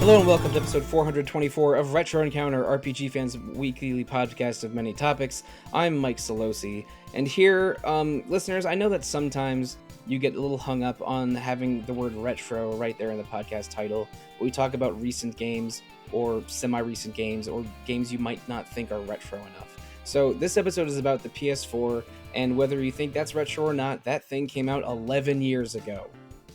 Hello and welcome to episode 424 of Retro Encounter, RPG fans' weekly podcast of many topics. I'm Mike Sollosi, and here, listeners, I know that sometimes you get a little hung up on having the word retro right there in the podcast title. We talk about recent games, or semi-recent games, or games you might not think are retro enough. So this episode is about the PS4, and whether you think that's retro or not, that thing came out 11 years ago.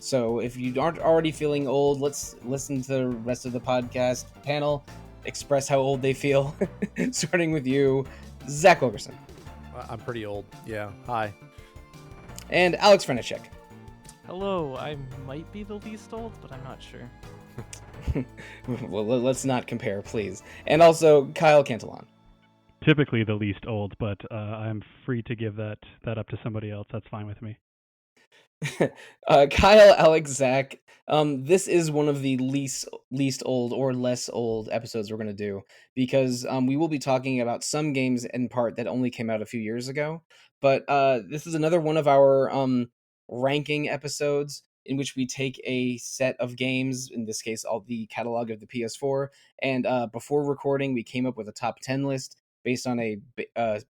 So if you aren't already feeling old, let's listen to the rest of the podcast panel express how old they feel. Starting with you, Zach Wilkerson. I'm pretty old. Yeah. Hi. And Aleks Franiczek. Hello, I might be the least old, but I'm not sure. Well, let's not compare, please. And also Kyle Cantelon. Typically the least old, but I'm free to give that up to somebody else. That's fine with me. Kyle, Aleks, Zach, this is one of the least old or less old episodes we're going to do, because we will be talking about some games in part that only came out a few years ago, but this is another one of our ranking episodes in which we take a set of games, in this case all the catalog of the PS4, and before recording we came up with a top 10 list based on a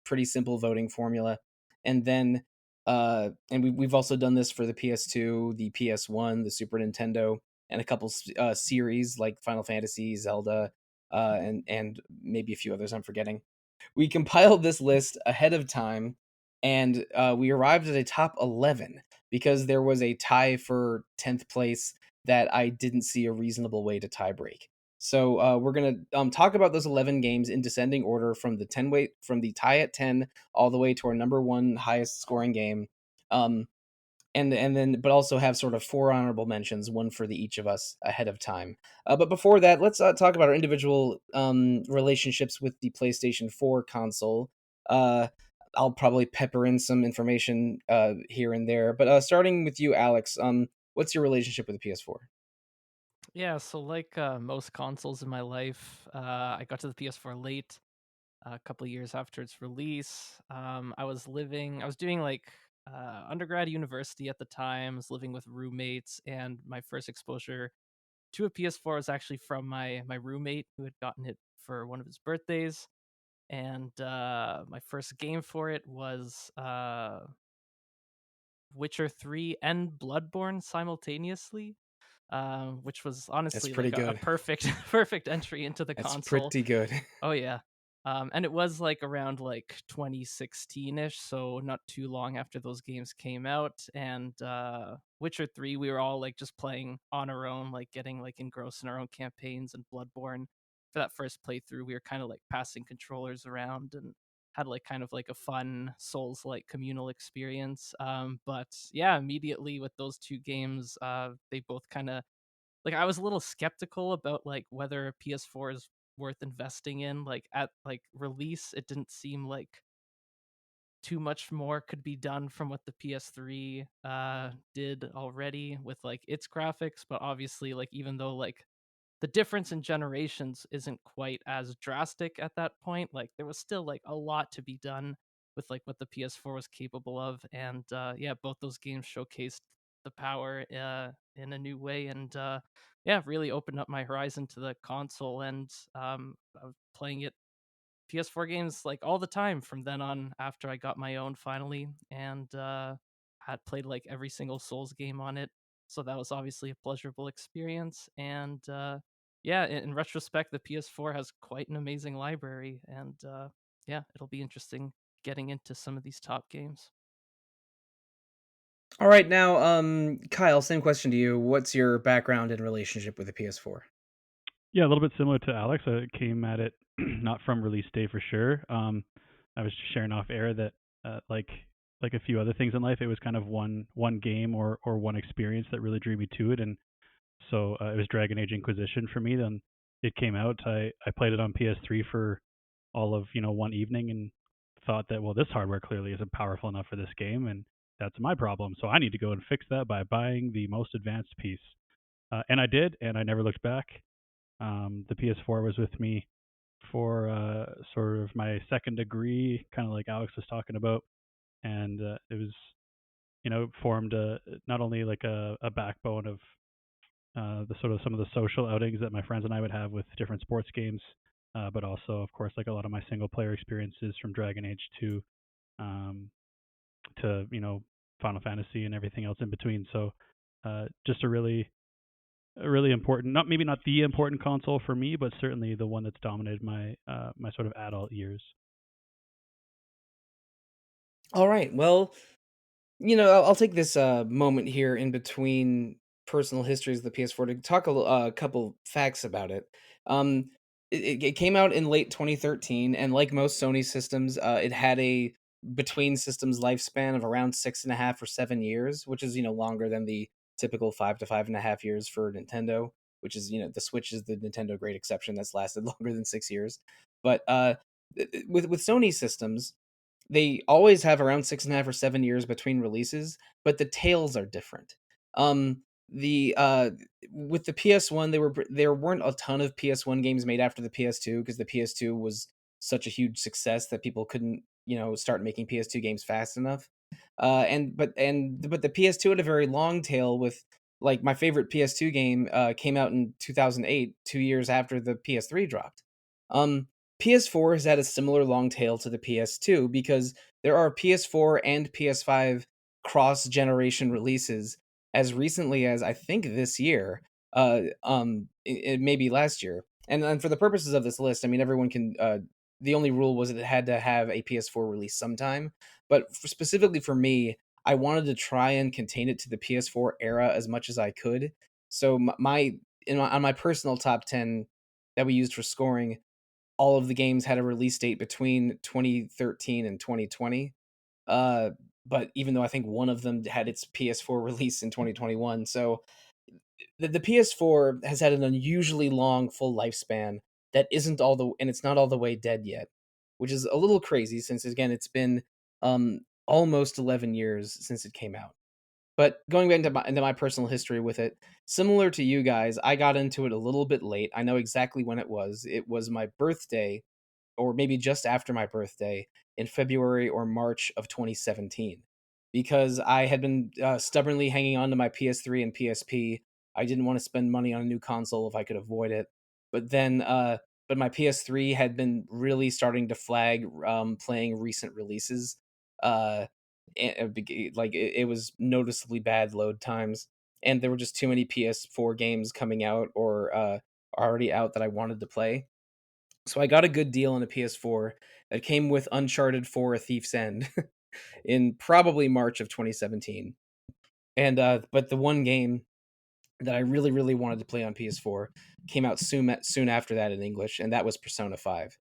pretty simple voting formula, and then and we've also done this for the PS2, the PS1, the Super Nintendo, and a couple series like Final Fantasy, Zelda, and maybe a few others I'm forgetting. We compiled this list ahead of time, and we arrived at a top 11 because there was a tie for 10th place that I didn't see a reasonable way to tie break. So we're gonna talk about those 11 games in descending order from the tie at 10 all the way to our number one highest scoring game, and then but also have sort of four honorable mentions, one for each of us ahead of time. But before that, let's talk about our individual relationships with the PlayStation 4 console. I'll probably pepper in some information here and there, but starting with you, Aleks, what's your relationship with the PS4? Yeah, so like most consoles in my life, I got to the PS4 late, a couple of years after its release. I was doing like undergrad university at the time, I was living with roommates, and my first exposure to a PS4 was actually from my roommate who had gotten it for one of his birthdays. And my first game for it was Witcher 3 and Bloodborne simultaneously, which was That's honestly pretty like a good. perfect perfect entry into the That's console. pretty good. Oh yeah. And it was like around like 2016ish, so not too long after those games came out. And Witcher 3, we were all like just playing on our own, like getting like engrossed in our own campaigns. And Bloodborne, for that first playthrough, we were kind of like passing controllers around and had like kind of like a fun Souls like communal experience. But yeah, immediately with those two games, they both kind of like, I was a little skeptical about like whether PS4 is worth investing in. Like at like release, it didn't seem like too much more could be done from what the PS3 did already with like its graphics. But obviously, like even though like the difference in generations isn't quite as drastic at that point, like there was still like a lot to be done with like what the PS4 was capable of. And yeah, both those games showcased the power in a new way, and yeah, really opened up my horizon to the console. And I was playing it PS4 games like all the time from then on after I got my own finally, and had played like every single Souls game on it. So that was obviously a pleasurable experience. And yeah, in retrospect, the PS4 has quite an amazing library, and yeah, it'll be interesting getting into some of these top games. All right, now, Kyle, same question to you. What's your background and relationship with the PS4? Yeah, a little bit similar to Alex. I came at it not from release day for sure. I was just sharing off air that like a few other things in life, it was kind of one game or one experience that really drew me to it, and so it was Dragon Age Inquisition for me. Then it came out. I played it on PS3 for all of one evening and thought that, well, this hardware clearly isn't powerful enough for this game, and that's my problem. So I need to go and fix that by buying the most advanced piece. And I did, and I never looked back. The PS4 was with me for sort of my second degree, kind of like Alex was talking about, and it was formed not only like a backbone of the sort of some of the social outings that my friends and I would have with different sports games, but also, of course, like a lot of my single player experiences from Dragon Age um, to Final Fantasy and everything else in between. So just a really important, not the important console for me, but certainly the one that's dominated my sort of adult years. All right. Well, I'll take this moment here in between personal histories of the PS4 to talk a couple facts about it. Um, it came out in late 2013, and like most Sony systems, it had a between systems lifespan of around 6.5 or 7 years, which is longer than the typical 5 to 5.5 years for Nintendo. Which is the Switch is the Nintendo great exception that's lasted longer than 6 years. But with Sony systems, they always have around 6.5 or 7 years between releases, but the tails are different. The With the PS1, there weren't a ton of PS1 games made after the PS2 because the PS2 was such a huge success that people couldn't start making PS2 games fast enough. But the PS2 had a very long tail with, like, my favorite PS2 game came out in 2008, 2 years after the PS3 dropped. PS4 has had a similar long tail to the PS2 because there are PS4 and PS5 cross generation releases as recently as, I think, this year, it maybe last year. And for the purposes of this list, I mean, everyone can. The only rule was that it had to have a PS4 release sometime. But specifically for me, I wanted to try and contain it to the PS4 era as much as I could. So on my personal top 10 that we used for scoring, all of the games had a release date between 2013 and 2020. Uh, but even though I think one of them had its PS4 release in 2021, so the PS4 has had an unusually long full lifespan that isn't all the and it's not all the way dead yet, which is a little crazy since, again, it's been almost 11 years since it came out. But going back into my personal history with it, similar to you guys, I got into it a little bit late. I know exactly when it was. It was my birthday, or maybe just after my birthday, in February or March of 2017, because I had been stubbornly hanging on to my PS3 and PSP. I didn't want to spend money on a new console if I could avoid it. But then, but my PS3 had been really starting to flag playing recent releases. It was noticeably bad load times, and there were just too many PS4 games coming out or already out that I wanted to play. So I got a good deal on a PS4 that came with Uncharted 4: A Thief's End in probably March of 2017. And but the one game that I really really wanted to play on PS4 came out soon after that in English, and that was Persona 5.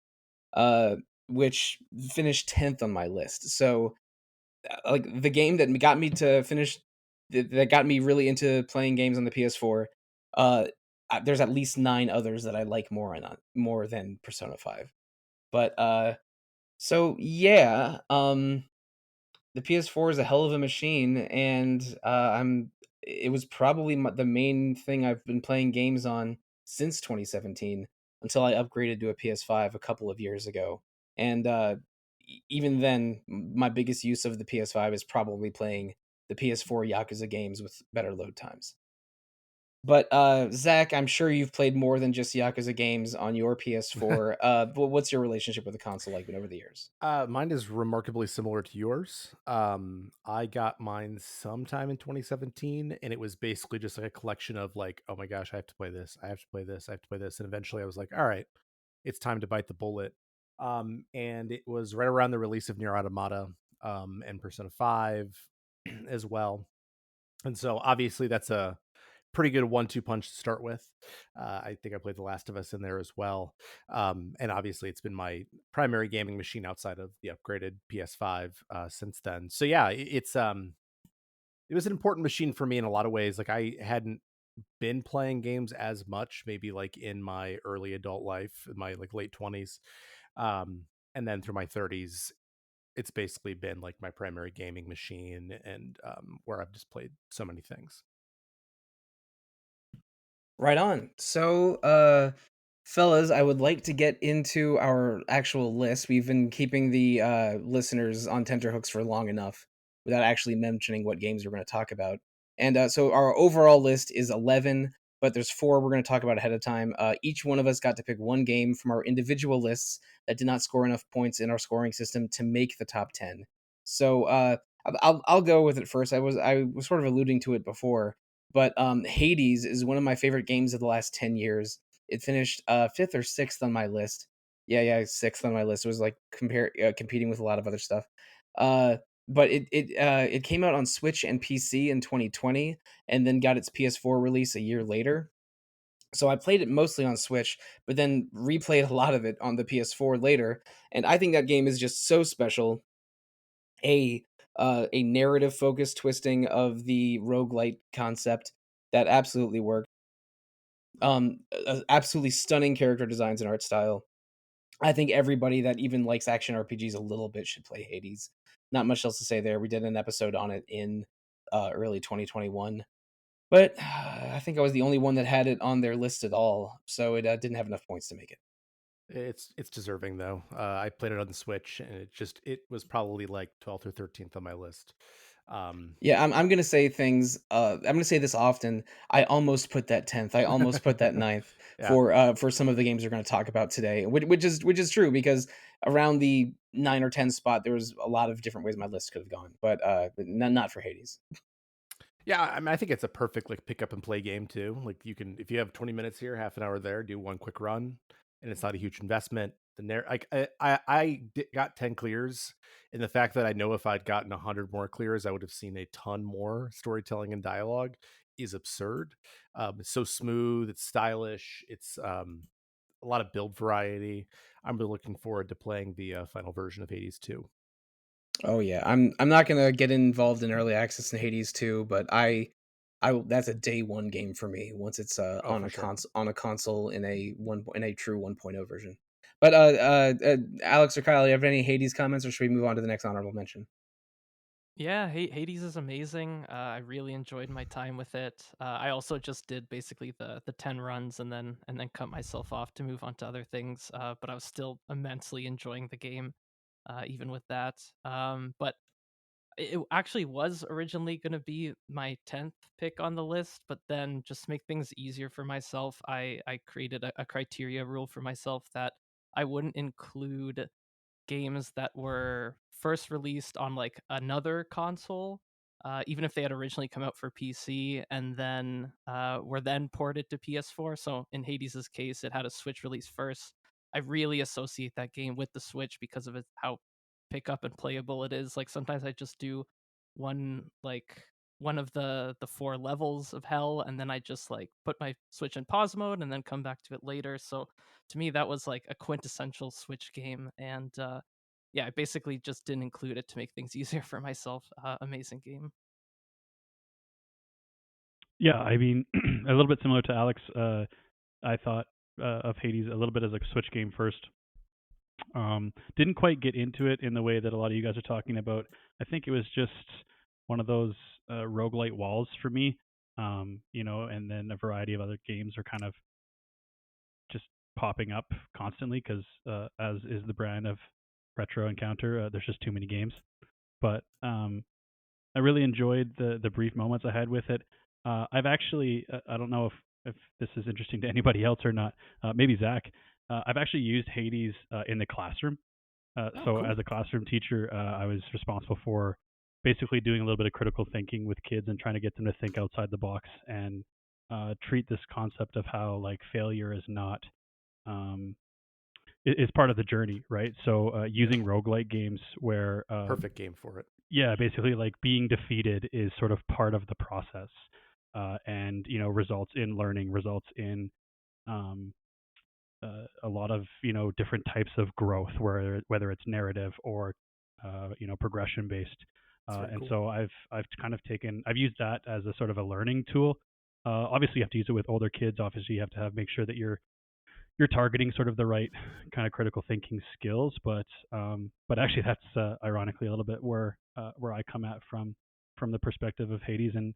Uh which finished 10th on my list. So like the game that got me to finish that got me really into playing games on the PS4, uh there's at least 9 others that I like more than Persona 5. But so yeah, the PS4 is a hell of a machine, and it was probably the main thing I've been playing games on since 2017 until I upgraded to a PS5 a couple of years ago. And even then, my biggest use of the PS5 is probably playing the PS4 Yakuza games with better load times. But Zach, I'm sure you've played more than just Yakuza games on your PS4. What's your relationship with the console like been over the years? Mine is remarkably similar to yours. I got mine sometime in 2017, and it was basically just like a collection of like, oh my gosh, I have to play this, I have to play this, I have to play this, and eventually I was like, all right, it's time to bite the bullet. And it was right around the release of Nier Automata, and Persona 5 as well. And so obviously that's a pretty good 1-2 punch to start with. I think I played The Last of Us in there as well. And obviously it's been my primary gaming machine outside of the upgraded PS5 since then. So yeah, it was an important machine for me in a lot of ways. Like I hadn't been playing games as much, maybe like in my early adult life, in my like late 20s. And then through my 30s, it's basically been like my primary gaming machine, and where I've just played so many things. Right on. So, fellas, I would like to get into our actual list. We've been keeping the listeners on tenterhooks for long enough without actually mentioning what games we're going to talk about. And so our overall list is 11. but there's 4 we're going to talk about ahead of time. Each one of us got to pick one game from our individual lists that did not score enough points in our scoring system to make the top 10. So I'll go with it first. I was sort of alluding to it before, but Hades is one of my favorite games of the last 10 years. It finished 5th or 6th on my list. Yeah, 6th on my list. It was like competing with a lot of other stuff. Uh, but it came out on Switch and PC in 2020, and then got its PS4 release a year later. So I played it mostly on Switch, but then replayed a lot of it on the PS4 later. And I think that game is just so special. A a narrative focused twisting of the roguelite concept that absolutely worked. Absolutely stunning character designs and art style. I think everybody that even likes action RPGs a little bit should play Hades. Not much else to say there. We did an episode on it in early 2021, but I think I was the only one that had it on their list at all, so it didn't have enough points to make it. It's deserving though. I played it on the Switch, and it was probably like 12th or 13th on my list. Yeah, I'm gonna say things. I'm gonna say this often. I almost put that 10th. I almost put that ninth Yeah. for some of the games we're gonna talk about today, which is true because around the 9 or 10 spot there was a lot of different ways my list could have gone, but not for Hades. Yeah, I mean, I think it's a perfect like pick up and play game too. Like you can, if you have 20 minutes here, half an hour there, do one quick run, and it's not a huge investment. Like got 10 clears, and the fact that I know if I'd gotten 100 more clears, I would have seen a ton more storytelling and dialogue is absurd. It's so smooth, it's stylish, it's a lot of build variety. I'm really looking forward to playing the final version of Hades 2. Oh yeah, I'm not gonna get involved in early access in Hades 2, but that's a day one game for me once it's Oh, for sure. on a console in a true 1.0 version. But Alex or Kyle, you have any Hades comments, or should we move on to the next honorable mention? Yeah, Hades is amazing. I really enjoyed my time with it. I also just did basically the 10 runs and then cut myself off to move on to other things. But I was still immensely enjoying the game, even with that. But it actually was originally going to be my 10th pick on the list, but then just to make things easier for myself, I created a criteria rule for myself that I wouldn't include games that were first released on like another console, even if they had originally come out for PC and then were then ported to PS4. So in Hades's case, it had a Switch release first. I really associate that game with the Switch because of how pick up and playable it is. Like sometimes I just do one like one of the 4 levels of hell, and then I just like put my Switch in pause mode and then come back to it later. So to me that was like a quintessential Switch game, and yeah, I basically just didn't include it to make things easier for myself. Amazing game. Yeah, I mean, a little bit similar to Alex. I thought of Hades a little bit as a Switch game first. Didn't quite get into it in the way that a lot of you guys are talking about. I think it was just one of those roguelite walls for me. And then a variety of other games are kind of just popping up constantly because, as is the brand of retro encounter, there's just too many games. But I really enjoyed the brief moments I had with it. I've actually, I don't know if this is interesting to anybody else or not. Maybe Zach. I've actually used Hades in the classroom. So Cool. as a classroom teacher, I was responsible for basically doing a little bit of critical thinking with kids and trying to get them to think outside the box and treat this concept of how like failure is not um, is part of the journey, right? So using roguelike games where Perfect game for it. yeah, basically like being defeated is sort of part of the process, and results in learning, results in um, a lot of different types of growth, whether it's narrative or progression based. It's very And cool. so I've kind of I've used that as a sort of a learning tool. Obviously, you have to use it with older kids. Obviously, you have to make sure that you're targeting sort of the right kind of critical thinking skills. But actually, that's ironically a little bit where I come at from the perspective of Hades. And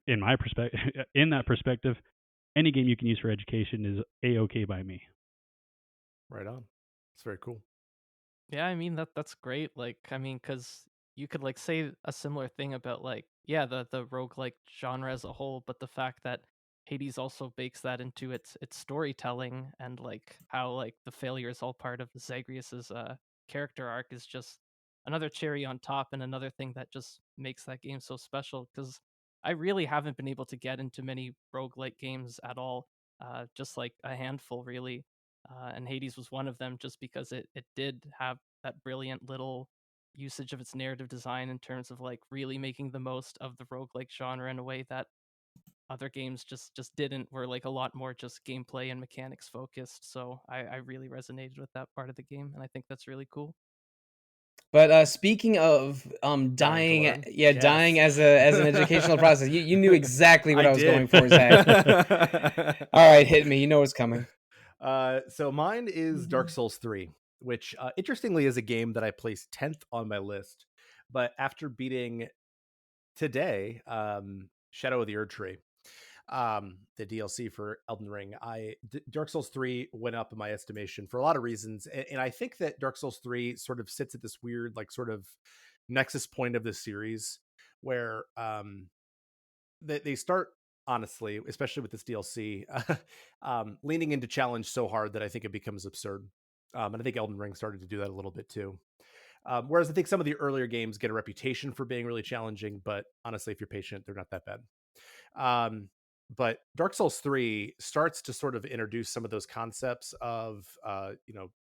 in my perspective, in that perspective, any game you can use for education is a-okay by me. Right on. It's very cool. Yeah, I mean that's great. Like, I mean, because you could like say a similar thing about like, yeah, the roguelike genre as a whole, but the fact that Hades also bakes that into its storytelling, and like how like the failure is all part of Zagreus's character arc is just another cherry on top, and another thing that just makes that game so special. Because I really haven't been able to get into many roguelike games at all, just like a handful really. And Hades was one of them, just because it did have that brilliant little usage of its narrative design in terms of like really making the most of the roguelike genre in a way that other games just didn't, were like a lot more just gameplay and mechanics focused. So I really resonated with that part of the game, and I think that's really cool. But speaking of Dying to dying, learn. yeah, dying Yes. as an educational process, you knew exactly what I I was going did. for, Zach. All right, hit me. You know what's coming. So mine is Dark Souls 3, which interestingly is a game that I placed 10th on my list. But after beating today, Shadow of the Erd Tree, the DLC for Elden Ring, Dark Souls 3 went up in my estimation for a lot of reasons. And I think that Dark Souls 3 sort of sits at this weird, like, sort of nexus point of the series where they start, honestly, especially with this DLC, leaning into challenge so hard that I think it becomes absurd. And I think Elden Ring started to do that a little bit too. Whereas I think some of the earlier games get a reputation for being really challenging, but honestly, if you're patient, they're not that bad. Um, but Dark Souls 3 starts to sort of introduce some of those concepts of,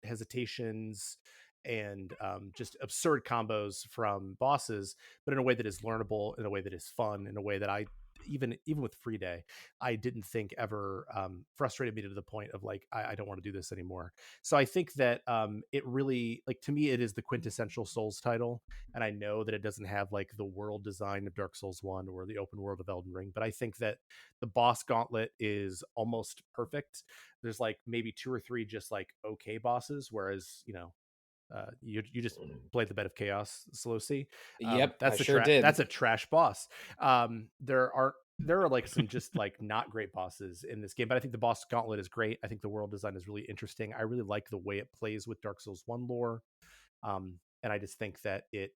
hesitations and just absurd combos from bosses, but in a way that is learnable, in a way that is fun, in a way that I even with free day, I didn't think ever frustrated me to the point of like I don't want to do this anymore. So I think that it really, like, to me, it is the quintessential Souls title, and I know that it doesn't have like the world design of Dark Souls 1 or the open world of Elden Ring, but I think that the boss gauntlet is almost perfect. There's like maybe two or three just like okay bosses, whereas you just played the bed of chaos, Sollosi. Yep, I That's sure did. that's a trash boss. There are like some just like not great bosses in this game, but I think the boss gauntlet is great. I think the world design is really interesting. I really like the way it plays with Dark Souls 1 lore. And I just think that it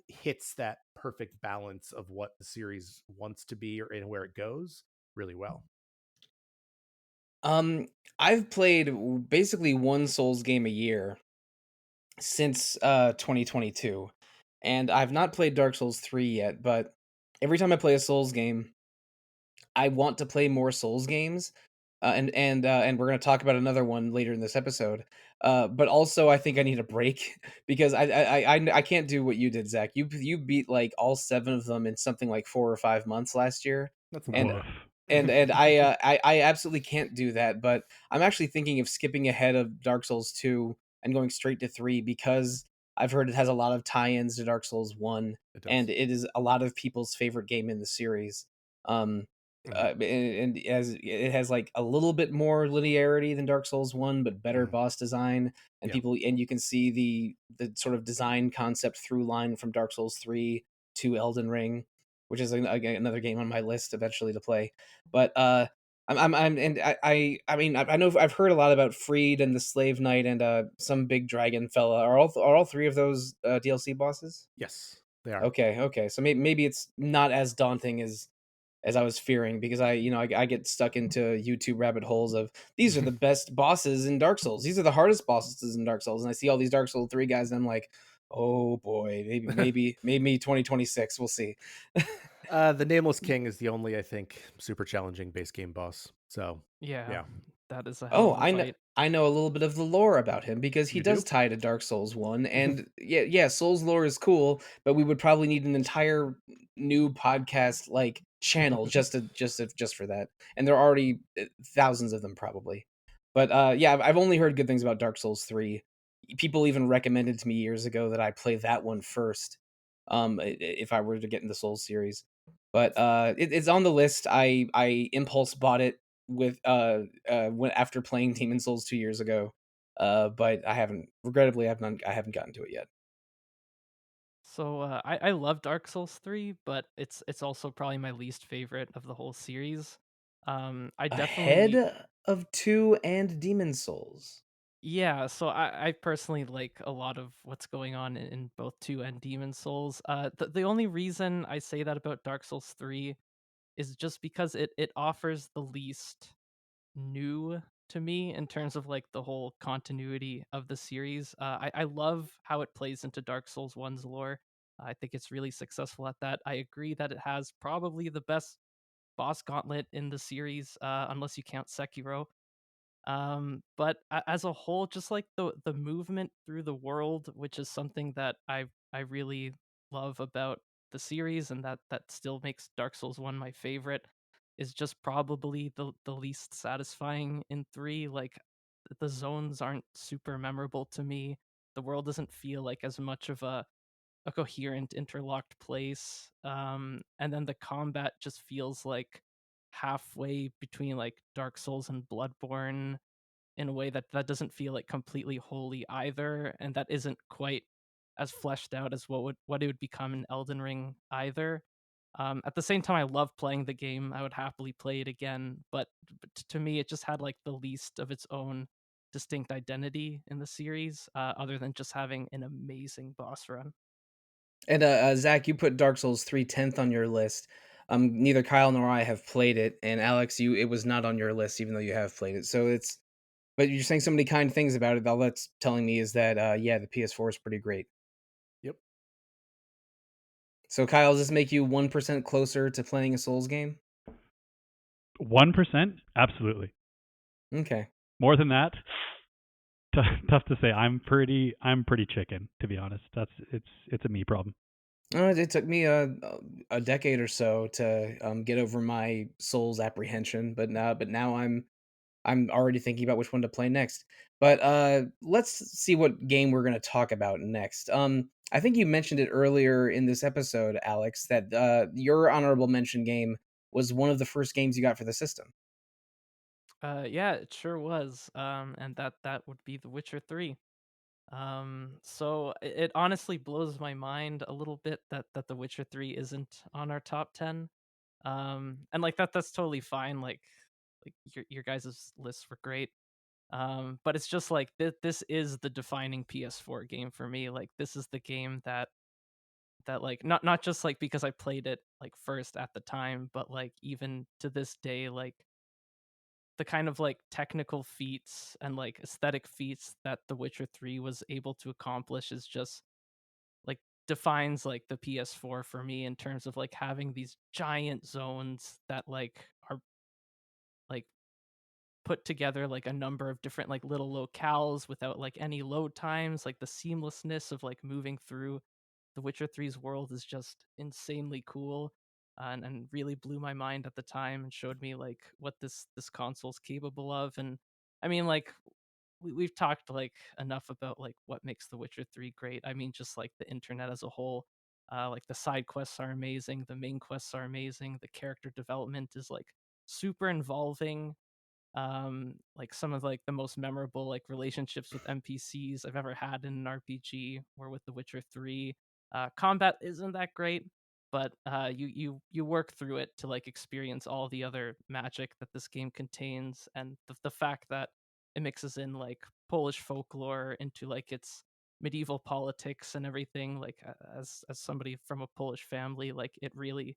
hits that perfect balance of what the series wants to be and where it goes really well. Um, I've played basically one Souls game a year since 2022, and I've not played Dark Souls 3 yet. But every time I play a Souls game, I want to play more Souls games, and we're gonna talk about another one later in this episode. But also, I think I need a break because I can't do what you did, Zach. You beat like all 7 of them in something like 4 or 5 months last year, That's a and lot. I absolutely can't do that. But I'm actually thinking of skipping ahead of Dark Souls 2 and going straight to 3 because I've heard it has a lot of tie-ins to Dark Souls 1, It does. and it is a lot of people's favorite game in the series. Um, and as it has like a little bit more linearity than Dark Souls 1, but better boss design, and Yeah. you can see the sort of design concept through line from Dark Souls 3 to Elden Ring, which is another game on my list eventually to play. But I'm and I mean I know I've heard a lot about Freed and the Slave Knight and some big dragon fella. Are all 3 of those DLC bosses? Yes, they are. Okay. So maybe it's not as daunting as I was fearing, because I get stuck into YouTube rabbit holes of these are the best bosses in Dark Souls. These are the hardest bosses in Dark Souls, and I see all these Dark Souls 3 guys, and I'm like, oh boy, maybe 2026. We'll see. The Nameless King is the only, I think, super challenging base game boss. So Yeah, yeah, that is a hell Oh, of a fight. I know a little bit of the lore about him because he you does do. tie to Dark Souls 1, and yeah, Souls lore is cool, but we would probably need an entire new podcast like channel just for that. And there are already thousands of them probably. But yeah, I've only heard good things about Dark Souls 3. People even recommended to me years ago that I play that one first, if I were to get in the Souls series. But it's on the list. I impulse bought it with when after playing Demon Souls 2 years ago. But I haven't, regrettably, I haven't gotten to it yet. So I love Dark Souls 3, but it's also probably my least favorite of the whole series. I definitely, Ahead of 2 and Demon Souls. yeah, so I personally like a lot of what's going on in both 2 and Demon Souls. The only reason I say that about Dark Souls 3 is just because it offers the least new to me in terms of like the whole continuity of the series. I love how it plays into Dark Souls 1's lore. I think it's really successful at that. I agree that it has probably the best boss gauntlet in the series, unless you count Sekiro. But as a whole, just like the movement through the world, which is something that I really love about the series, and that still makes Dark Souls 1 my favorite, is just probably the least satisfying in 3. Like the zones aren't super memorable to me. The world doesn't feel like as much of a coherent interlocked place. And then the combat just feels like halfway between like Dark Souls and Bloodborne, in a way that doesn't feel like completely holy either, and that isn't quite as fleshed out as what it would become in Elden Ring either. At the same time, I love playing the game. I would happily play it again, but to me, it just had like the least of its own distinct identity in the series, other than just having an amazing boss run. And Zach, you put Dark Souls 3 10th on your list. Neither Kyle nor I have played it, and Alex, it was not on your list, even though you have played it. So it's, but you're saying so many kind things about it. All that's telling me is that yeah, the PS4 is pretty great. Yep. So Kyle, does this make you 1% closer to playing a Souls game? 1%? Absolutely. Okay. More than that, tough to say. I'm pretty chicken, to be honest. It's a me problem. It took me a decade or so to get over my Souls apprehension, but now I'm already thinking about which one to play next. But let's see what game we're going to talk about next. I think you mentioned it earlier in this episode, Alex, that your honorable mention game was one of the first games you got for the system. Yeah, it sure was. And that would be The Witcher 3. So it honestly blows my mind a little bit that The Witcher 3 isn't on our top 10. And like that's totally fine. Like your guys' lists were great. But it's just like this is the defining PS4 game for me. Like this is the game that like not just like because I played it like first at the time, but like even to this day, like the kind of like technical feats and like aesthetic feats that The Witcher 3 was able to accomplish is just like defines like the PS4 for me, in terms of like having these giant zones that like are like put together like a number of different like little locales without like any load times. Like the seamlessness of like moving through The Witcher 3's world is just insanely cool, and really blew my mind at the time and showed me like what this console's capable of. And I mean, like we've talked like enough about like what makes The Witcher 3 great. I mean, just like the internet as a whole. Like the side quests are amazing, the main quests are amazing, the character development is like super involving. Like some of like the most memorable like relationships with NPCs I've ever had in an RPG were with The Witcher 3. Combat isn't that great, but you work through it to like experience all the other magic that this game contains, and the fact that it mixes in like Polish folklore into like its medieval politics and everything. Like as somebody from a Polish family, like it really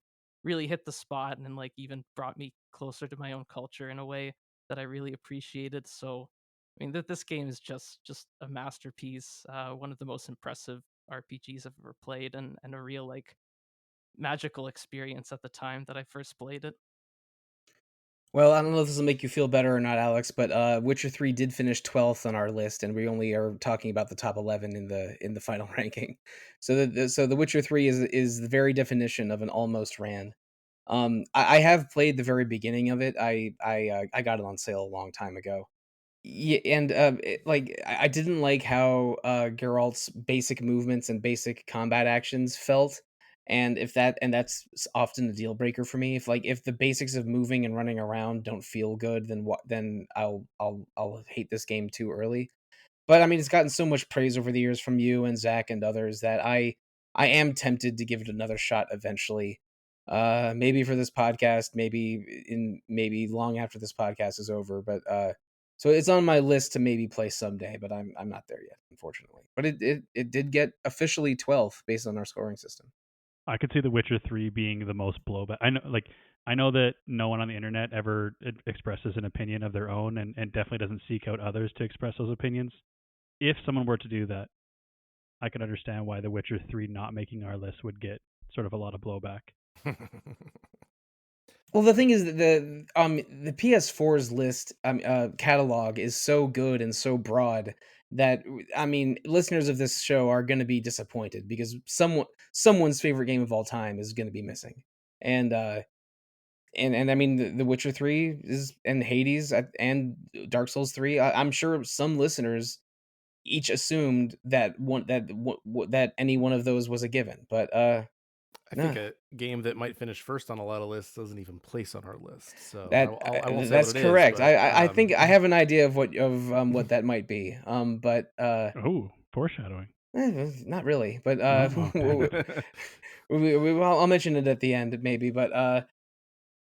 hit the spot, and like even brought me closer to my own culture in a way that I really appreciated. So, I mean, this game is just a masterpiece. One of the most impressive RPGs I've ever played, and a real like magical experience at the time that I first played it. Well, I don't know if this will make you feel better or not, Alex, but Witcher 3 did finish 12th on our list, and we only are talking about the top 11 in the final ranking. So the Witcher 3 is the very definition of an almost ran. I have played the very beginning of it. I got it on sale a long time ago. Yeah, and like I didn't like how Geralt's basic movements and basic combat actions felt, and that's often a deal breaker for me. If the basics of moving and running around don't feel good, then what? Then I'll hate this game too early. But I mean, it's gotten so much praise over the years from you and Zach and others that I am tempted to give it another shot eventually. Maybe for this podcast, maybe long after this podcast is over. But so it's on my list to maybe play someday, but I'm not there yet, unfortunately. But it did get officially 12th based on our scoring system. I could see The Witcher 3 being the most blowback. I know, like I know that no one on the internet ever expresses an opinion of their own, and definitely doesn't seek out others to express those opinions. If someone were to do that, I can understand why The Witcher 3 not making our list would get sort of a lot of blowback. Well, the thing is that the PS4's list catalog is so good and so broad that I mean listeners of this show are going to be disappointed because someone's favorite game of all time is going to be missing, and and I mean the Witcher 3 is and Hades and Dark Souls 3. I'm sure some listeners each assumed that that any one of those was a given, but I think no. a game that might finish first on a lot of lists doesn't even place on our list. So That I won't say what that's it is, correct. but I think I have an idea of what that might be. But Oh, foreshadowing. not really. But Oh, damn. I'll mention it at the end maybe. But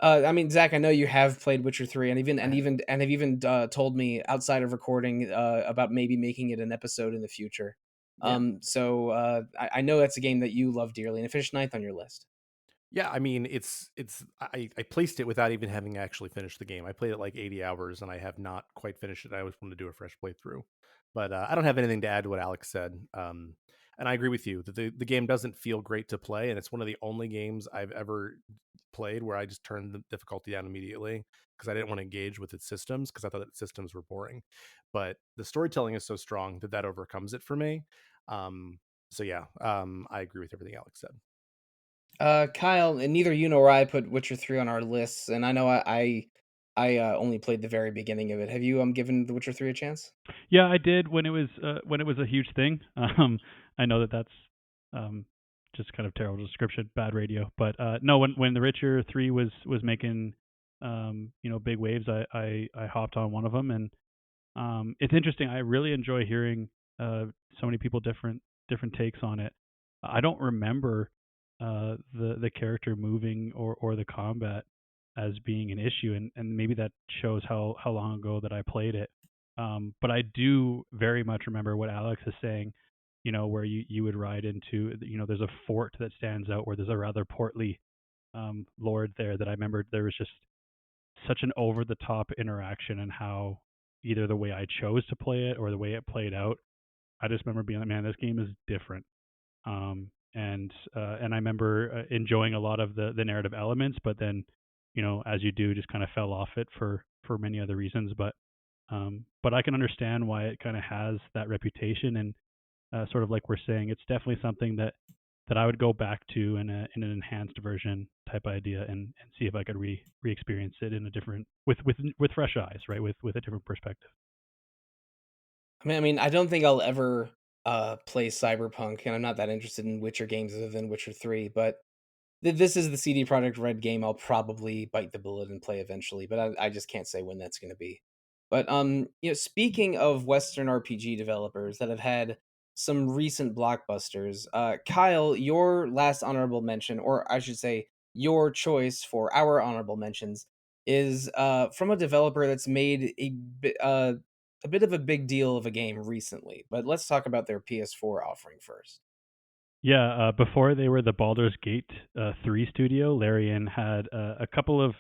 I mean, Zach, I know you have played Witcher 3, and have even told me outside of recording about maybe making it an episode in the future. Yeah. So I know that's a game that you love dearly, and it finished ninth on your list. Yeah, I mean, I placed it without even having actually finished the game. I played it like 80 hours, and I have not quite finished it. I always want to do a fresh playthrough, but I don't have anything to add to what Alex said. And I agree with you that the game doesn't feel great to play, and it's one of the only games I've ever played where I just turned the difficulty down immediately because I didn't want to engage with its systems because I thought that its systems were boring. But the storytelling is so strong that overcomes it for me. So yeah, I agree with everything Alex said. Kyle, and neither you nor I put Witcher 3 on our lists, and I know I only played the very beginning of it. Have you given The Witcher 3 a chance? Yeah, I did when it was a huge thing. I know that that's just kind of terrible description, bad radio. But no, when The Witcher 3 was making big waves, I hopped on one of them, and it's interesting. I really enjoy hearing so many people different takes on it. I don't remember the character moving or the combat as being an issue, and maybe that shows how long ago that I played it. But I do very much remember what Alex is saying. Where you would ride into, there's a fort that stands out where there's a rather portly lord there that I remember there was just such an over the top interaction and how either the way I chose to play it or the way it played out. I just remember being like, man, this game is different. And I remember enjoying a lot of the narrative elements, but then, as you do, just kind of fell off it for many other reasons. But I can understand why it kind of has that reputation, and sort of like we're saying, it's definitely something that I would go back to in an enhanced version type idea, and see if I could re-experience it in a different with fresh eyes, right? With a different perspective. I mean, I don't think I'll ever play Cyberpunk, and I'm not that interested in Witcher games other than Witcher 3. But this is the CD Projekt Red game I'll probably bite the bullet and play eventually, but I just can't say when that's going to be. But speaking of Western RPG developers that have had some recent blockbusters, Kyle, your last honorable mention, or I should say, your choice for our honorable mentions, is from a developer that's made a bit of a big deal of a game recently. But let's talk about their PS4 offering first. Yeah, before they were the Baldur's Gate 3 studio, Larian had a couple of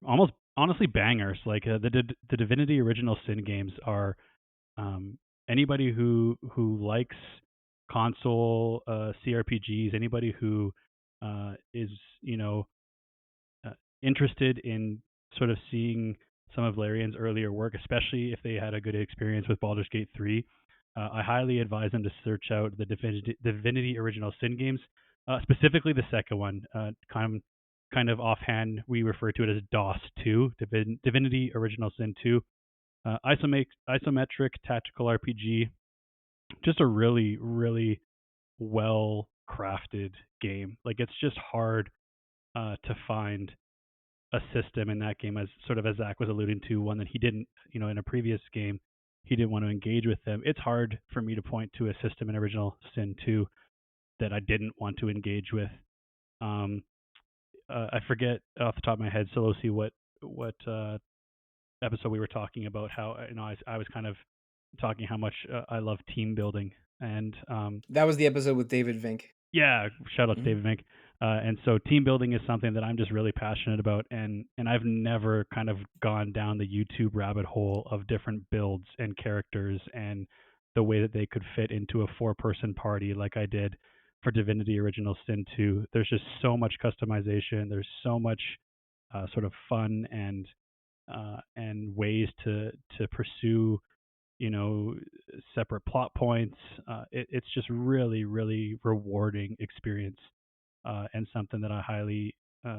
almost honestly bangers. Like the Divinity Original Sin games are anybody who likes console CRPGs, anybody who is uh, interested in sort of seeing some of Larian's earlier work, especially if they had a good experience with Baldur's Gate 3. I highly advise them to search out the Divinity Original Sin games, specifically the second one. Kind of offhand, we refer to it as DOS 2, Divinity Original Sin 2. Isometric tactical RPG, just a really, really well crafted game. Like it's just hard to find a system in that game, as sort of as Zach was alluding to, one that he didn't, in a previous game, he didn't want to engage with them. It's hard for me to point to a system in Original Sin 2 that I didn't want to engage with. I forget off the top of my head, Sollosi, what episode we were talking about. How I was kind of talking how much I love team building, and That was the episode with David Vink. Yeah, shout out to Mhm. David Mink. And so team building is something that I'm just really passionate about, and I've never kind of gone down the YouTube rabbit hole of different builds and characters and the way that they could fit into a 4-person party like I did for Divinity Original Sin 2. There's just so much customization. There's so much sort of fun and ways to pursue, you know, separate plot points. It's just really, really rewarding experience, and something that I highly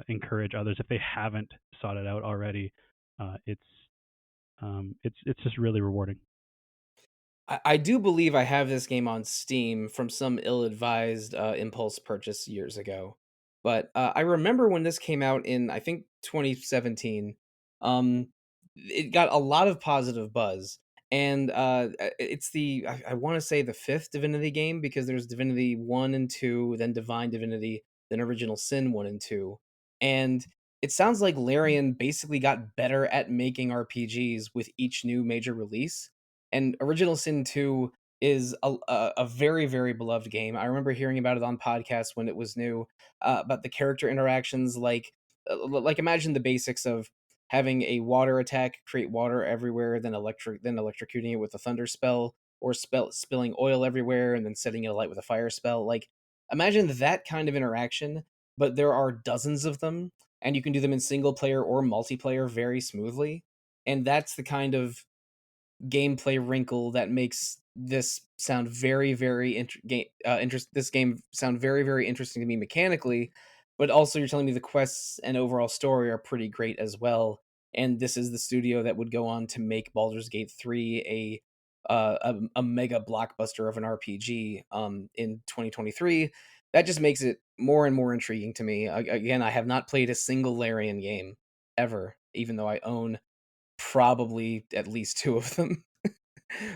encourage others if they haven't sought it out already. It's just really rewarding. I do believe I have this game on Steam from some ill-advised impulse purchase years ago, but I remember when this came out in I think 2017. Um, it got a lot of positive buzz, and it's the I want to say the fifth Divinity game because there's Divinity 1 and 2, then Divine Divinity, then Original Sin 1 and 2, and it sounds like Larian basically got better at making RPGs with each new major release, and Original Sin 2 is a very, very beloved game. I remember hearing about it on podcasts when it was new, about the character interactions, like imagine the basics of having a water attack create water everywhere, then electrocuting it with a thunder spell, or spilling oil everywhere and then setting it alight with a fire spell. Like imagine that kind of interaction, but there are dozens of them, and you can do them in single player or multiplayer very smoothly. And that's the kind of gameplay wrinkle that makes this sound very, very this game sound very, very interesting to me mechanically, but also you're telling me the quests and overall story are pretty great as well. And this is the studio that would go on to make Baldur's Gate 3 a mega blockbuster of an RPG in 2023. That just makes it more and more intriguing to me. Again, I have not played a single Larian game ever, even though I own probably at least two of them.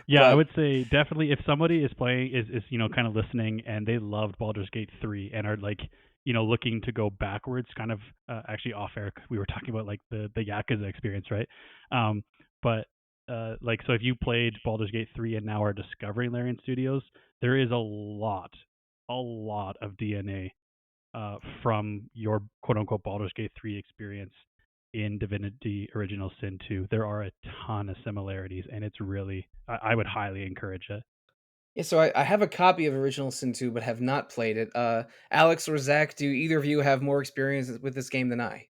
Yeah, I But would say definitely if somebody is playing is kind of listening and they loved Baldur's Gate 3 and are like, looking to go backwards, kind of actually off air we were talking about like the Yakuza experience, right? But like, so if you played Baldur's Gate 3 and now are discovering Larian Studios, there is a lot of DNA from your quote unquote Baldur's Gate 3 experience in Divinity Original Sin 2. There are a ton of similarities, and it's really, I would highly encourage it. yeah, so I have a copy of Original Sin 2, but have not played it. Alex or Zach, do either of you have more experience with this game than I?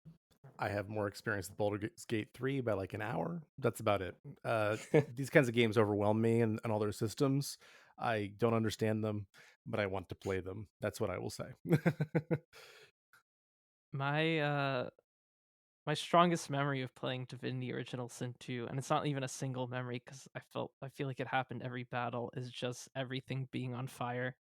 I have more experience with Baldur's Gate 3 by like an hour. That's about it. These kinds of games overwhelm me and all their systems. I don't understand them, but I want to play them. That's what I will say. My my strongest memory of playing Divinity Original Sin 2, and it's not even a single memory because I feel like it happened every battle, is just everything being on fire.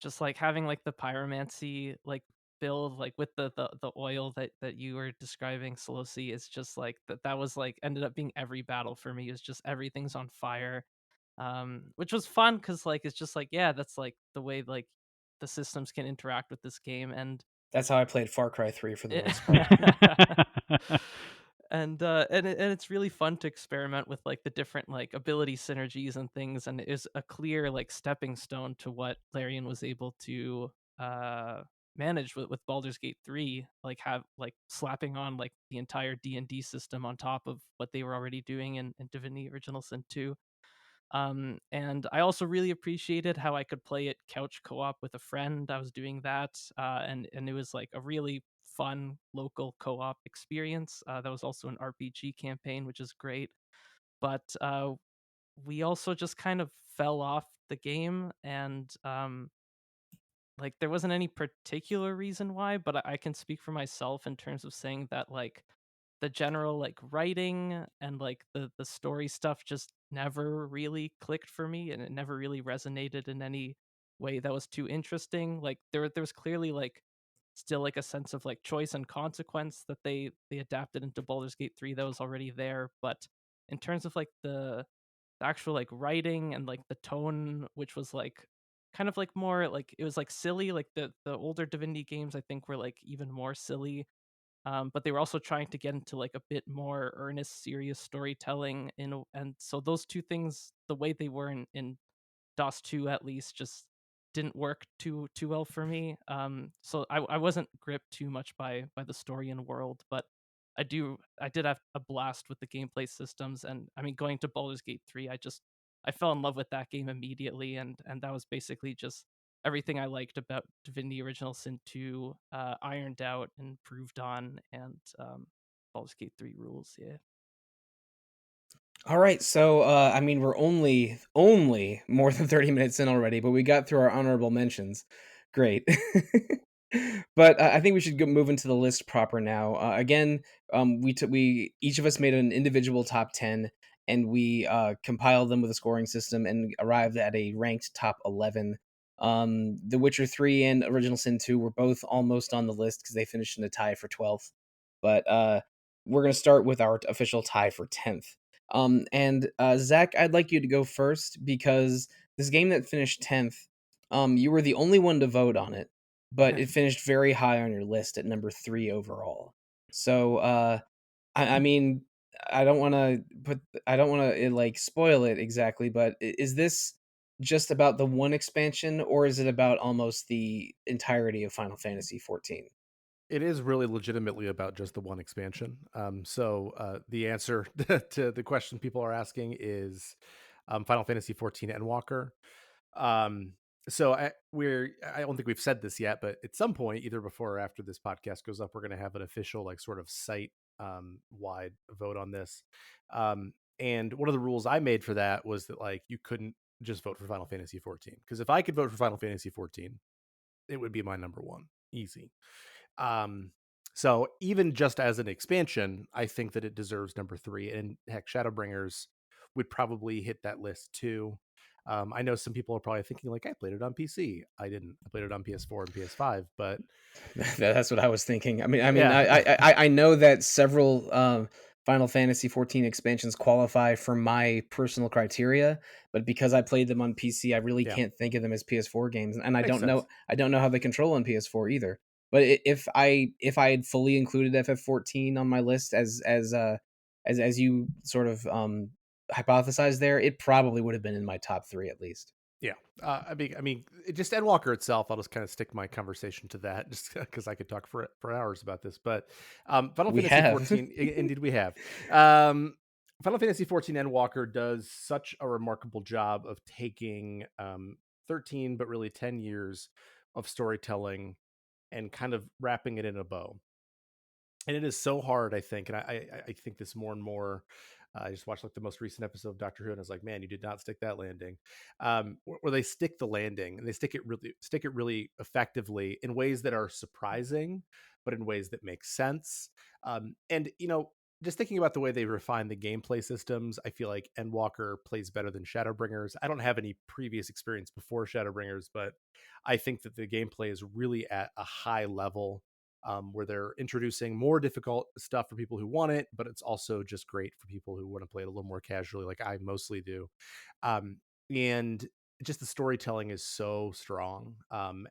Just like having like the pyromancy like build like with the oil that you were describing, Sollosi, is just like that was like ended up being every battle for me. Is just everything's on fire. Which was fun because like it's just like, yeah, that's like the way like the systems can interact with this game. And That's how I played Far Cry 3 for the it, most part. and it's really fun to experiment with like the different like ability synergies and things, and it is a clear like stepping stone to what Larian was able to uh manage with Baldur's Gate 3, like have like slapping on like the entire D&D system on top of what they were already doing in Divinity Original Sin 2. And I also really appreciated how I could play it couch co-op with a friend. I was doing that, and it was like a really fun local co-op experience. That was also an RPG campaign, which is great. But we also just kind of fell off the game, and like there wasn't any particular reason why, but I can speak for myself in terms of saying that like the general like writing and like the story stuff just never really clicked for me, and it never really resonated in any way that was too interesting. Like there was clearly like still like a sense of like choice and consequence that they adapted into Baldur's Gate 3 that was already there, but in terms of like the actual like writing and like the tone, which was like kind of like more like it was like silly, like the older Divinity games I think were like even more silly, but they were also trying to get into like a bit more earnest, serious storytelling. And so those two things, the way they were in DOS 2 at least, just didn't work too well for me. So I wasn't gripped too much by the story and world, but I did have a blast with the gameplay systems. And I mean, going to Baldur's Gate 3, I fell in love with that game immediately, and that was basically just everything I liked about Divinity Original Sin 2 ironed out and improved on, and Baldur's Gate 3 rules. Yeah. All right, so I mean, we're only more than 30 minutes in already, but we got through our honorable mentions. Great. But I think we should move into the list proper now. Again, we each of us made an individual top 10, and we compiled them with a scoring system and arrived at a ranked top 11. The Witcher 3 and Original Sin 2 were both almost on the list because they finished in a tie for 12th. But we're going to start with our official tie for 10th. And Zach, I'd like you to go first because this game that finished 10th, you were the only one to vote on it, but it finished very high on your list at number 3 overall. So, I mean, I don't want to like spoil it exactly, but is this just about the one expansion, or is it about almost the entirety of Final Fantasy 14? It is really legitimately about just the one expansion. So the answer to the question people are asking is Final Fantasy 14 Endwalker. I don't think we've said this yet, but at some point, either before or after this podcast goes up, we're going to have an official like sort of site wide vote on this. And one of the rules I made for that was that like you couldn't just vote for Final Fantasy 14, because if I could vote for Final Fantasy 14, it would be my number one, easy. So even just as an expansion, I think that it deserves number 3. And heck, Shadowbringers would probably hit that list too. I know some people are probably thinking like, I played it on PC. I didn't. I played it on PS4 and PS5, but That's what I was thinking. yeah, I know that several Final Fantasy 14 expansions qualify for my personal criteria, but because I played them on PC, I really yeah, can't think of them as PS4 games, and makes sense. I don't know how they control on PS4 either. But if I had fully included FF14 on my list as you sort of hypothesized there, it probably would have been in my top 3 at least. Yeah, just Endwalker itself. I'll just kind of stick my conversation to that, just because I could talk for hours about this. But Final We Fantasy have. 14, indeed, we have. Final Fantasy 14 Endwalker does such a remarkable job of taking 13, but really 10 years of storytelling and kind of wrapping it in a bow. And it is so hard, I think, and I think this more and more. I just watched like the most recent episode of Doctor Who, and I was like, man, you did not stick that landing. Where they stick the landing, and they stick it really effectively in ways that are surprising, but in ways that make sense. And just thinking about the way they refine the gameplay systems, I feel like Endwalker plays better than Shadowbringers. I don't have any previous experience before Shadowbringers, but I think that the gameplay is really at a high level, where they're introducing more difficult stuff for people who want it, but it's also just great for people who want to play it a little more casually, like I mostly do. And just the storytelling is so strong,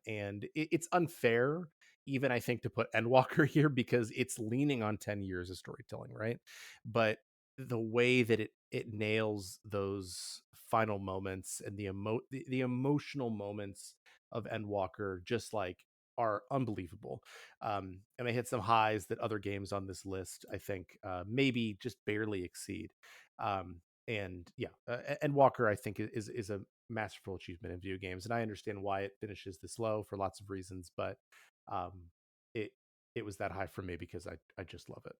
and it's unfair, even I think, to put Endwalker here because it's leaning on 10 years of storytelling, right? But the way that it nails those final moments and the emotional moments of Endwalker just like are unbelievable. And they hit some highs that other games on this list, I think, maybe just barely exceed. And yeah, Endwalker, I think, is a masterful achievement in video games, and I understand why it finishes this low for lots of reasons, but um, it it was that high for me because I just love it.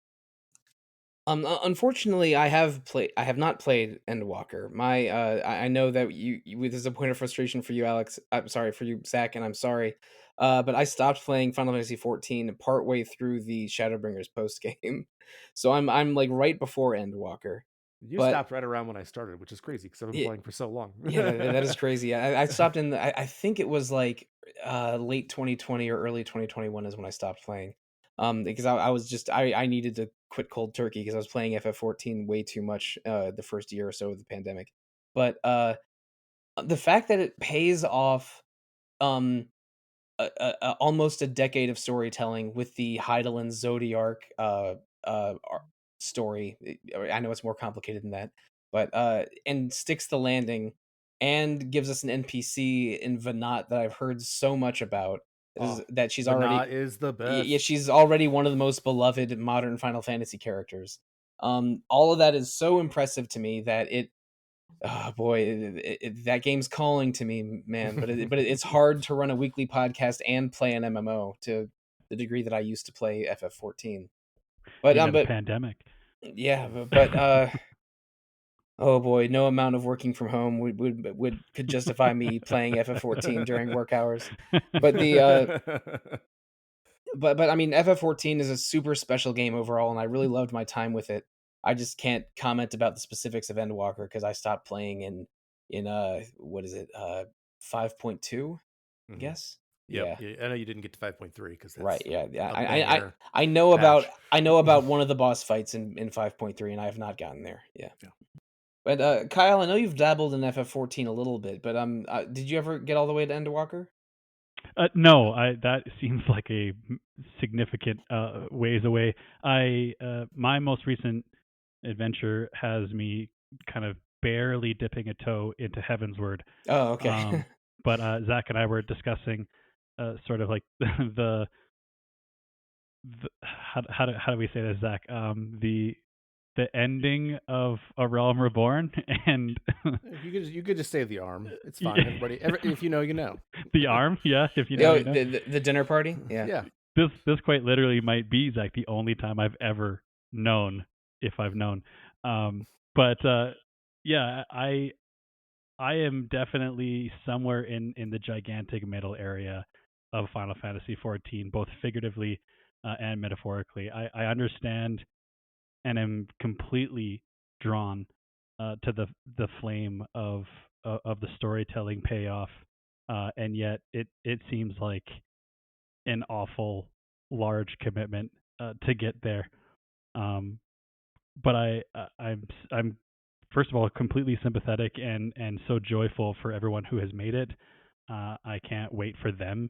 Unfortunately, I have not played Endwalker. I know that this is a point of frustration for you, Alex. I'm sorry for you, Zach, and I'm sorry. But I stopped playing Final Fantasy 14 partway through the Shadowbringers post game, so I'm like right before Endwalker. You But stopped right around when I started, which is crazy because I've been yeah, playing for so long. yeah, that is crazy. I stopped I think it was like late 2020 or early 2021 is when I stopped playing. Because I was just I needed to quit cold turkey because I was playing FF14 way too much the first year or so of the pandemic. But the fact that it pays off um almost a decade of storytelling with the Heidelin Zodiac story. I know it's more complicated than that, but and sticks the landing and gives us an NPC in Vanat that I've heard so much about. That she's already Vanat is the best. yeah, she's already one of the most beloved modern Final Fantasy characters. All of that is so impressive to me that oh boy, that game's calling to me, man. But it's hard to run a weekly podcast and play an MMO to the degree that I used to play FF14. But Even a pandemic. yeah, oh boy, no amount of working from home could justify me playing FF14 during work hours. But but I mean, FF14 is a super special game overall, and I really loved my time with it. I just can't comment about the specifics of Endwalker because I stopped playing in what is it 5.2, I guess. Yep. Yeah. I know you didn't get to 5.3 because that's Right. Yeah. Yeah. a I banger I know patch. about one of the boss fights in 5.3, and I have not gotten there. Yeah. But Kyle, I know you've dabbled in FF14 a little bit, but did you ever get all the way to Endwalker? No, that seems like a significant ways away. My most recent adventure has me kind of barely dipping a toe into Heavensward. Oh, okay. But Zach and I were discussing sort of like the how do we say this, Zach? The ending of A Realm Reborn, and you could just say the arm. It's fine. Everybody, if you know, you know. The arm, yeah. If you know, you know. The dinner party, yeah. Yeah. This quite literally might be, Zach, the only time I've ever known, if I've known. But yeah, I am definitely somewhere in the gigantic middle area of Final Fantasy XIV, both figuratively and metaphorically. I understand and am completely drawn to the flame of the storytelling payoff, and yet it seems like an awful large commitment to get there. But I'm first of all completely sympathetic and so joyful for everyone who has made it. I can't wait for them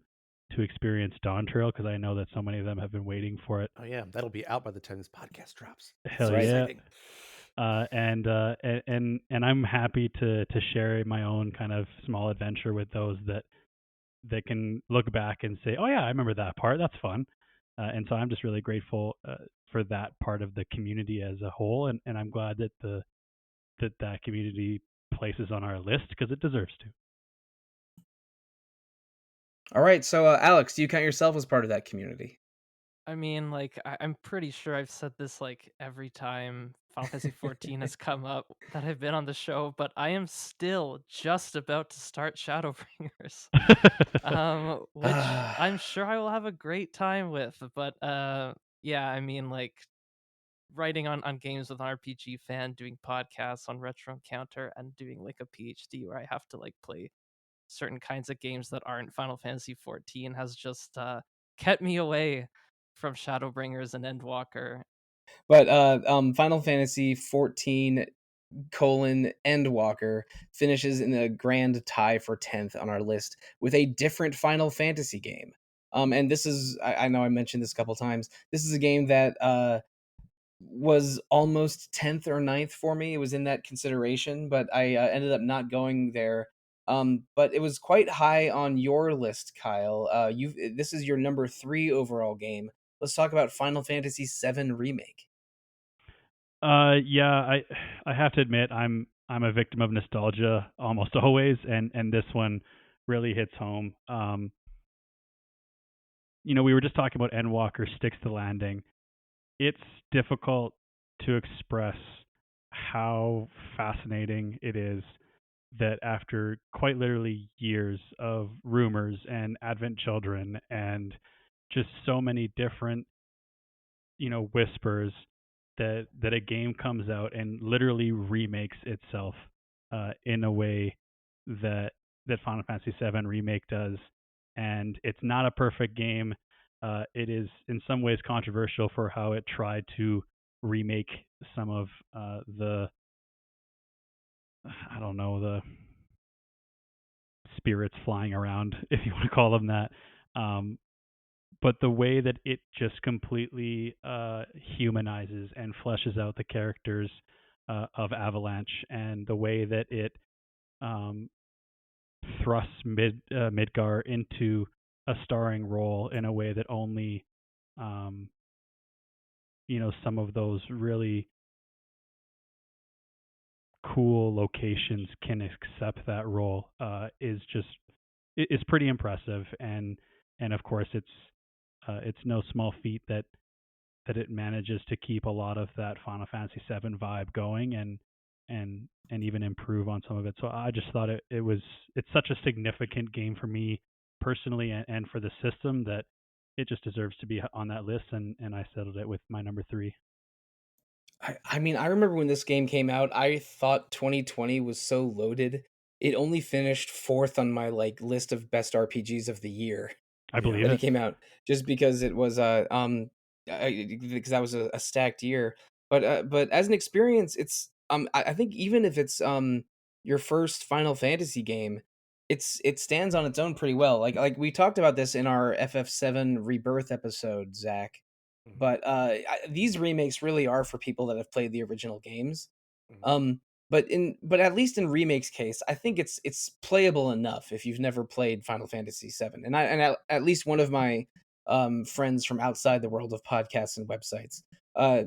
to experience Dawn Trail because I know that so many of them have been waiting for it. Oh yeah, that'll be out by the time this podcast drops. Hell so yeah! Exciting. And I'm happy to share my own kind of small adventure with those that can look back and say, oh yeah, I remember that part. That's fun. And so I'm just really grateful for that part of the community as a whole, and I'm glad that that community places on our list because it deserves to. All right, so Aleks, do you count yourself as part of that community? I mean, like, I'm pretty sure I've said this like every time Final Fantasy 14 has come up that I've been on the show, but I am still just about to start Shadowbringers, which I'm sure I will have a great time with. But yeah, I mean, like, writing on games with an RPG fan, doing podcasts on Retro Encounter, and doing like a PhD where I have to like play certain kinds of games that aren't Final Fantasy 14 has just kept me away from Shadowbringers and Endwalker. But Final Fantasy 14 Endwalker finishes in a grand tie for 10th on our list with a different Final Fantasy game. And this is I know I mentioned this a couple times. This is a game that was almost 10th or 9th for me. It was in that consideration, but I ended up not going there. But it was quite high on your list, Kyle. This is your number 3 overall game. Let's talk about Final Fantasy VII Remake. Yeah, I have to admit I'm a victim of nostalgia almost always, and this one really hits home. You know, we were just talking about Endwalker sticks the landing. It's difficult to express how fascinating it is that after quite literally years of rumors and Advent Children and just so many different, you know, whispers that a game comes out and literally remakes itself in a way that Final Fantasy VII Remake does, and it's not a perfect game. It is in some ways controversial for how it tried to remake some of the I don't know, the spirits flying around, if you want to call them that. But the way that it just completely humanizes and fleshes out the characters of Avalanche, and the way that it thrusts Midgar into a starring role in a way that only some of those really cool locations can accept that role is pretty impressive, and of course it's no small feat that it manages to keep a lot of that Final Fantasy VII vibe going and even improve on some of it. So I just thought it's such a significant game for me personally and for the system that it just deserves to be on that list, and I settled it with my number 3. I mean, I remember when this game came out, I thought 2020 was so loaded. It only finished 4th on my list of best RPGs of the year I Yeah. believe when it it. came out, just because it was because that was a stacked year. But as an experience, it's I think even if it's your first Final Fantasy game, it stands on its own pretty well. Like we talked about this in our FF7 Rebirth episode, Zach. Mhm, But these remakes really are for people that have played the original games. mhm, Um, but at least in remakes case, I think it's playable enough if you've never played Final Fantasy VII. At least one of my friends from outside the world of podcasts and websites uh,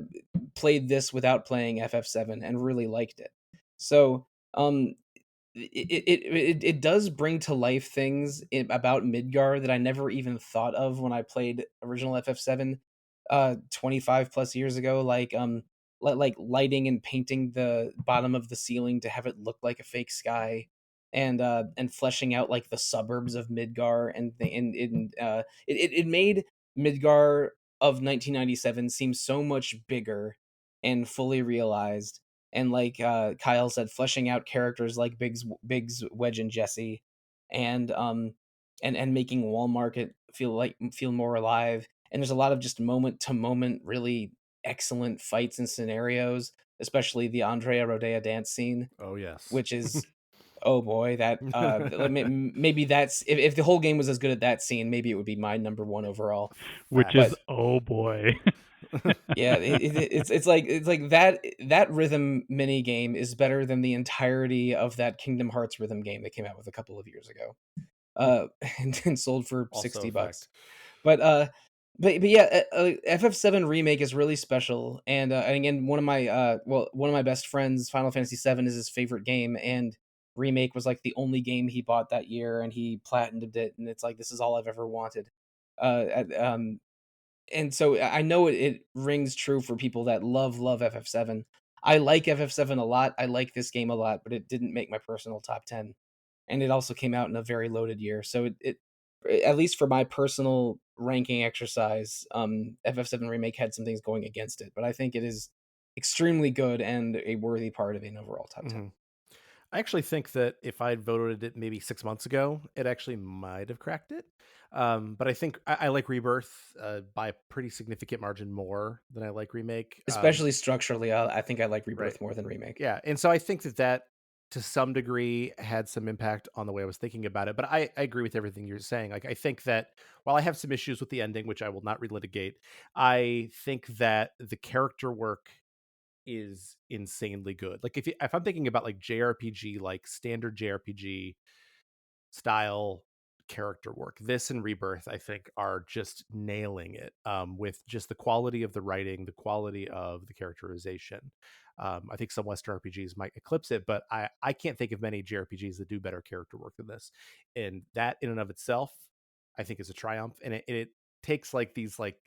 played this without playing FF7 and really liked it. So it does bring to life things about Midgar that I never even thought of when I played original FF7 25 plus years ago, like lighting and painting the bottom of the ceiling to have it look like a fake sky, and fleshing out like the suburbs of Midgar, it made Midgar of 1997 seem so much bigger and fully realized, and like Kyle said, fleshing out characters like Biggs, Wedge, and Jesse, and making Wall Market feel more alive. And there's a lot of just moment to moment, really excellent fights and scenarios, especially the Andrea Rodea dance scene, Oh yes. which is oh boy, that maybe that's if the whole game was as good at that scene, maybe it would be my number one overall. Which is, Facts. But oh boy. yeah, it's like that rhythm mini game is better than the entirety of that Kingdom Hearts rhythm game that came out with a couple of years ago, and sold for Also a $60. fact. But but yeah, FF7 remake is really special, and again, one of my best friends, Final Fantasy VII is his favorite game, and remake was like the only game he bought that year, and he platinumed it, and it's like this is all I've ever wanted. And so I know it rings true for people that love FF7. I like FF7 a lot. I like this game a lot, but it didn't make my personal top 10. And it also came out in a very loaded year. So it at least for my personal ranking exercise, FF7 Remake had some things going against it, but I think it is extremely good and a worthy part of an overall top 10. Mhm. I actually think that if I'd voted it maybe 6 months ago, it actually might have cracked it. But I think I like Rebirth by a pretty significant margin more than I like Remake. Especially structurally, I think I like Right. Rebirth more than Remake. Yeah. And so I think that to some degree had some impact on the way I was thinking about it. But I agree with everything you're saying. Like, I think that while I have some issues with the ending, which I will not relitigate, I think that the character work is insanely good. Like if I'm thinking about like JRPG, like standard JRPG style character work, this and Rebirth I think are just nailing it, with just the quality of the writing, the quality of the characterization. I think some Western RPGs might eclipse it, but I can't think of many JRPGs that do better character work than this. And that in and of itself, I think is a triumph. And it takes like these like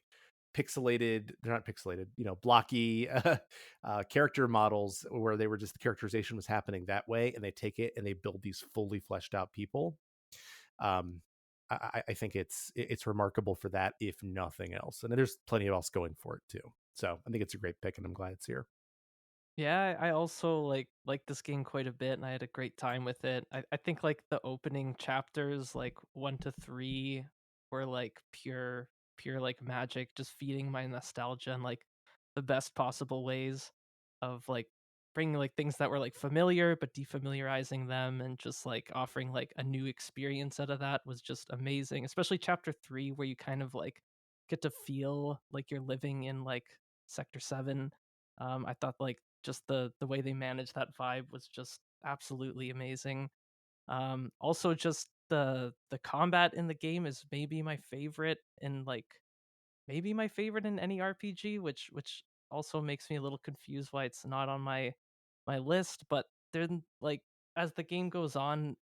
pixelated, they're not pixelated, blocky character models where they were just the characterization was happening that way, and they take it and they build these fully fleshed out people. um I think it's remarkable for that, if nothing else, and there's plenty of else going for it too. So I think it's a great pick, and I'm glad it's here. Yeah, I also like this game quite a bit, and I had a great time with it. I think like the opening chapters, like 1 to 3, were like pure like magic, just feeding my nostalgia in like the best possible ways of like bringing like things that were like familiar but defamiliarizing them and just like offering like a new experience out of that was just amazing. Especially chapter 3 where you kind of like get to feel like you're living in like Sector 7. I thought like just the way they managed that vibe was just absolutely amazing. Also, just the combat in the game is maybe my favorite, and like maybe my favorite in any RPG, which also makes me a little confused why it's not on my list. But then, like, as the game goes on,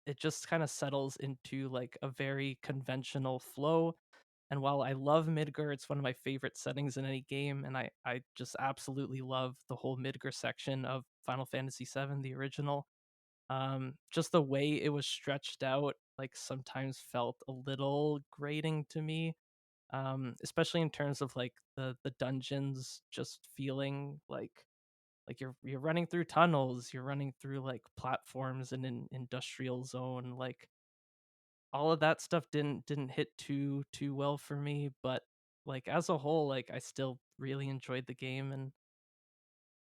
it just kind of settles into like a very conventional flow. And while I love Midgar, it's one of my favorite settings in any game, and I just absolutely love the whole Midgar section of Final Fantasy VII, the original. Just the way it was stretched out, like, sometimes felt a little grating to me, especially in terms of like the dungeons just feeling like you're running through tunnels, you're running through like platforms in an industrial zone. Like, all of that stuff didn't hit too well for me, but like as a whole, like I still really enjoyed the game. And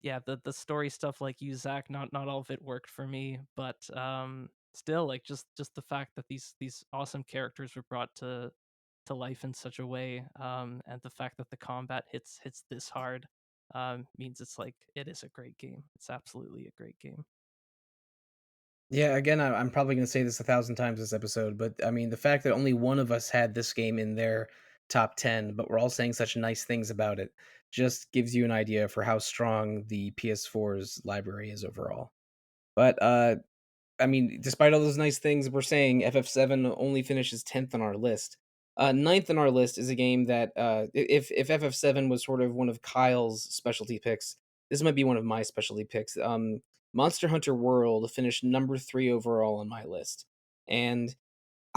yeah, the story stuff, like you, Zach, not all of it worked for me, but still, like, just the fact that these awesome characters were brought to life in such a way, and the fact that the combat hits this hard, means it's like it is a great game. It's absolutely a great game. Yeah, again, I'm probably going to say this 1,000 times this episode, but I mean, the fact that only one of us had this game in their top 10, but we're all saying such nice things about it, just gives you an idea for how strong the PS4's library is overall. But I mean, despite all those nice things we're saying, FF7 only finishes 10th on our list. Ninth on our list is a game that, if FF7 was sort of one of Kyle's specialty picks, this might be one of my specialty picks. Monster Hunter World finished number 3 overall on my list, and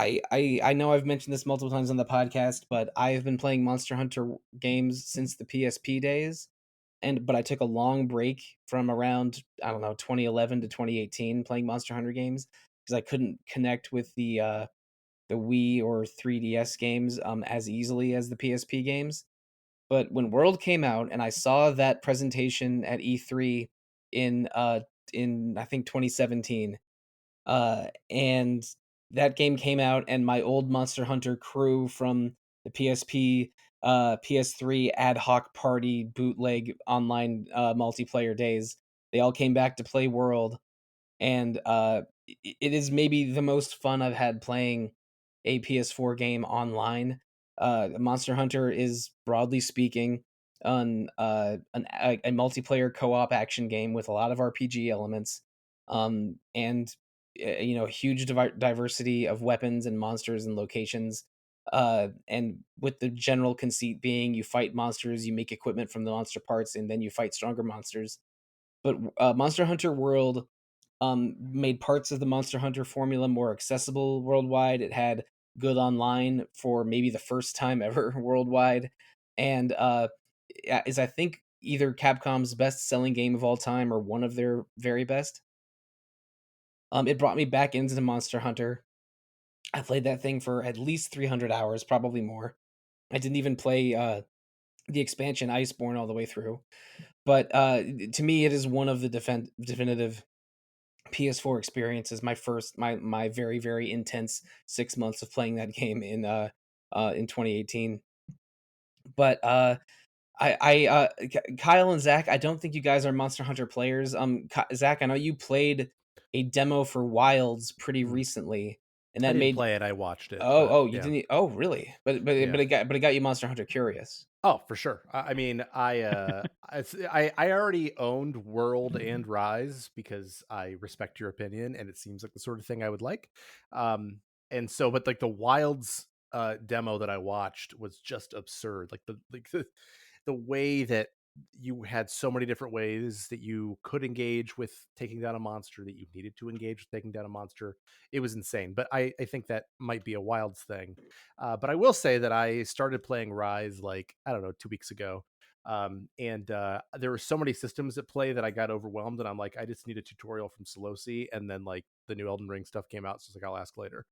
I know I've mentioned this multiple times on the podcast, but I have been playing Monster Hunter games since the PSP days, but I took a long break from around, I don't know, 2011 to 2018 playing Monster Hunter games because I couldn't connect with the Wii or 3DS games as easily as the PSP games. But when World came out and I saw that presentation at E3 in uh in I think 2017, and that game came out, and my old Monster Hunter crew from the PSP, PS3 ad hoc party bootleg online multiplayer days, they all came back to play World, and it is maybe the most fun I've had playing a PS4 game online. Monster Hunter is, broadly speaking, a multiplayer co-op action game with a lot of RPG elements, and huge diversity of weapons and monsters and locations. And with the general conceit being, you fight monsters, you make equipment from the monster parts, and then you fight stronger monsters. But Monster Hunter World made parts of the Monster Hunter formula more accessible worldwide. It had good online for maybe the first time ever worldwide, and is, I think, either Capcom's best-selling game of all time or one of their very best. It brought me back into Monster Hunter. I played that thing for at least 300 hours, probably more. I didn't even play the expansion Iceborne all the way through, but to me, it is one of the definitive PS4 experiences. My very very intense 6 months of playing that game in 2018. But Kyle and Zach, I don't think you guys are Monster Hunter players. Zach, I know you played a demo for Wilds pretty Mm. recently, and I that didn't made play it. I watched it. oh But oh you yeah, didn't oh really? But yeah. it got you Monster Hunter curious. Oh, for sure. I mean, I already owned World and Rise because I respect your opinion, and it seems like the sort of thing I would like. And so, but like the Wilds demo that I watched was just absurd. Like the way that you had so many different ways that you could engage with taking down a monster, that you needed to engage with taking down a monster. It was insane. But I think that might be a Wilds thing. But I will say that I started playing Rise, like, I don't know, 2 weeks ago. And there were so many systems at play that I got overwhelmed, and I'm like, I just need a tutorial from Sollosi. And then like the new Elden Ring stuff came out, so I was like, I'll ask later.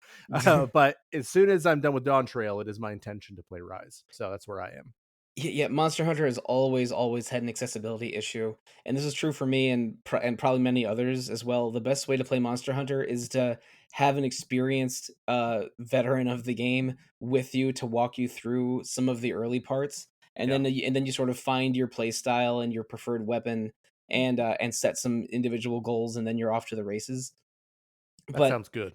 But as soon as I'm done with Dawn Trail, it is my intention to play Rise. So that's where I am. Yeah, Monster Hunter has always had an accessibility issue, and this is true for me and probably many others as well. The best way to play Monster Hunter is to have an experienced veteran of the game with you to walk you through some of the early parts, and Yeah. then you sort of find your play style and your preferred weapon, and set some individual goals, and then you're off to the races. That But sounds good.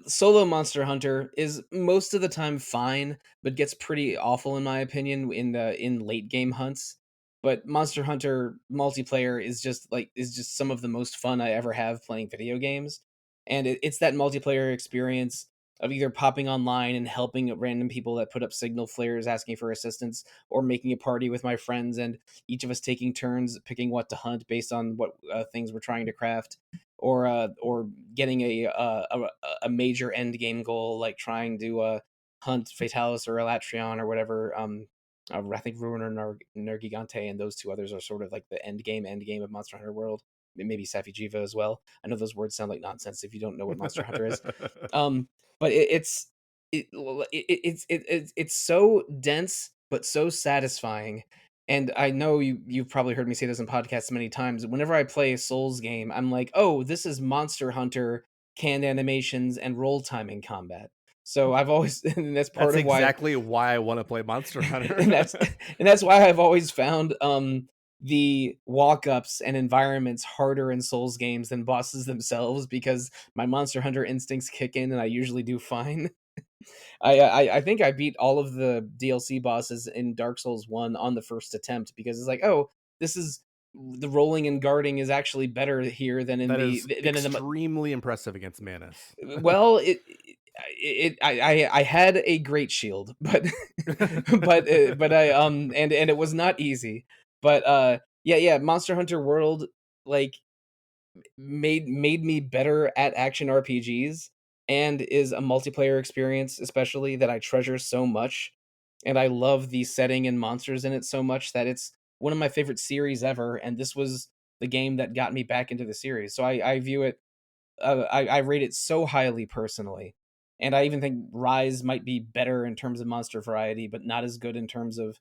solo Monster Hunter is most of the time fine, but gets pretty awful in my opinion in late game hunts. But Monster Hunter multiplayer is just some of the most fun I ever have playing video games, and it's that multiplayer experience of either popping online and helping random people that put up signal flares asking for assistance, or making a party with my friends and each of us taking turns picking what to hunt based on what things we're trying to craft, or getting a major end game goal like trying to hunt Fatalis or Elatrion or whatever. I think Ruin or Nergigante and those two others are sort of like the end game of Monster Hunter World. Maybe Safijiva as well. I know those words sound like nonsense if you don't know what Monster Hunter is. Um, but it's so dense but so satisfying. And I know you've probably heard me say this in podcasts many times. Whenever I play a Souls game, I'm like, oh, this is Monster Hunter canned animations and roll timing combat. So I've always and that's part That's of why exactly why I want to play Monster Hunter. and that's why I've always found the walk-ups and environments harder in Souls games than bosses themselves, because my Monster Hunter instincts kick in and I usually do fine. I think I beat all of the DLC bosses in Dark Souls 1 on the first attempt, because it's like, oh, this is the rolling and guarding is actually better here than in That is than in the extremely impressive against Manus. well, I had a great shield, but but I and it was not easy. But yeah, Monster Hunter World like made me better at action RPGs, and is a multiplayer experience especially that I treasure so much. And I love the setting and monsters in it so much that it's one of my favorite series ever, and this was the game that got me back into the series. So I view it I rate it so highly personally. And I even think Rise might be better in terms of monster variety, but not as good in terms of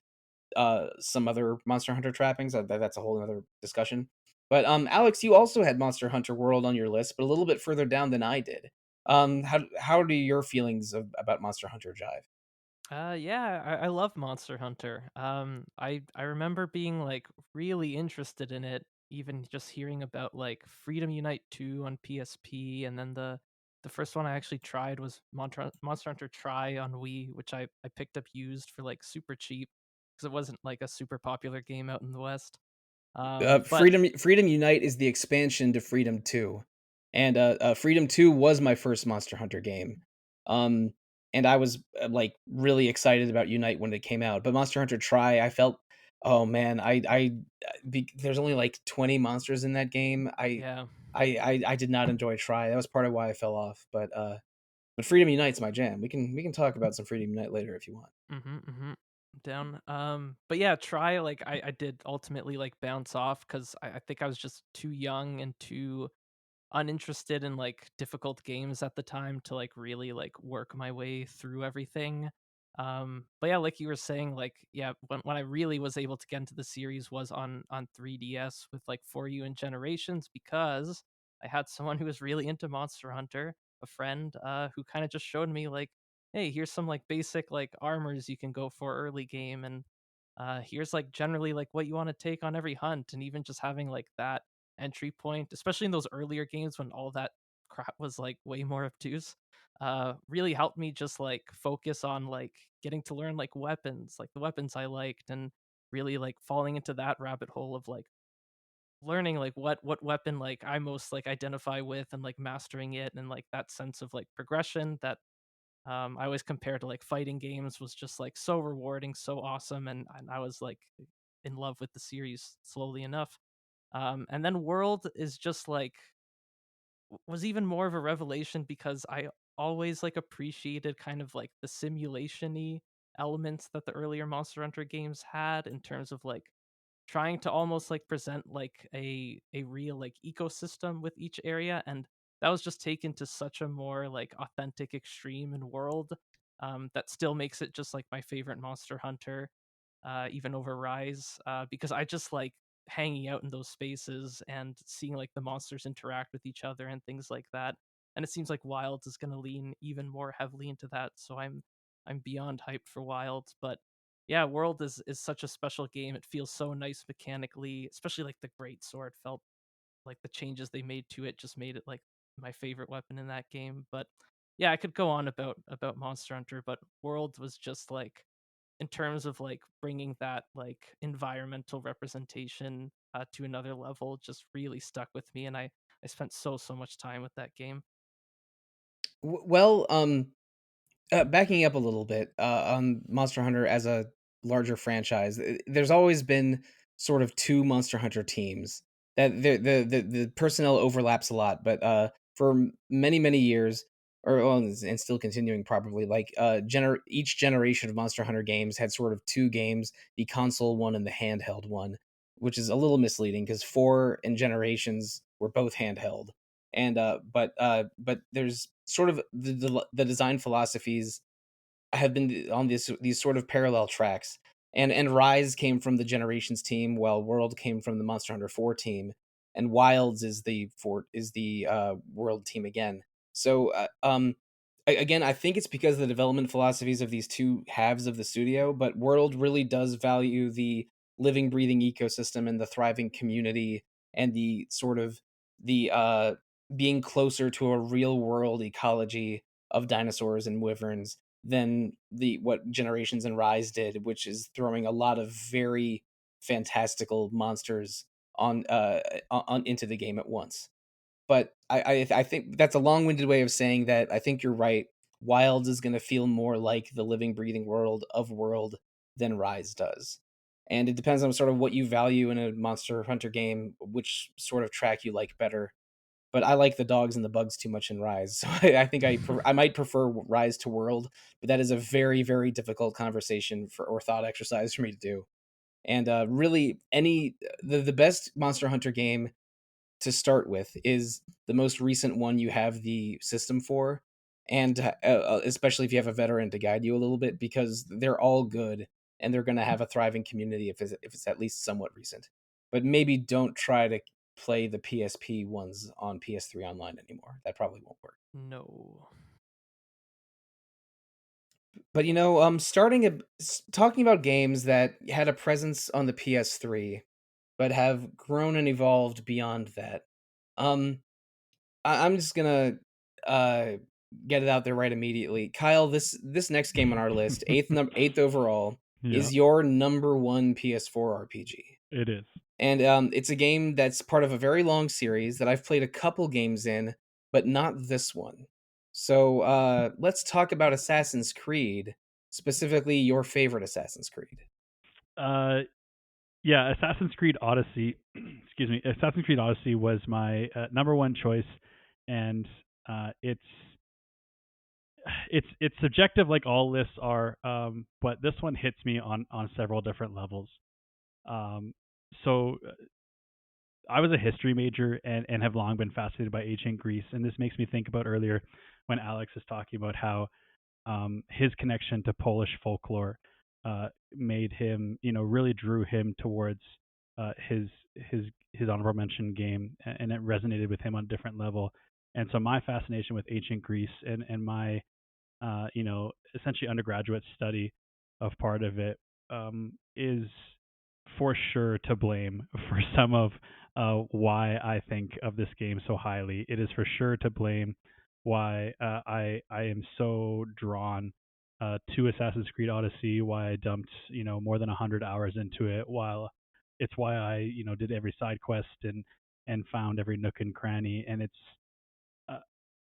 some other Monster Hunter trappings. That's a whole other discussion. But Alex, you also had Monster Hunter World on your list, but a little bit further down than I did. How do your feelings about Monster Hunter jive? Yeah, I love Monster Hunter. I remember being like really interested in it, even just hearing about like Freedom Unite 2 on PSP, and then the first one I actually tried was Monster Hunter Tri on Wii, which I picked up used for like super cheap because it wasn't like a super popular game out in the West. But Freedom Unite is the expansion to Freedom 2. And Freedom 2 was my first Monster Hunter game. Um and I was like really excited about Unite when it came out. But Monster Hunter Tri, I felt, oh man, there's only like 20 monsters in that game. yeah. I did not enjoy Tri. That was part of why I fell off. But Freedom Unite's my jam. We can talk about some Freedom Unite later if you want. Mm-hmm. Down. But yeah, try like I did ultimately like bounce off because I think I was just too young and too uninterested in like difficult games at the time to like really like work my way through everything. But yeah, like you were saying, like yeah, when I really was able to get into the series was on 3DS with like For You and Generations, because I had someone who was really into Monster Hunter, a friend, who kind of just showed me like, hey, here's some like basic like armors you can go for early game, and here's like generally like what you want to take on every hunt, and even just having like that entry point, especially in those earlier games when all that crap was like way more obtuse, really helped me just like focus on like getting to learn like weapons, like the weapons I liked, and really like falling into that rabbit hole of like learning like what weapon like I most like identify with, and like mastering it, and like that sense of like progression that I always compare to like fighting games was just like so rewarding, so awesome, and I was like in love with the series slowly enough. And then World is just like was even more of a revelation because I always like appreciated kind of like the simulation-y elements that the earlier Monster Hunter games had, in terms of like trying to almost like present like a real like ecosystem with each area, and that was just taken to such a more like authentic extreme in World, that still makes it just like my favorite Monster Hunter, even over Rise, because I just like hanging out in those spaces and seeing like the monsters interact with each other and things like that. And it seems like Wilds is going to lean even more heavily into that, so I'm beyond hyped for Wilds. But yeah, World is such a special game. It feels so nice mechanically, especially like the great sword felt like the changes they made to it just made it like my favorite weapon in that game. But yeah, I could go on about Monster Hunter, but World was just like, in terms of like bringing that like environmental representation to another level, just really stuck with me, and I spent so much time with that game. Well, backing up a little bit, on Monster Hunter as a larger franchise, there's always been sort of two Monster Hunter teams. That the personnel overlaps a lot, but for many years, or well, and still continuing probably, like each generation of Monster Hunter games had sort of two games, the console one and the handheld one, which is a little misleading because four and Generations were both handheld, and but there's sort of the design philosophies have been on these sort of parallel tracks. And Rise came from the Generations team, while World came from the Monster Hunter 4 team, and Wilds is the World team again. So again, I think it's because of the development philosophies of these two halves of the studio, but World really does value the living, breathing ecosystem and the thriving community, and the sort of the being closer to a real world ecology of dinosaurs and wyverns than the what Generations and Rise did, which is throwing a lot of very fantastical monsters on into the game at once. But I think that's a long-winded way of saying that I think you're right. Wilds is going to feel more like the living, breathing world of World than Rise does. And it depends on sort of what you value in a Monster Hunter game, which sort of track you like better. But I like the dogs and the bugs too much in Rise, so I think I might prefer Rise to World. But that is a very difficult conversation or thought exercise for me to do. And really, the best Monster Hunter game to start with is the most recent one you have the system for, and especially if you have a veteran to guide you a little bit, because they're all good and they're going to have a thriving community if it's at least somewhat recent. But maybe don't try to play the PSP ones on PS3 online anymore. That probably won't work. No. But talking about games that had a presence on the PS3 but have grown and evolved beyond that. Um, I'm just gonna uh get it out there right immediately. Kyle, this next game on our list, eighth overall, Yeah, is your number one PS4 RPG. it is. And it's a game that's part of a very long series that I've played a couple games in, but not this one. So let's talk about Assassin's Creed, specifically your favorite Assassin's Creed. Uh, yeah, Assassin's Creed Odyssey. Excuse me. Assassin's Creed Odyssey was my number one choice, and it's subjective like all lists are, but this one hits me on several different levels. Um, so I was a history major and have long been fascinated by ancient Greece, and this makes me think about earlier when Aleks was talking about how his connection to Polish folklore made him, really drew him towards his honorable mention game, and it resonated with him on a different level. And so my fascination with ancient Greece and my essentially undergraduate study of part of it is for sure to blame for some of why I think of this game so highly. It is for sure to blame why I am so drawn to Assassin's Creed Odyssey. Why I dumped more than 100 hours into it. While it's why I did every side quest and found every nook and cranny. And it's uh,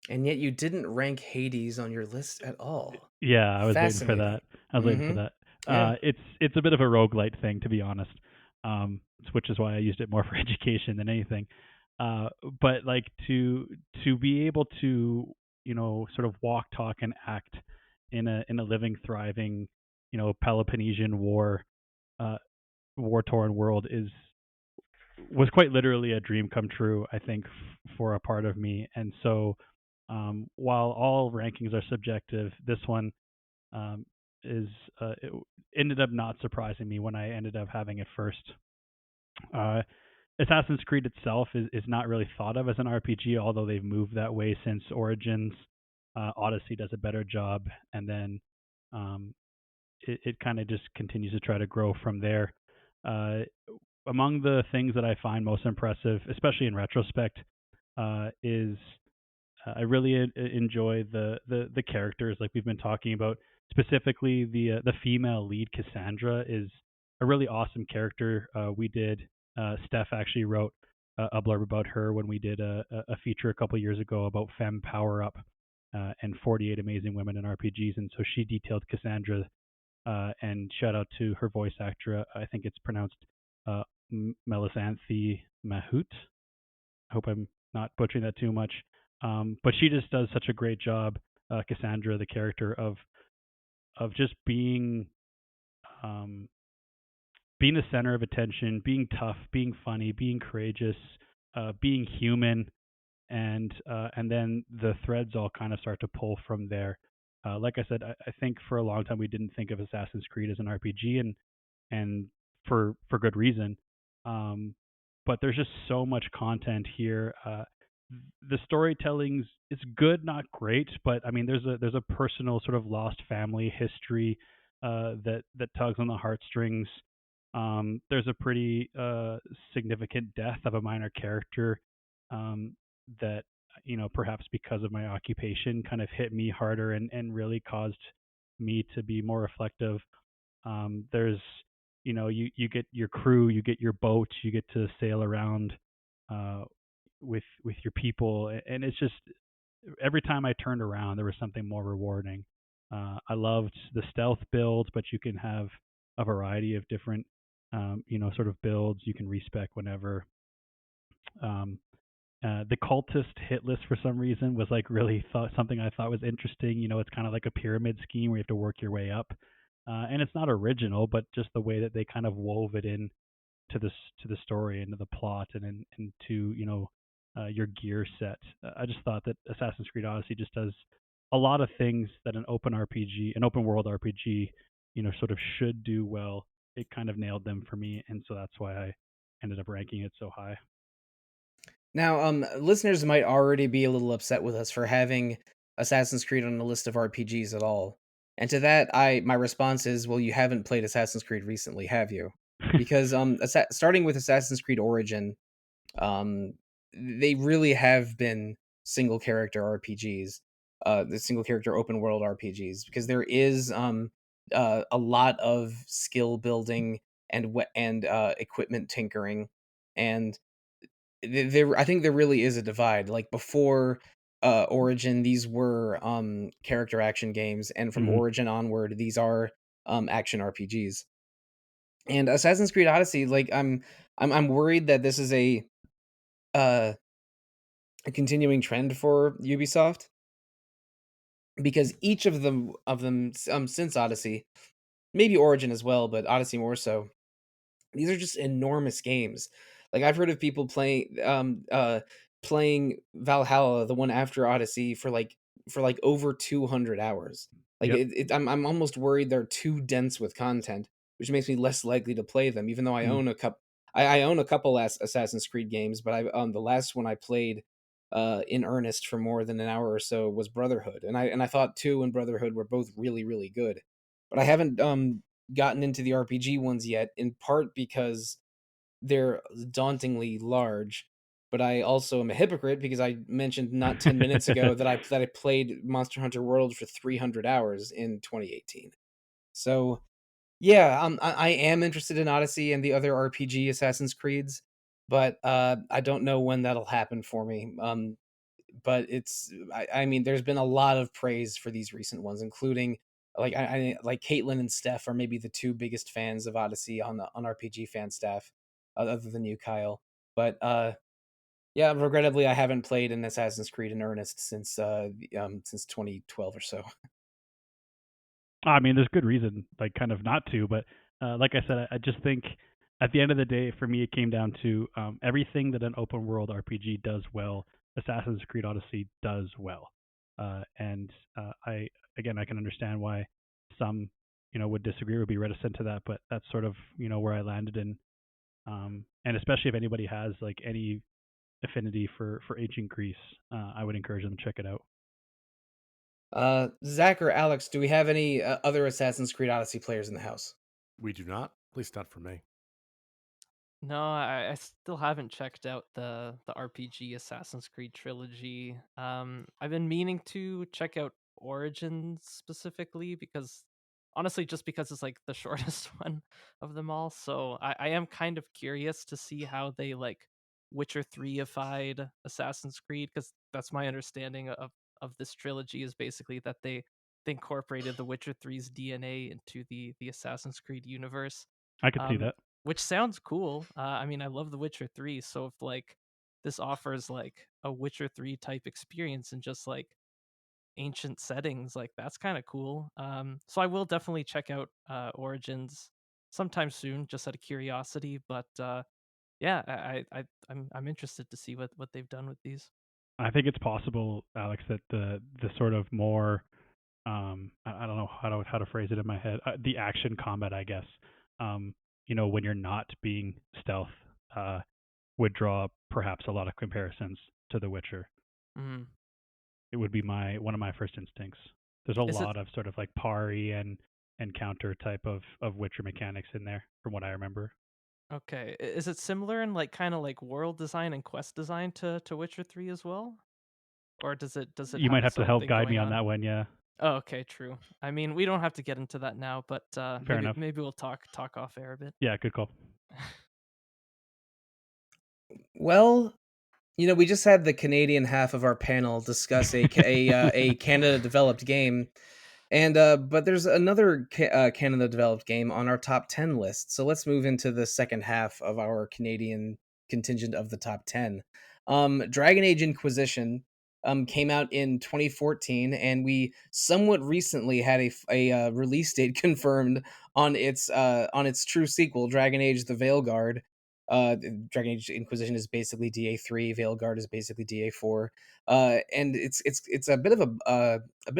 And yet you didn't rank Hades on your list at all. yeah, I was waiting for Fascinating. that. I was waiting for Mm-hmm. that. Yeah. It's a bit of a roguelite thing, to be honest, which is why I used it more for education than anything. But like to be able to sort of walk, talk, and act in a living, thriving Peloponnesian uh, war torn world was quite literally a dream come true. I think for a part of me, and so while all rankings are subjective, this one um, is it ended up not surprising me when I ended up having it first. Uh, Assassin's Creed itself is not really thought of as an RPG, although they've moved that way since Origins. Odyssey does a better job, and then um, it kind of just continues to try to grow from there. Uh, Among the things that I find most impressive, especially in retrospect, is I really enjoy the characters like we've been talking about. Specifically, the female lead Cassandra is a really awesome character. We did Steph actually wrote a blurb about her when we did a feature a couple years ago about Femme Power Up and 48 Amazing Women in RPGs, and so she detailed Cassandra. And shout out to her voice actor. I think it's pronounced uh, Melisanthe Mahout. I hope I'm not butchering that too much. But she just does such a great job, Cassandra, the character of just um, being the center of attention, being tough, being funny, being courageous, being human, and then the threads all kind of start to pull from there. Like I said, I think for a long time we didn't think of Assassin's Creed as an RPG, and for good reason. Um, but there's just so much content here. The storytelling's it's good, not great, but I mean there's a personal sort of lost family history that tugs on the heartstrings. There's a pretty significant death of a minor character um, that perhaps because of my occupation kind of hit me harder and really caused me to be more reflective. There's you get your crew, you get your boat, you get to sail around uh, with your people, and it's just every time I turned around, there was something more rewarding. I loved the stealth build, but you can have a variety of different, sort of builds. You can respec whenever. Um, the cultist hit list for some reason was like really something I thought was interesting. It's kind of like a pyramid scheme where you have to work your way up, and it's not original, but just the way that they kind of wove it in to the story and to the plot and into your gear set. I just thought that Assassin's Creed Odyssey just does a lot of things that an open world RPG, sort of should do well. It kind of nailed them for me, and so that's why I ended up ranking it so high. Now, listeners might already be a little upset with us for having Assassin's Creed on the list of RPGs at all. And to that, my response is, well, you haven't played Assassin's Creed recently, have you? Because starting with Assassin's Creed Origin, um, they really have been single character RPGs, the single character open world RPGs, because there is a lot of skill building and equipment tinkering, and there I think there really is a divide. Like before Origin, these were character action games, and from Hmm. Origin onward, these are action RPGs. And Assassin's Creed Odyssey, like I'm worried that this is uh, a continuing trend for Ubisoft, because each of them since Odyssey, maybe Origin as well, but Odyssey more so, these are just enormous games. Like I've heard of people playing Valhalla, the one after Odyssey, for like over 200 hours. Like Yep. I'm almost worried they're too dense with content, which makes me less likely to play them. Even though Mm. I own a couple Assassin's Creed games, but I the last one I played in earnest for more than an hour or so was Brotherhood, and I thought 2 and Brotherhood were both really really good, but I haven't gotten into the RPG ones yet, in part because they're dauntingly large. But I also am a hypocrite because I mentioned not 10 minutes ago that I played Monster Hunter World for 300 hours in 2018. So, yeah, I am interested in Odyssey and the other RPG Assassin's Creeds, but I don't know when that'll happen for me. But I mean, there's been a lot of praise for these recent ones, including I like Caitlin and Steph are maybe the two biggest fans of Odyssey on RPG fan staff, other than you, Kyle. But yeah, regrettably, I haven't played an Assassin's Creed in earnest since 2012 or so. I mean, there's good reason, like, kind of not to, but like I said, I just think at the end of the day, for me, it came down to everything that an open world RPG does well, Assassin's Creed Odyssey does well. And I can understand why some, would disagree, would be reticent to that, but that's sort of, where I landed in. And especially if anybody has like any affinity for ancient Greece, I would encourage them to check it out. Zach or Alex, do we have any other Assassin's Creed Odyssey players in the house? We do not, at least not for me. No, I still haven't checked out the RPG Assassin's Creed trilogy. I've been meaning to check out Origins specifically because honestly, just because it's like the shortest one of them all. So I am kind of curious to see how they like Witcher 3ified Assassin's Creed, because that's my understanding of this trilogy is basically that they incorporated the Witcher 3's DNA into the Assassin's Creed universe. I could see Um, that. which sounds cool. I mean, I love The Witcher 3, so if like this offers like a Witcher 3 type experience in just like ancient settings, like that's kind of cool. So I will definitely check out Origins sometime soon, just out of curiosity. But yeah, I'm interested to see what they've done with these. I think it's possible, Alex, that the sort of more I don't know how to phrase it in my head. The action combat, I guess. Um, when you're not being stealth, uh, would draw perhaps a lot of comparisons to The Witcher. Mm. It would be one of my first instincts. There's a Is it lot of sort of like parry and counter type of Witcher mechanics in there, from what I remember. okay? Is it similar in like kind of like world design and quest design to Witcher 3 as well? Or does it You have might have its to own help thing guide me going on on? that one. Yeah, Oh, okay, true. I mean, we don't have to get into that now, but fair maybe enough. maybe we'll talk off air a bit. Yeah, good call. Well, we just had the Canadian half of our panel discuss a Canada developed game, and but there's another Canada developed game on our top 10 list. So let's move into the second half of our Canadian contingent of the top 10. Dragon Age Inquisition came out in 2014, and we somewhat recently had a release date confirmed on its true sequel, Dragon Age: The Veilguard. Dragon Age Inquisition is basically DA3. Veilguard is basically DA4. And it's a bit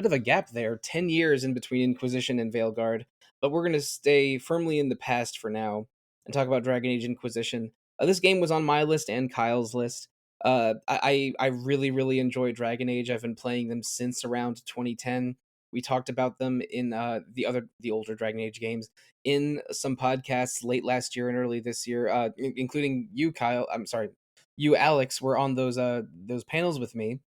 of a gap there, 10 years in between Inquisition and Veilguard. But we're gonna stay firmly in the past for now and talk about Dragon Age Inquisition. This game was on my list and Kyle's list. I really really enjoy Dragon Age. I've been playing them since around 2010. We talked about them in the older Dragon Age games in some podcasts late last year and early this year, including you, Kyle. I'm sorry, you, Alex, were on those panels with me.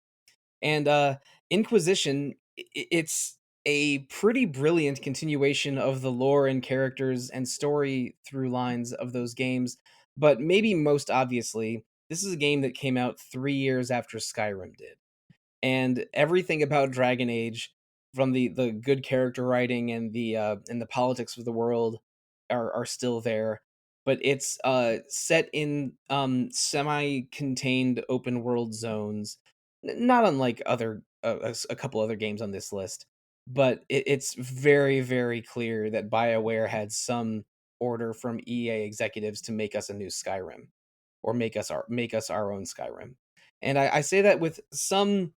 And Inquisition, it's a pretty brilliant continuation of the lore and characters and story through lines of those games. But maybe most obviously, this is a game that came out 3 years after Skyrim did, and everything about Dragon Age, from the good character writing and the politics of the world, are still there. But it's set in semi-contained open world zones, not unlike a couple other games on this list. But it's very very clear that BioWare had some order from EA executives to make us a new Skyrim, or make us our own Skyrim. And I say that with some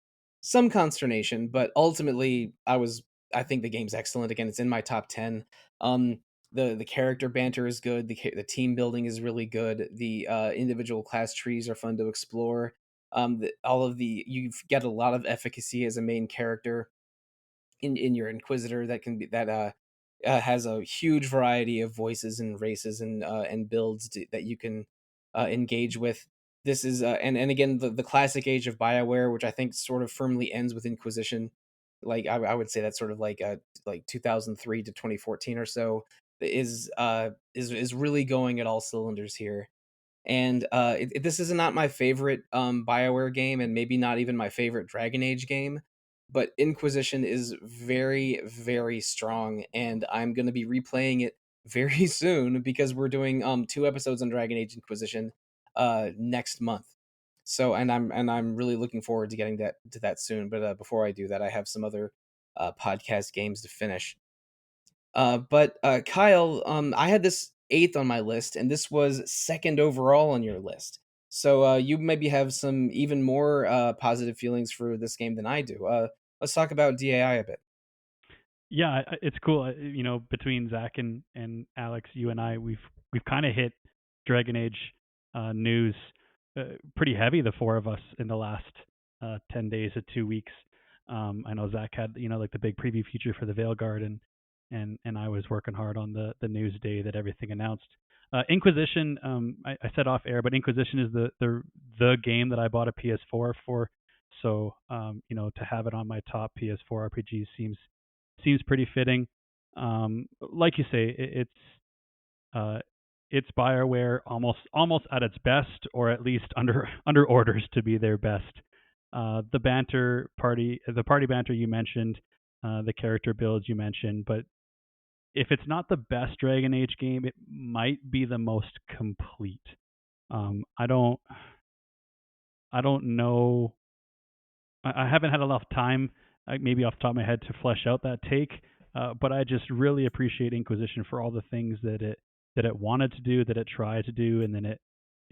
consternation, but ultimately I think the game's excellent. Again, it's in my top 10. Um the character banter is good, the team building is really good, the individual class trees are fun to explore. All of the you get a lot of efficacy as a main character in your inquisitor that can be that has a huge variety of voices and races and builds that you can engage with. This is and again the classic age of BioWare, which I think sort of firmly ends with Inquisition. Like I would say that's sort of like 2003 to 2014 or so, is really going at all cylinders here. And this is not my favorite BioWare game, and maybe not even my favorite Dragon Age game, but Inquisition is very, very strong, and I'm going to be replaying it very soon because we're doing 2 episodes on Dragon Age Inquisition next month. So, and I'm really looking forward to getting that soon. But before I do that, I have some other podcast games to finish. But Kyle, I had this eighth on my list, and this was second overall on your list. So you maybe have some even more positive feelings for this game than I do. Let's talk about DAI a bit. Yeah, it's cool. Between Zach and Alex, you and I, we've kind of hit Dragon Age news pretty heavy, the four of us, in the last 10 days to 2 weeks. I know Zach had like the big preview feature for the Veilguard, and I was working hard on the news day that everything announced. Inquisition, I said off air, but Inquisition is the game that I bought a PS4 for. So to have it on my top PS4 RPGs seems pretty fitting. Like you say, it's BioWare almost at its best, or at least under orders to be their best. The party banter you mentioned, the character builds you mentioned, but if it's not the best Dragon Age game, it might be the most complete. I don't know. I haven't had enough time, maybe off the top of my head, to flesh out that take. But I just really appreciate Inquisition for all the things that it wanted to do, that it tried to do, and then it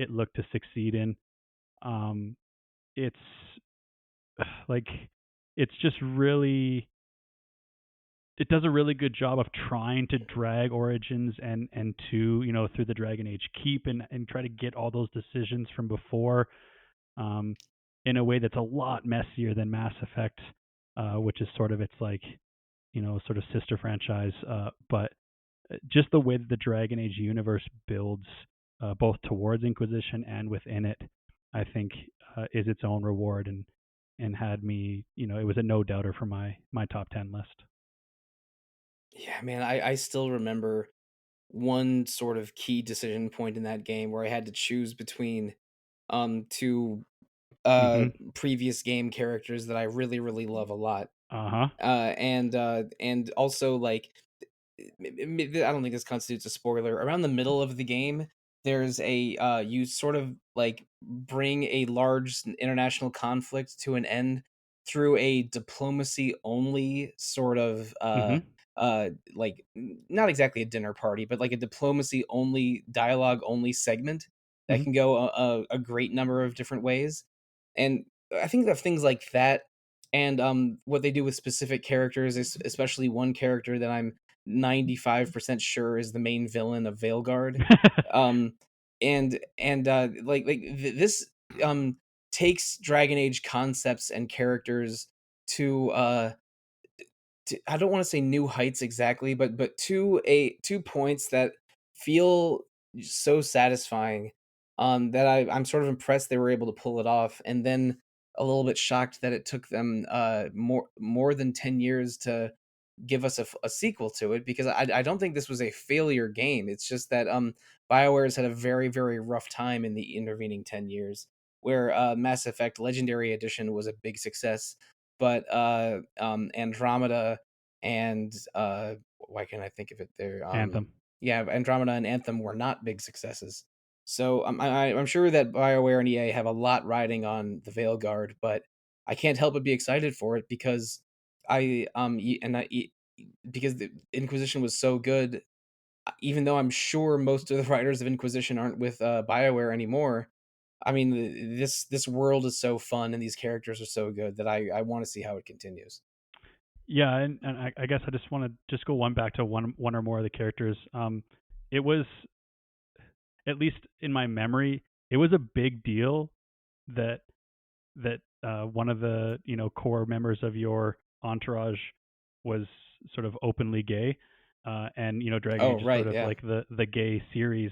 looked to succeed in. It's like it's just really, it does a really good job of trying to drag Origins and two, through the Dragon Age Keep and try to get all those decisions from before, in a way that's a lot messier than Mass Effect, which is sort of its like, sort of sister franchise. But just the way that the Dragon Age universe builds, both towards Inquisition and within it, I think is its own reward, and had me, it was a no doubter for my top 10 list. Yeah, man, I still remember one sort of key decision point in that game where I had to choose between two previous game characters that I really, really love a lot. Uh-huh. And also, like, I don't think this constitutes a spoiler. Around the middle of the game, there's a you sort of like bring a large international conflict to an end through a diplomacy only sort of like not exactly a dinner party, but like a diplomacy only, dialogue only segment that Mhm. can go a great number of different ways. And I think of things like that, and what they do with specific characters, especially one character that I'm 95% sure is the main villain of Veilguard. Um this takes Dragon Age concepts and characters to I don't want to say new heights exactly, but two points that feel so satisfying. That I'm sort of impressed they were able to pull it off, and then a little bit shocked that it took them more than 10 years to give us a sequel to it, because I don't think this was a failure game. It's just that BioWare's had a very, very rough time in the intervening 10 years, where Mass Effect Legendary Edition was a big success, but Andromeda and why can't I think of it there? Anthem. Yeah, Andromeda and Anthem were not big successes. So I'm sure that BioWare and EA have a lot riding on the Veilguard, but I can't help but be excited for it because because the Inquisition was so good. Even though I'm sure most of the writers of Inquisition aren't with BioWare anymore, I mean, this world is so fun and these characters are so good that I want to see how it continues. Yeah, and I guess I just want to just go back to one or more of the characters. It was, at least in my memory, it was a big deal that one of the core members of your entourage was sort of openly gay, and Dragon Oh, Age is right, sort of yeah. like the gay series,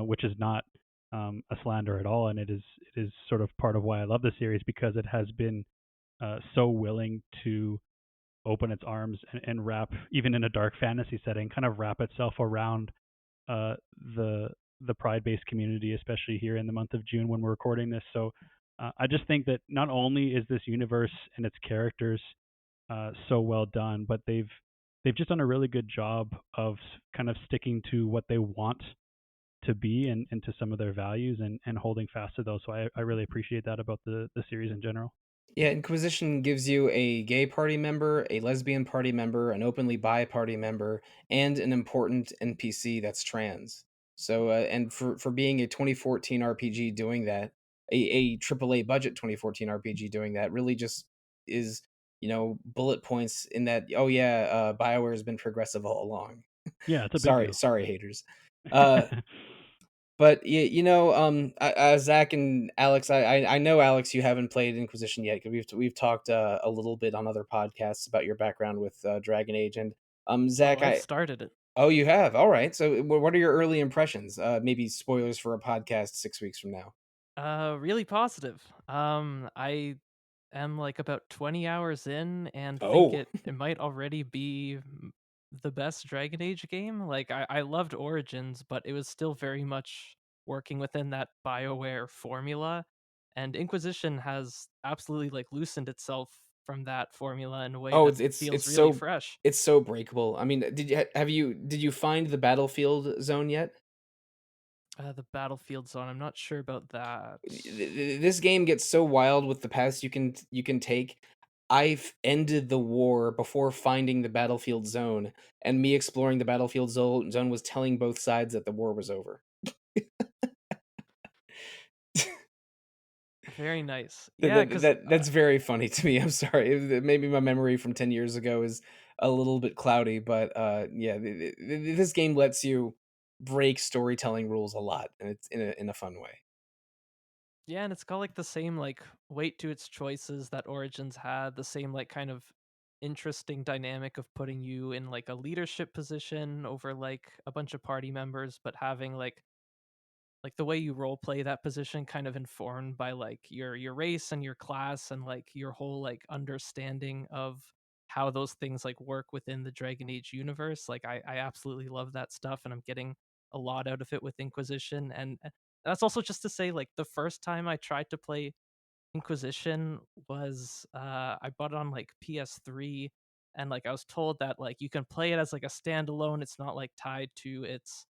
which is not a slander at all, and it is sort of part of why I love the series, because it has been so willing to open its arms and wrap, even in a dark fantasy setting, kind of wrap itself around uh, the pride-based community, especially here in the month of June when we're recording this. So I just think that not only is this universe and its characters so well done, but they've just done a really good job of kind of sticking to what they want to be, and to some of their values, and holding fast to those. So I really appreciate that about the series in general. Yeah, Inquisition gives you a gay party member, a lesbian party member, an openly bi party member, and an important NPC that's trans. So, and for being a 2014 RPG doing that, a AAA budget 2014 RPG doing that, really just is, bullet points in that. Oh yeah, BioWare has been progressive all along. Yeah, it's a big Sorry, deal. sorry, haters. But Zach and Alex, I know, Alex, you haven't played Inquisition yet, because we've talked a little bit on other podcasts about your background with Dragon Age, and Oh, Zach, I've started it. Oh, you have. All right. So, what are your early impressions? Maybe spoilers for a podcast 6 weeks from now. Really positive. I am like about 20 hours in and think Oh, it might already be the best Dragon Age game. Like I loved Origins, but it was still very much working within that BioWare formula. And Inquisition has absolutely like loosened itself from that formula in a way oh, that it's feels really so fresh. it's so breakable. I mean, did you find the battlefield zone yet? The Battlefield Zone, I'm not sure about that. This game gets so wild with the paths you can take. I've ended the war before finding the battlefield zone, and me exploring the battlefield zone was telling both sides that the war was over. Very nice. That, Yeah, that, because that that's very funny to me. I'm sorry. Maybe my memory from 10 years ago is a little bit cloudy, but yeah, this game lets you break storytelling rules a lot, and it's in a fun way. yeah, and it's got like the same like weight to its choices that Origins had, the same like kind of interesting dynamic of putting you in like a leadership position over like a bunch of party members, but having like the way you role play that position kind of informed by like your race and your class and like your whole like understanding of how those things like work within the Dragon Age universe. Like I absolutely love that stuff and I'm getting a lot out of it with Inquisition. And that's also just to say like the first time I tried to play Inquisition was I bought it on like PS3 and like I was told that like you can play it as like a standalone. It's not like tied to its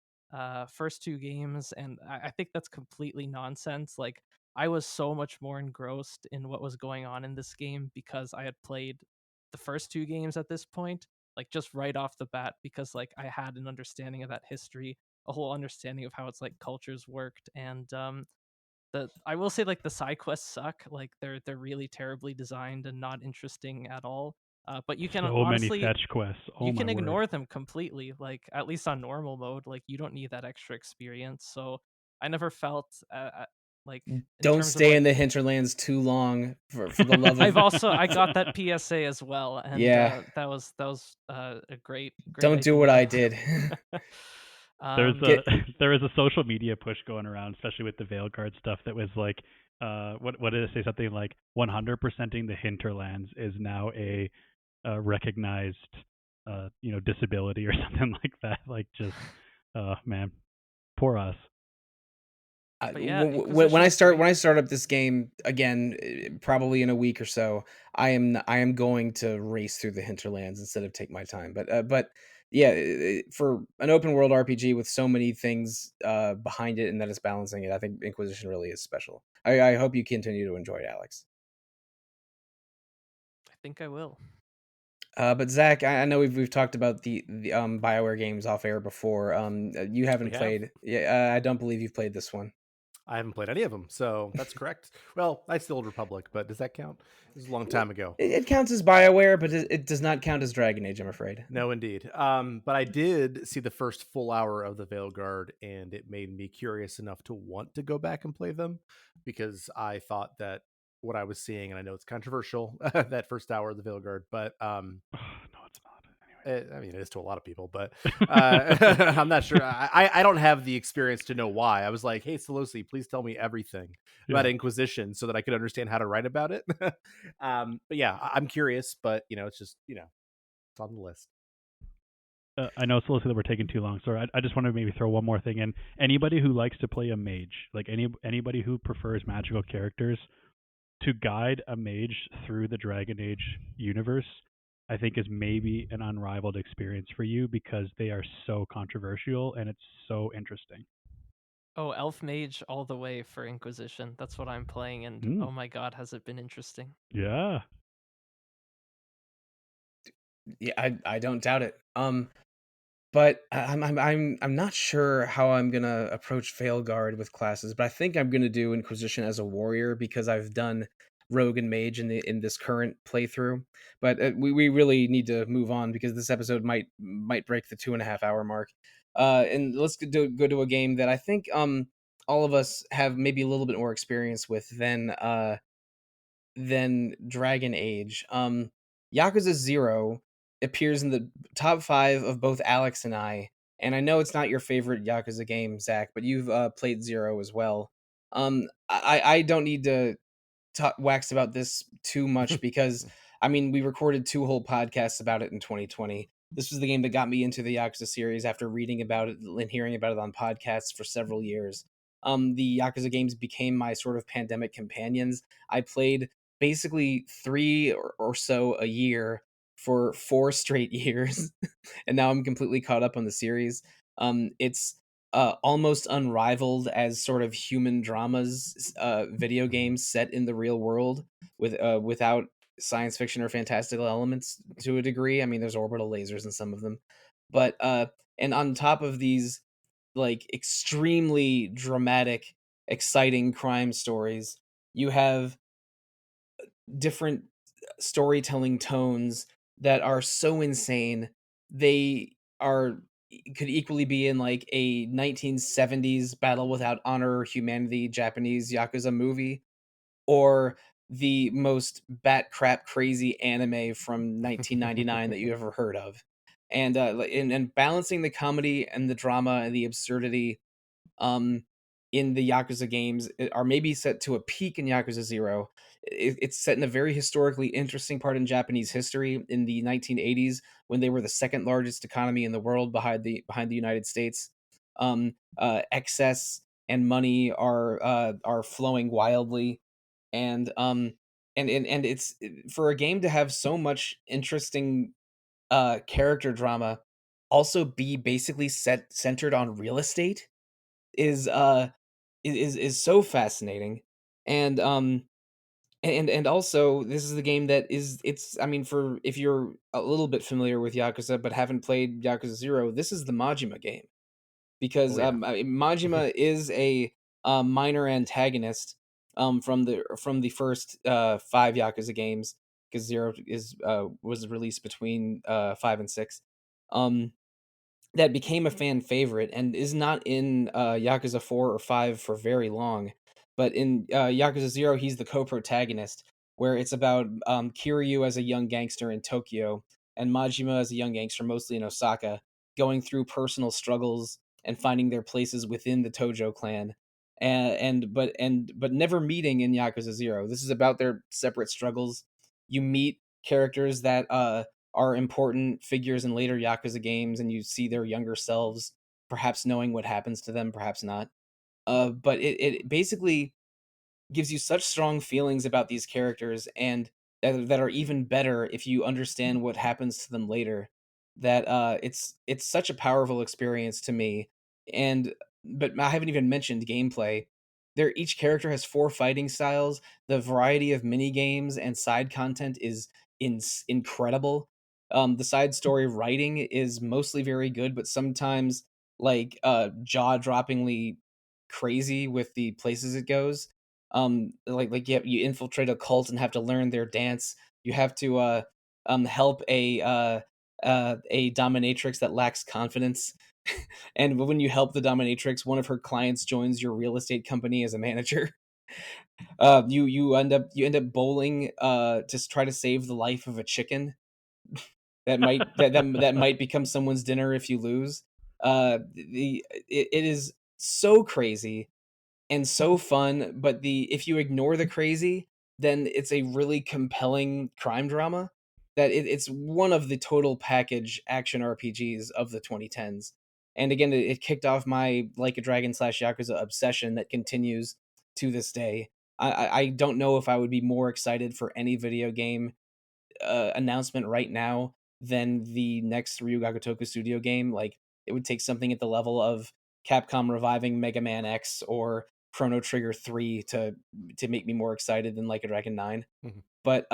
first two games, and I think that's completely nonsense. Like I was so much more engrossed in what was going on in this game because I had played the first two games at this point, like just right off the bat, because like I had an understanding of that history, a whole understanding of how its like cultures worked, and the I will say like the side quests suck. Like they're really terribly designed and not interesting at all. But you can So many honestly fetch quests. Oh you my can word. ignore them completely. Like at least on normal mode, like you don't need that extra experience. So I never felt like in Don't terms of stay in like the hinterlands too long for the love of. I got that PSA as well, and Yeah, that was a great don't do what idea. I did. There's um, a Get there is a social media push going around, especially with the Veilguard stuff. That was like, what did it say? Something like 100%ing the hinterlands is now a recognized, disability or something like that. Like just, man, poor us. but yeah, When I Inquisition's start great. when I start up this game again, probably in a week or so, I am going to race through the hinterlands instead of take my time. But yeah, for an open world RPG with so many things behind it and that it's balancing it, I think Inquisition really is special. I hope you continue to enjoy it, Alex. I think I will. But Zach, I know we've talked about the Bioware games off air before. You We haven't have. played. Yeah, I don't believe you've played this one. I haven't played any of them, so that's correct. Well, I still Old Republic, but does that count? It was a long time ago. It counts as Bioware, but it does not count as Dragon Age, I'm afraid. No, indeed. But I did see the first full hour of the Veilguard, and it made me curious enough to want to go back and play them because I thought that what I was seeing, and I know it's controversial, that first hour of the Veilguard, but No, it's not. Anyway. I mean, it is to a lot of people, but I'm not sure. I don't have the experience to know why. I was like, hey, Sollosi, please tell me everything about Yeah. Inquisition so that I could understand how to write about it. But yeah, I'm curious, but it's just, it's on the list. I know, Solicitor, that we're taking too long, so I just want to maybe throw one more thing in. Anybody who likes to play a mage, like anybody who prefers magical characters, to guide a mage through the Dragon Age universe, I think is maybe an unrivaled experience for you because they are so controversial and it's so interesting. Oh, Elf Mage all the way for Inquisition. That's what I'm playing, and Mm, oh my god, has it been interesting. yeah. Yeah, I don't doubt it. But I'm not sure how I'm gonna approach Veilguard with classes, but I think I'm gonna do Inquisition as a warrior because I've done Rogue and Mage in this current playthrough. But we really need to move on because this episode might break the 2.5 hour mark. And let's go to a game that I think all of us have maybe a little bit more experience with than Dragon Age. Yakuza 0 appears in the top 5 of both Aleks and I. And I know it's not your favorite Yakuza game, Zach, but you've played Zero as well. I don't need to wax about this too much because I mean we recorded 2 whole podcasts about it in 2020. This was the game that got me into the Yakuza series after reading about it and hearing about it on podcasts for several years. The Yakuza games became my sort of pandemic companions. I played basically 3 or so a year for 4 straight years, and now I'm completely caught up on the series. It's almost unrivaled as sort of human dramas, video games set in the real world without science fiction or fantastical elements to a degree. I mean, there's orbital lasers in some of them, but and on top of these like extremely dramatic, exciting crime stories, you have different storytelling tones that are so insane. They are could equally be in like a 1970s battle without honor or humanity Japanese Yakuza movie, or the most bat crap crazy anime from 1999 that you ever heard of. And and balancing the comedy and the drama and the absurdity um, in the Yakuza games are maybe set to a peak in Yakuza 0. It's set in a very historically interesting part in Japanese history in the 1980s when they were the second largest economy in the world behind the United States. Excess and money are flowing wildly, and and it's for a game to have so much interesting character drama, also be basically centered on real estate is is so fascinating. And and also this is the game that is it's I mean for if you're a little bit familiar with Yakuza but haven't played Yakuza 0, this is the Majima game because Oh yeah. Majima is a minor antagonist from the first 5 Yakuza games because 0 is was released between 5 and 6. Um that became a fan favorite and is not in Yakuza 4 or 5 for very long. But in Yakuza 0, he's the co-protagonist, where it's about Kiryu as a young gangster in Tokyo and Majima as a young gangster, mostly in Osaka, going through personal struggles and finding their places within the Tojo clan. But never meeting in Yakuza 0. This is about their separate struggles. You meet characters that are important figures in later Yakuza games, and you see their younger selves, perhaps knowing what happens to them, perhaps not. But it basically gives you such strong feelings about these characters, and that are even better if you understand what happens to them later. That it's such a powerful experience to me, and but I haven't even mentioned gameplay. There, each character has 4 fighting styles. The variety of mini games and side content is incredible. The side story writing is mostly very good, but sometimes like jaw-droppingly crazy with the places it goes. Like you infiltrate a cult and have to learn their dance. You have to help a dominatrix that lacks confidence. And when you help the dominatrix, one of her clients joins your real estate company as a manager. You end up bowling to try to save the life of a chicken that might become someone's dinner if you lose. It is so crazy and so fun, but if you ignore the crazy, then it's a really compelling crime drama that it's one of the total package action RPGs of the 2010s. And again, it kicked off my Like a Dragon / Yakuza obsession that continues to this day. I don't know if I would be more excited for any video game announcement right now than the next Ryu Gakutoku Studio game. Like, it would take something at the level of Capcom reviving Mega Man X or Chrono Trigger 3 to make me more excited than Like a Dragon 9. Mhm. But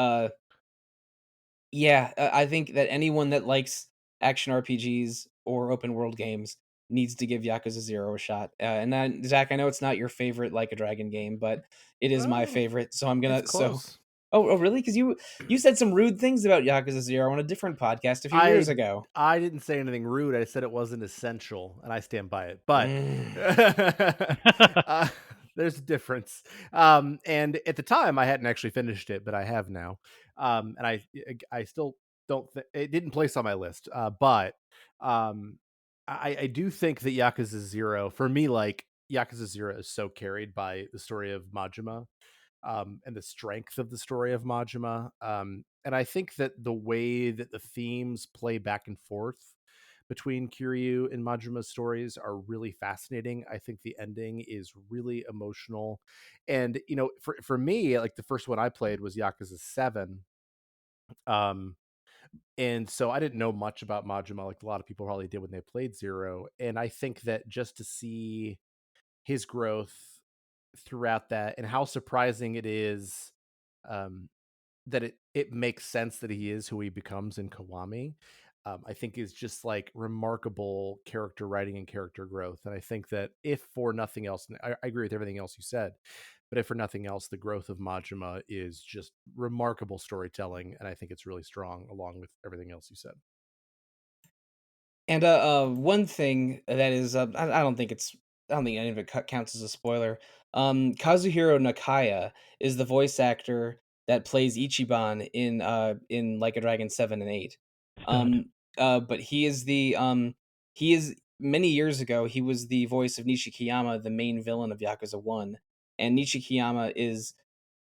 yeah, I think that anyone that likes action RPGs or open world games needs to give Yakuza 0 a shot. And then Zach, I know it's not your favorite Like a Dragon game, but it is my Well, favorite. So I'm it's gonna so close. oh really? Because you said some rude things about Yakuza 0 on a different podcast a few years I ago. I didn't say anything rude. I said it wasn't essential, and I stand by it. But Mm. uh, there's a difference. And at the time, I hadn't actually finished it, but I have now. And I still it didn't place on my list, but um, I do think that Yakuza 0, for me, like Yakuza 0 is so carried by the story of Majima, and the strength of the story of Majima. And I think that the way that the themes play back and forth between Kiryu and Majima's stories are really fascinating. I think the ending is really emotional. And, for me, like the first one I played was Yakuza 7. Um, and so I didn't know much about Majima like a lot of people probably did when they played Zero. And I think that just to see his growth throughout that and how surprising it is, um, that it makes sense that he is who he becomes in Kiwami, I think is just like remarkable character writing and character growth. And I think that if for nothing else, and I agree with everything else you said, but if for nothing else, the growth of Majima is just remarkable storytelling, and I think it's really strong along with everything else you said. And one thing that is, I don't think I don't think any of it counts as a spoiler. Kazuhiro Nakaya is the voice actor that plays Ichiban in Like a Dragon 7 and 8. Stud. But he is many years ago he was the voice of Nishikiyama, the main villain of Yakuza 1, and Nishikiyama is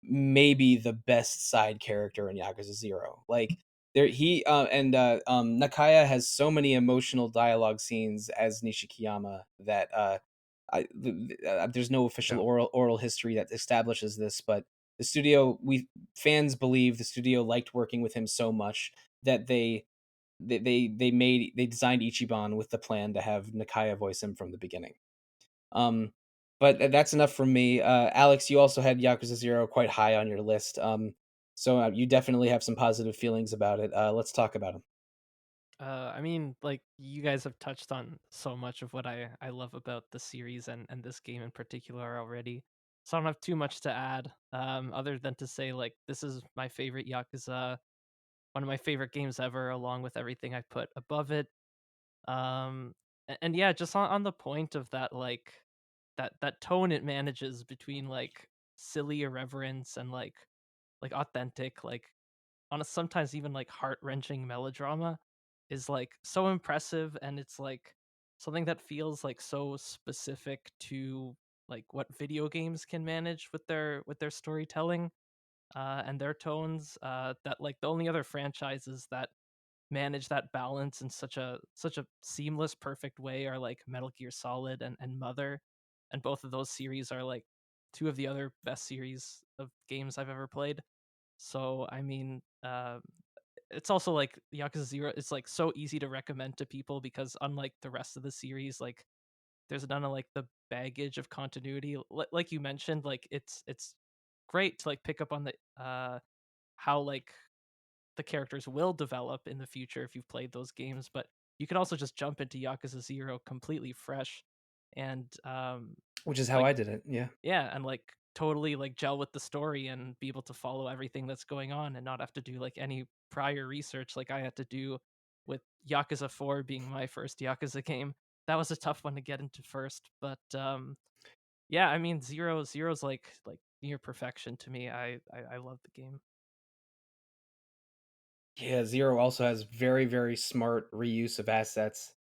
maybe the best side character in Yakuza 0. Like there he and Nakaya has so many emotional dialogue scenes as Nishikiyama that there's no official Yeah. oral history that establishes this, but the studio we fans believe the studio liked working with him so much that they designed Ichiban with the plan to have Nakaya voice him from the beginning. Um, but that's enough from me. Aleks, you also had Yakuza 0 quite high on your list. So you definitely have some positive feelings about it. Let's talk about them. I mean, like you guys have touched on so much of what I love about the series and this game in particular already. So I don't have too much to add, other than to say like this is my favorite Yakuza, one of my favorite games ever, along with everything I put above it. And yeah, just on the point of that, like that tone it manages between like silly irreverence and like authentic, like on a sometimes even like heart-wrenching melodrama is like so impressive, and it's like something that feels like so specific to like what video games can manage with their storytelling and their tones, that like the only other franchises that manage that balance in such a seamless perfect way are like Metal Gear Solid and Mother, and both of those series are like two of the other best series of games I've ever played. So I mean, it's also like Yakuza 0 is like so easy to recommend to people because unlike the rest of the series, like there's none of like the baggage of continuity. Like you mentioned, like it's great to like pick up on the how like the characters will develop in the future if you've played those games, but you can also just jump into Yakuza 0 completely fresh and Which is how like I did it. Yeah. yeah, and like totally like gel with the story and be able to follow everything that's going on and not have to do like any prior research like I had to do with Yakuza 4 being my first Yakuza game. That was a tough one to get into first, but yeah, I mean Zero's like near perfection to me. I love the game. Yeah, 0 also has very, very smart reuse of assets.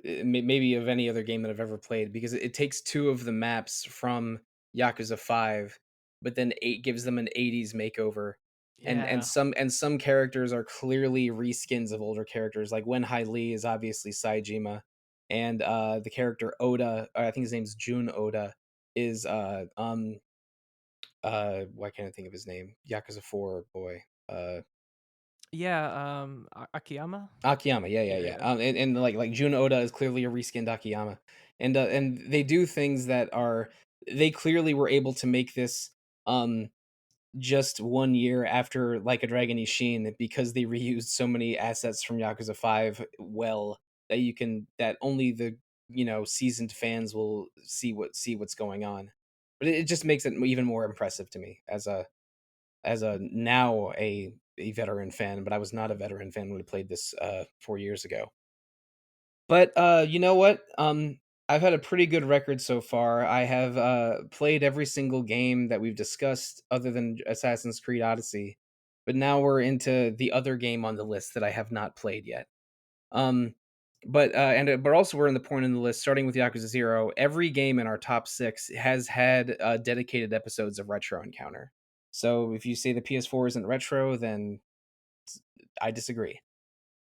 Maybe of any other game that I've ever played, because it takes two of the maps from Yakuza 5, but then 8 gives them an 80s makeover. And Yeah. some characters are clearly reskins of older characters. Like Wenhai Lee is obviously Saejima, and the character Oda, I think his name's Jun Oda, is why can't I think of his name? Yakuza 4 boy. Yeah, Akiyama? Akiyama, yeah, yeah, Yeah, yeah. yeah. And like Jun Oda is clearly a reskinned Akiyama, and they do things that are they clearly were able to make this um just 1 year after Like a Dragon Ishin, because they reused so many assets from Yakuza 5 well, that you can that only the seasoned fans will see what's going on. But it just makes it even more impressive to me as a now a veteran fan, but I was not a veteran fan when we played this 4 years ago. But you know what? I've had a pretty good record so far. I have played every single game that we've discussed, other than Assassin's Creed Odyssey. but now we're into the other game on the list that I have not played yet. But also we're in the point in the list, starting with Yakuza 0. Every game in our top 6 has had dedicated episodes of Retro Encounter. So if you say the PS4 isn't retro, then I disagree.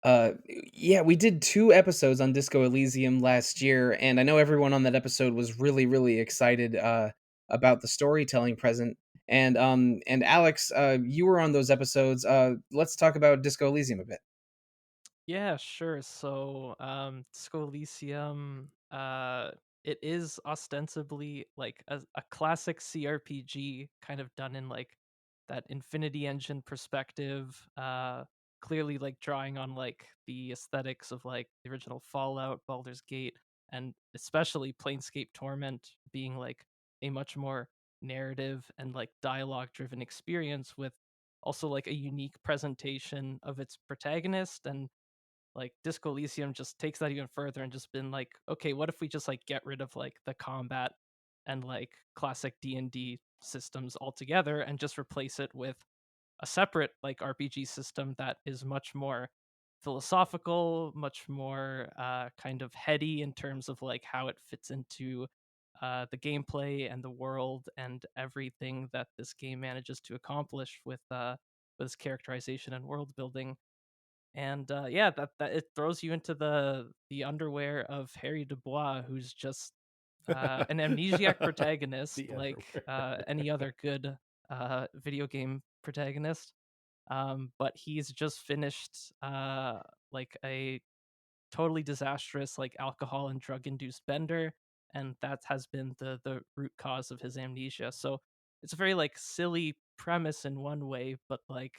Yeah, we did 2 episodes on Disco Elysium last year, and I know everyone on that episode was really, really excited about the storytelling present. And Aleks, you were on those episodes. Let's talk about Disco Elysium a bit. Yeah, sure. So, Disco Elysium, it is ostensibly like a classic CRPG, kind of done in like that Infinity Engine perspective. Clearly like drawing on like the aesthetics of like the original Fallout, Baldur's Gate, and especially Planescape Torment being like a much more narrative and like dialogue driven experience with also like a unique presentation of its protagonist. And like Disco Elysium just takes that even further and just been like, okay, what if we just like get rid of like the combat and like classic D&D systems altogether and just replace it with a separate like RPG system that is much more philosophical, much more kind of heady in terms of like how it fits into the gameplay and the world and everything that this game manages to accomplish with its characterization and world building. And yeah, that it throws you into the underwear of Harry Dubois, who's just an amnesiac protagonist, The like underwear. any other good video game protagonist. But he's just finished like a totally disastrous like alcohol and drug induced bender, and that has been the root cause of his amnesia. So it's a very like silly premise in one way, but like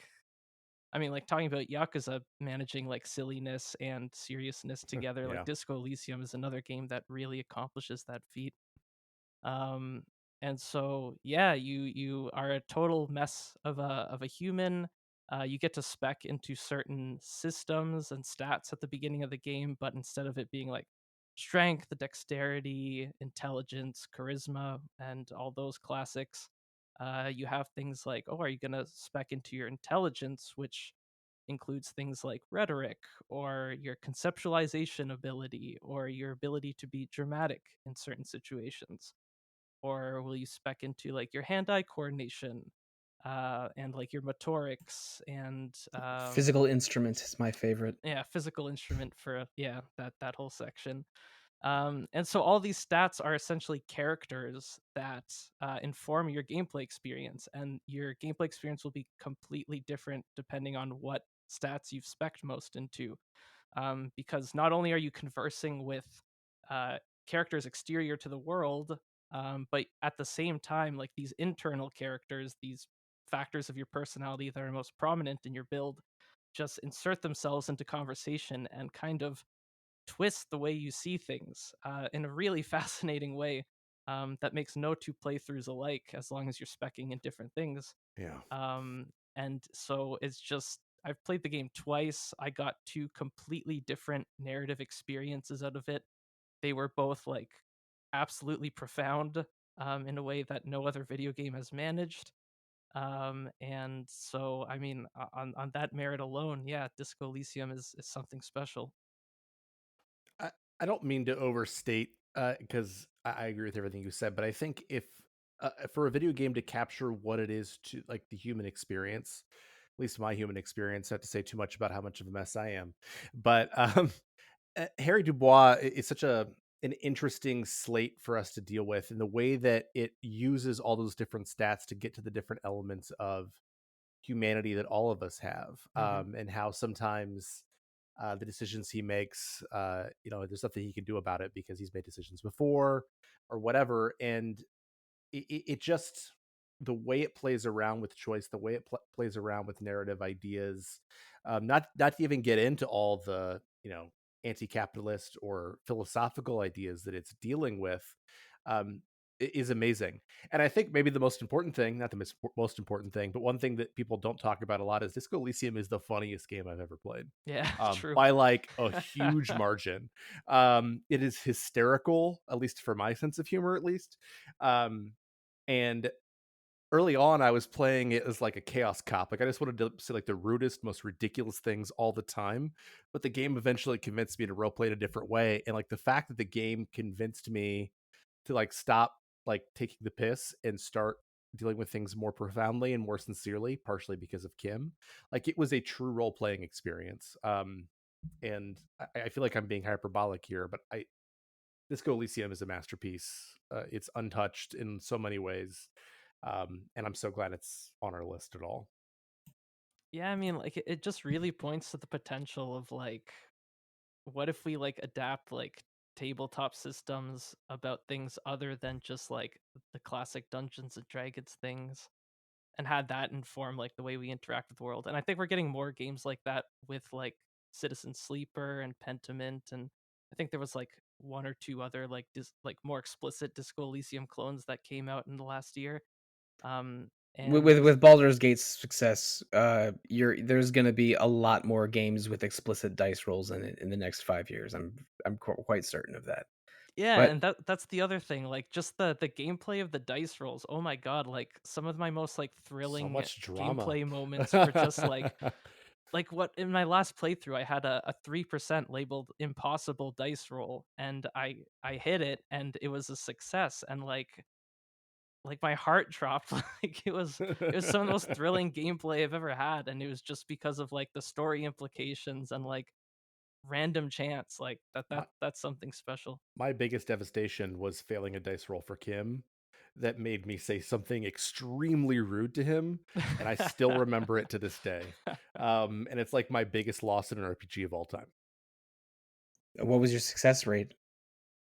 I mean, like talking about Yakuza managing like silliness and seriousness together, like Yeah. Disco Elysium is another game that really accomplishes that feat. Um, and so yeah, you are a total mess of a human. You get to spec into certain systems and stats at the beginning of the game, but instead of it being like strength, dexterity, intelligence, charisma, and all those classics, you have things like, oh, are you gonna spec into your intelligence, which includes things like rhetoric or your conceptualization ability or your ability to be dramatic in certain situations, or will you spec into like your hand-eye coordination and like your motorics and Physical instrument is my favorite. yeah, physical instrument for yeah, that whole section. And so all these stats are essentially characters that inform your gameplay experience, and your gameplay experience will be completely different depending on what stats you've spec'd most into. Because not only are you conversing with characters exterior to the world, but at the same time, like these internal characters, these factors of your personality that are most prominent in your build, just insert themselves into conversation and kind of twist the way you see things in a really fascinating way that makes no two playthroughs alike as long as you're specking in different things. Yeah. And so it's just, I've played the game twice. I got two completely different narrative experiences out of it. They were both like absolutely profound in a way that no other video game has managed. And so, I mean, on that merit alone, yeah, Disco Elysium is something special. I, I don't mean to overstate because I agree with everything you said, but I think if for a video game to capture what it is to like the human experience, at least my human experience, not to say too much about how much of a mess I am, but Harry Dubois is such an interesting slate for us to deal with in the way that it uses all those different stats to get to the different elements of humanity that all of us have, Hmm. and how sometimes the decisions he makes, there's nothing he can do about it because he's made decisions before or whatever. And it just, the way it plays around with choice, the way it plays around with narrative ideas, not to even get into all the anti-capitalist or philosophical ideas that it's dealing with, um, is amazing. And I think maybe the most important thing, not the most important thing, but one thing that people don't talk about a lot is Disco Elysium is the funniest game I've ever played, Yeah, true. by like a huge margin. It is hysterical, at least for my sense of humor, at least. Um, and early on, I was playing it as like a chaos cop. Like I just wanted to say like the rudest, most ridiculous things all the time. But the game eventually convinced me to roleplay it a different way. And like the fact that the game convinced me to like stop like taking the piss and start dealing with things more profoundly and more sincerely, partially because of Kim. Like it was a true role playing experience. And I feel like I'm being hyperbolic here, but Disco Elysium is a masterpiece. It's untouched in so many ways, and I'm so glad it's on our list at all. Yeah, I mean, like it just really points to the potential of like, what if we like adapt like tabletop systems about things other than just like the classic Dungeons and Dragons things, and had that inform like the way we interact with the world. And I think we're getting more games like that with like Citizen Sleeper and Pentiment, and I think there was like one or two other like like more explicit Disco Elysium clones that came out in the last year. And With Baldur's Gate's success, there's going to be a lot more games with explicit dice rolls in it in the next 5 years. I'm quite certain of that. yeah, But and that's the other thing, like just the gameplay of the dice rolls. Oh my god, like some of my most like So thrilling much drama. gameplay moments were just like what in my last playthrough I had a 3% labeled impossible dice roll, and I hit it and it was a success, and like my heart dropped. Like it was some of the most thrilling gameplay I've ever had, and it was just because of like the story implications and like random chance. Like my, that's something special. my biggest devastation was failing a dice roll for Kim. That made me say something extremely rude to him, and I still remember it to this day. And it's like my biggest loss in an RPG of all time. what was your success rate?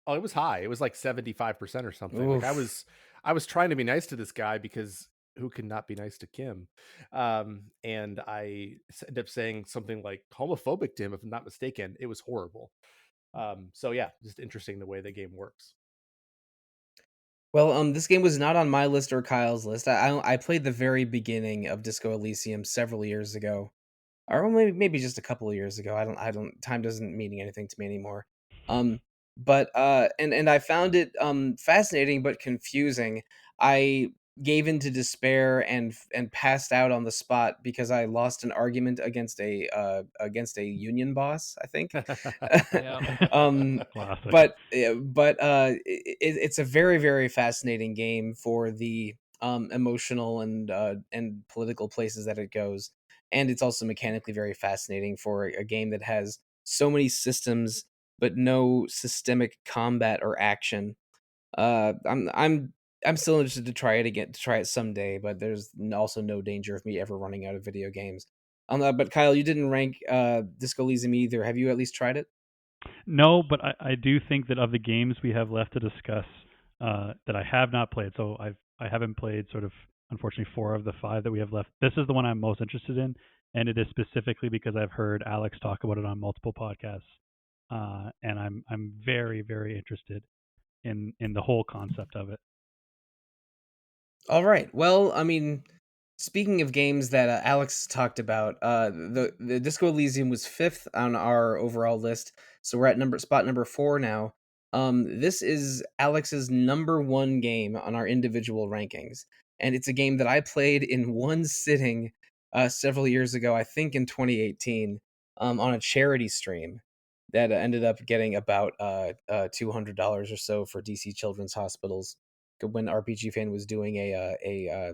Oh, it was high. It was like 75% or something. Like Oof. I was trying to be nice to this guy because who can not be nice to Kim? And I ended up saying something like homophobic to him, if I'm not mistaken. It was horrible. So yeah, just interesting the way the game works. Well, this game was not on my list or Kyle's list. I played the very beginning of Disco Elysium several years ago, or maybe just a couple of years ago. I don't time doesn't mean anything to me anymore. Um, but and I found it fascinating but confusing. I gave into despair and passed out on the spot because I lost an argument against a union boss, I think. Yeah. um, Classic. it's a very very fascinating game for the emotional and political places that it goes, and it's also mechanically very fascinating for a game that has so many systems but no systemic combat or action. I'm still interested to try it again, to try it someday, but there's also no danger of me ever running out of video games. But Kyle, you didn't rank Disco Elysium either. Have you at least tried it? No, but I do think that of the games we have left to discuss that I have not played, so I haven't played sort of unfortunately 4 of the 5 that we have left. This is the one I'm most interested in, and it is specifically because I've heard Aleks talk about it on multiple podcasts, and I'm very very interested in the whole concept of it. All right. Well, I mean, speaking of games that Alex talked about, the Disco Elysium was fifth on our overall list, so we're at spot number 4 now. This is Alex's number 1 game on our individual rankings, and it's a game that I played in one sitting several years ago. I think in 2018, on a charity stream that ended up getting about $200 or so for DC Children's Hospitals when RPG Fan was doing a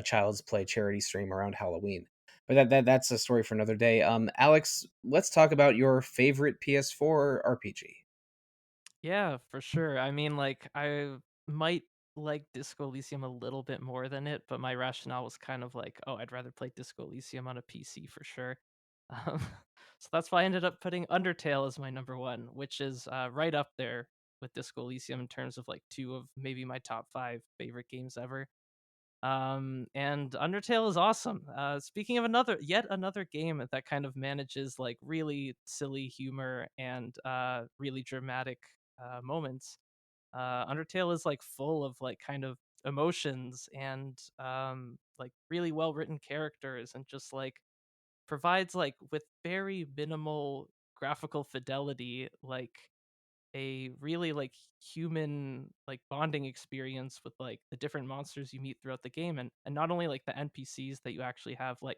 Child's Play charity stream around Halloween. But that's a story for another day. Alex, let's talk about your favorite PS4 RPG. Yeah, for sure. I mean, like I might like Disco Elysium a little bit more than it, but my rationale was kind of like, oh, I'd rather play Disco Elysium on a PC for sure. Um, so that's why I ended up putting Undertale as my number 1, which is right up there with Disco Elysium in terms of like 2 of maybe my top 5 favorite games ever. And Undertale is awesome. Speaking of yet another game that kind of manages like really silly humor and really dramatic moments. Undertale is like full of like kind of emotions and like really well written characters, and just like provides like with very minimal graphical fidelity like a really like human like bonding experience with like the different monsters you meet throughout the game, and not only like the NPCs that you actually have like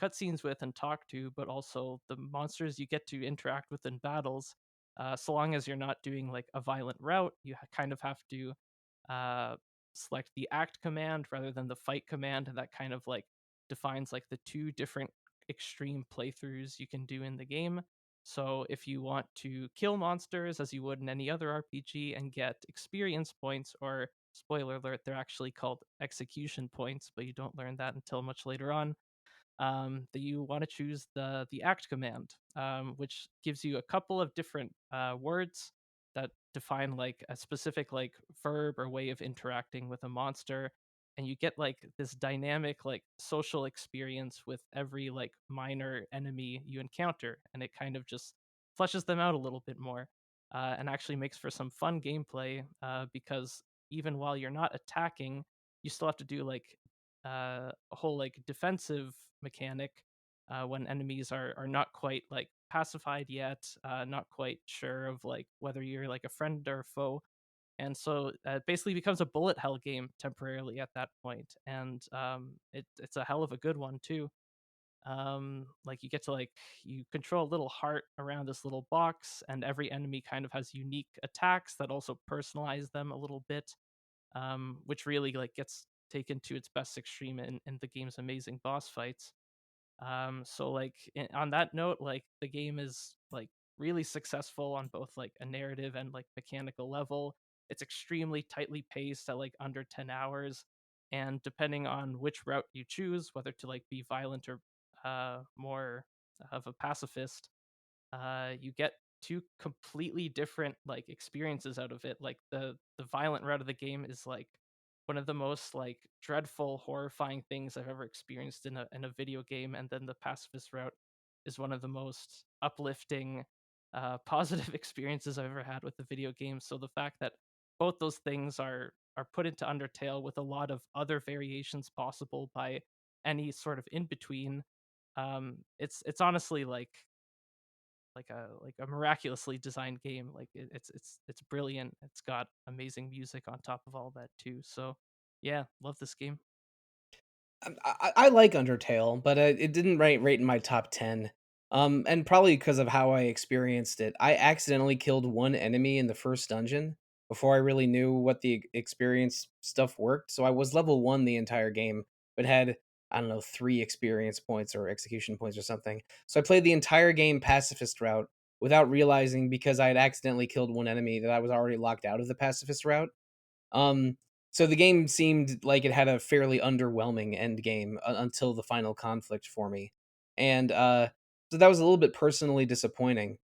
cutscenes with and talk to, but also the monsters you get to interact with in battles. So long as you're not doing like a violent route, you kind of have to uh, select the act command rather than the fight command, and that kind of like defines like the two different extreme playthroughs you can do in the game. So if you want to kill monsters as you would in any other RPG and get experience points, or spoiler alert, they're actually called execution points, but you don't learn that until much later on, that you want to choose the act command, which gives you a couple of different words that define like a specific like verb or way of interacting with a monster, and you get like this dynamic like social experience with every like minor enemy you encounter, and it kind of just fleshes them out a little bit more, and actually makes for some fun gameplay, because even while you're not attacking, you still have to do like a whole like defensive mechanic when enemies are not quite like pacified yet, not quite sure of like whether you're like a friend or a foe, and so it basically becomes a bullet hell game temporarily at that point, and it's a hell of a good one too. Like you get to like you control a little heart around this little box, and every enemy kind of has unique attacks that also personalize them a little bit, which really like gets taken to its best extreme in the game's amazing boss fights. So like on that note, like the game is like really successful on both like a narrative and like mechanical level. It's extremely tightly paced at like under 10 hours, and depending on which route you choose, whether to like be violent or more of a pacifist, you get two completely different like experiences out of it. Like the violent route of the game is like one of the most like dreadful, horrifying things I've ever experienced in a video game, and then the pacifist route is one of the most uplifting, positive experiences I've ever had with the video game. So the fact that both those things are put into Undertale with a lot of other variations possible by any sort of in between, it's honestly like a miraculously designed game. Like it's brilliant. It's got amazing music on top of all that too. So yeah, love this game. I like Undertale, but it didn't rate in my top 10. And probably because of how I experienced it. I accidentally killed one enemy in the first dungeon before I really knew what the experience stuff worked. So I was level 1 the entire game, but had, I don't know, 3 experience points or execution points or something. So I played the entire game pacifist route without realizing, because I had accidentally killed one enemy, that I was already locked out of the pacifist route. Um, so the game seemed like it had a fairly underwhelming end game until the final conflict for me, and so that was a little bit personally disappointing.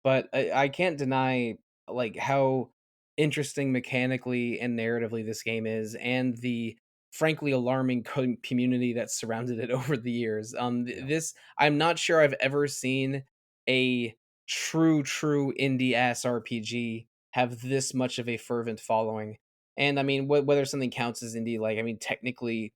But I can't deny like how interesting mechanically and narratively this game is, and the frankly alarming community that surrounded it over the years. Yeah. This, I'm not sure I've ever seen a true indie ass RPG have this much of a fervent following. And I mean, whether something counts as indie, like I mean, technically,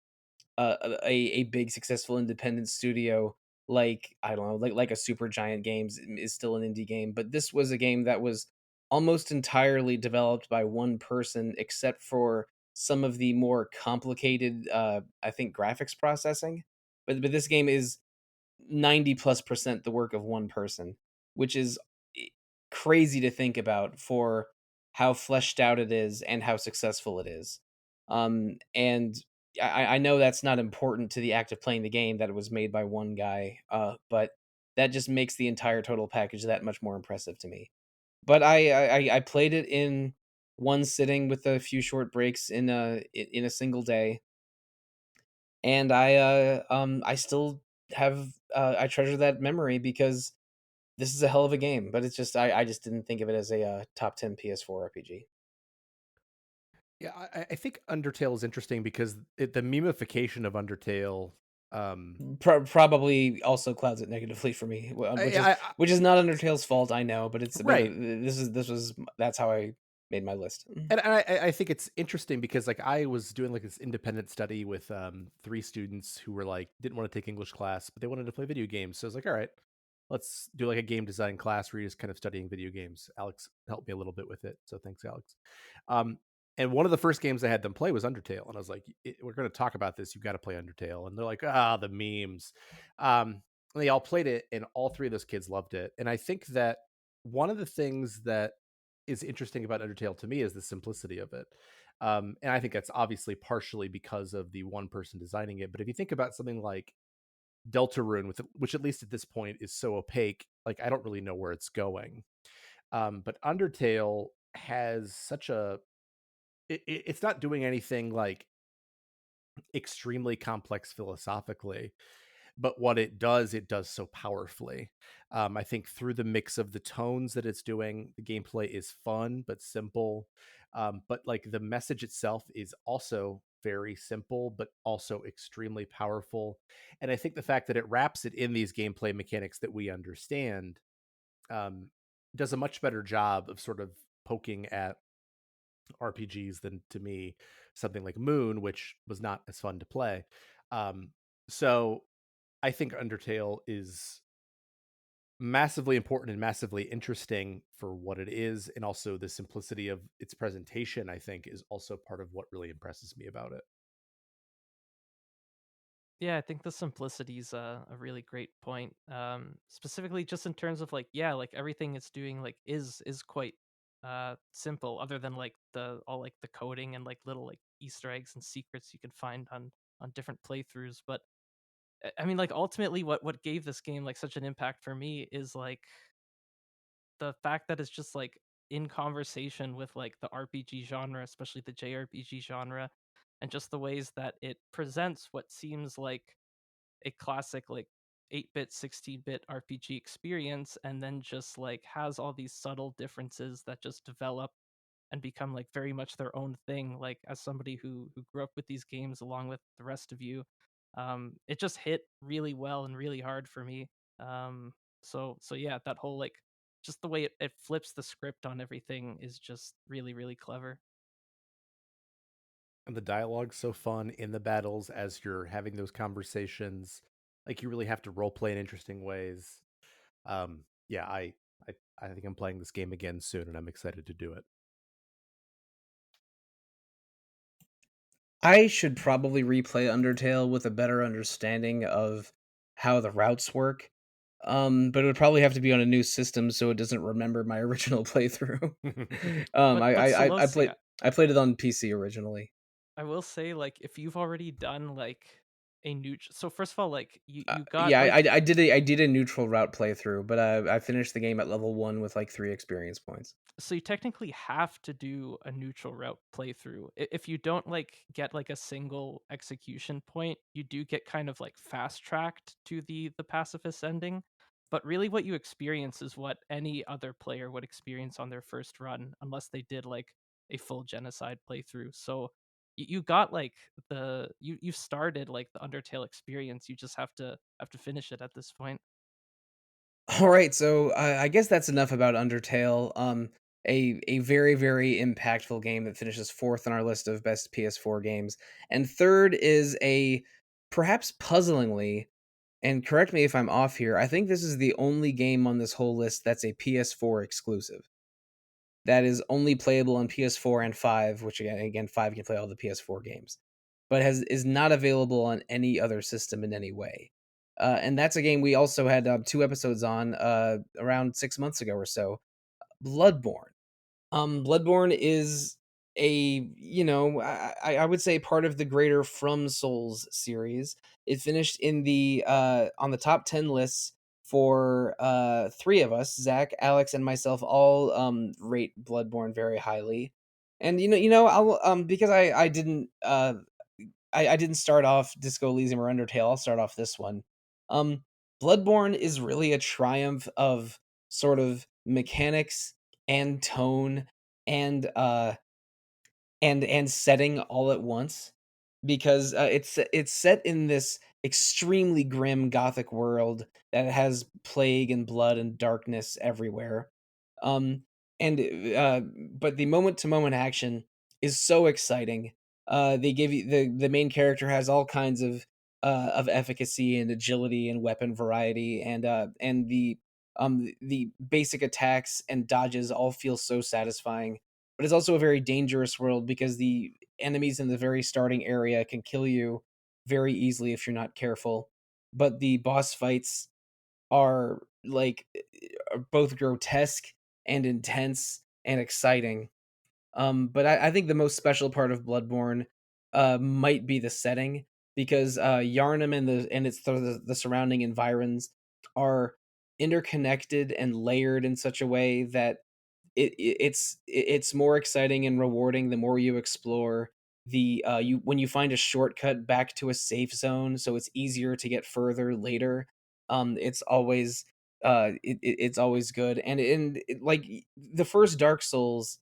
a big successful independent studio, like I don't know, like a Super Giant Games is still an indie game, but this was a game that was almost entirely developed by one person, except for some of the more complicated, I think, graphics processing. But this game is 90+% the work of one person, which is crazy to think about for how fleshed out it is and how successful it is. And I know that's not important to the act of playing the game, that it was made by one guy, but that just makes the entire total package that much more impressive to me. But I played it in one sitting with a few short breaks in a single day, and I still have I treasure that memory because this is a hell of a game. But it's just I just didn't think of it as a top 10 PS4 RPG. Yeah, I think Undertale is interesting because the memification of Undertale. Probably also clouds it negatively for me, which is not Undertale's fault, I know, but Right. this was that's how I made my list. And I think it's interesting because like I was doing like this independent study with 3 students who were like didn't want to take English class, but they wanted to play video games. So I was like, all right, let's do like a game design class where you're just kind of studying video games. Aleks helped me a little bit with it, so thanks, Aleks. And one of the first games I had them play was Undertale, and I was like, "We're going to talk about this. You've got to play Undertale." And they're like, "Ah, the memes." And they all played it, and all three of those kids loved it. And I think that one of the things that is interesting about Undertale to me is the simplicity of it. And I think that's obviously partially because of the one person designing it. But if you think about something like Deltarune, which at least at this point is so opaque, like I don't really know where it's going. But Undertale has such a it's not doing anything like extremely complex philosophically, but what it does so powerfully. I think through the mix of the tones that it's doing, the gameplay is fun but simple. But like the message itself is also very simple, but also extremely powerful. And I think the fact that it wraps it in these gameplay mechanics that we understand um, does a much better job of sort of poking at RPGs than to me something like Moon, which was not as fun to play. So I think Undertale is massively important and massively interesting for what it is, and also the simplicity of its presentation, I think, is also part of what really impresses me about it. Yeah, I think the simplicity is a really great point. Specifically, just in terms of like, yeah, like everything it's doing like is quite simple, other than like the all like the coding and like little like Easter eggs and secrets you can find on different playthroughs. But I mean, like ultimately, what gave this game like such an impact for me is like the fact that it's just like in conversation with like the RPG genre, especially the JRPG genre, and just the ways that it presents what seems like a classic like 8-bit 16-bit RPG experience, and then just like has all these subtle differences that just develop and become like very much their own thing. Like as somebody who grew up with these games along with the rest of you, it just hit really well and really hard for me. So yeah, that whole like just the way it flips the script on everything is just really really clever. And the dialogue's so fun in the battles as you're having those conversations. Like you really have to role play in interesting ways. Yeah, I think I'm playing this game again soon, and I'm excited to do it. I should probably replay Undertale with a better understanding of how the routes work. But it would probably have to be on a new system so it doesn't remember my original playthrough. But I Sollosi, played I played it on PC originally. I will say, like, if you've already done like a new, so first of all, like you got Yeah, like, I did a neutral route playthrough, but I finished the game at level 1 with like 3 experience points. so you technically have to do a neutral route playthrough. If you don't like get like a single execution point, you do get kind of like fast tracked to the pacifist ending. But really, what you experience is what any other player would experience on their first run, unless they did like a full genocide playthrough. So you got like you started like the Undertale experience. You just have to finish it at this point. All right, so I guess that's enough about Undertale. A very very impactful game that finishes fourth on our list of best PS4 games, and third is a perhaps puzzlingly, and correct me if I'm off here. I think this is the only game on this whole list that's a PS4 exclusive. That is only playable on PS4 and 5, which again 5 can play all the PS4 games, but has is not available on any other system in any way. And that's a game we also had 2 episodes on around 6 months ago or so. Bloodborne. Bloodborne is a I would say part of the greater From Souls series. It finished in the on the top 10 lists for 3 of us, Zach, Alex, and myself. All rate Bloodborne very highly. And I'll because I didn't I didn't start off Disco Elysium or Undertale. I'll start off this one. Um, Bloodborne is really a triumph of sort of mechanics and tone and and setting all at once, because it's set in this extremely grim gothic world that has plague and blood and darkness everywhere. Um, and but the moment to moment action is so exciting. They give you the main character has all kinds of of efficacy and agility and weapon variety, and the basic attacks and dodges all feel so satisfying. But it's also a very dangerous world because the enemies in the very starting area can kill you very easily if you're not careful. But the boss fights are are both grotesque and intense and exciting. But I think the most special part of Bloodborne might be the setting, because Yharnam and the surrounding environs are interconnected and layered in such a way that it's more exciting and rewarding the more you explore. You when you find a shortcut back to a safe zone, so it's easier to get further later. It's always it's always good, like the first Dark Souls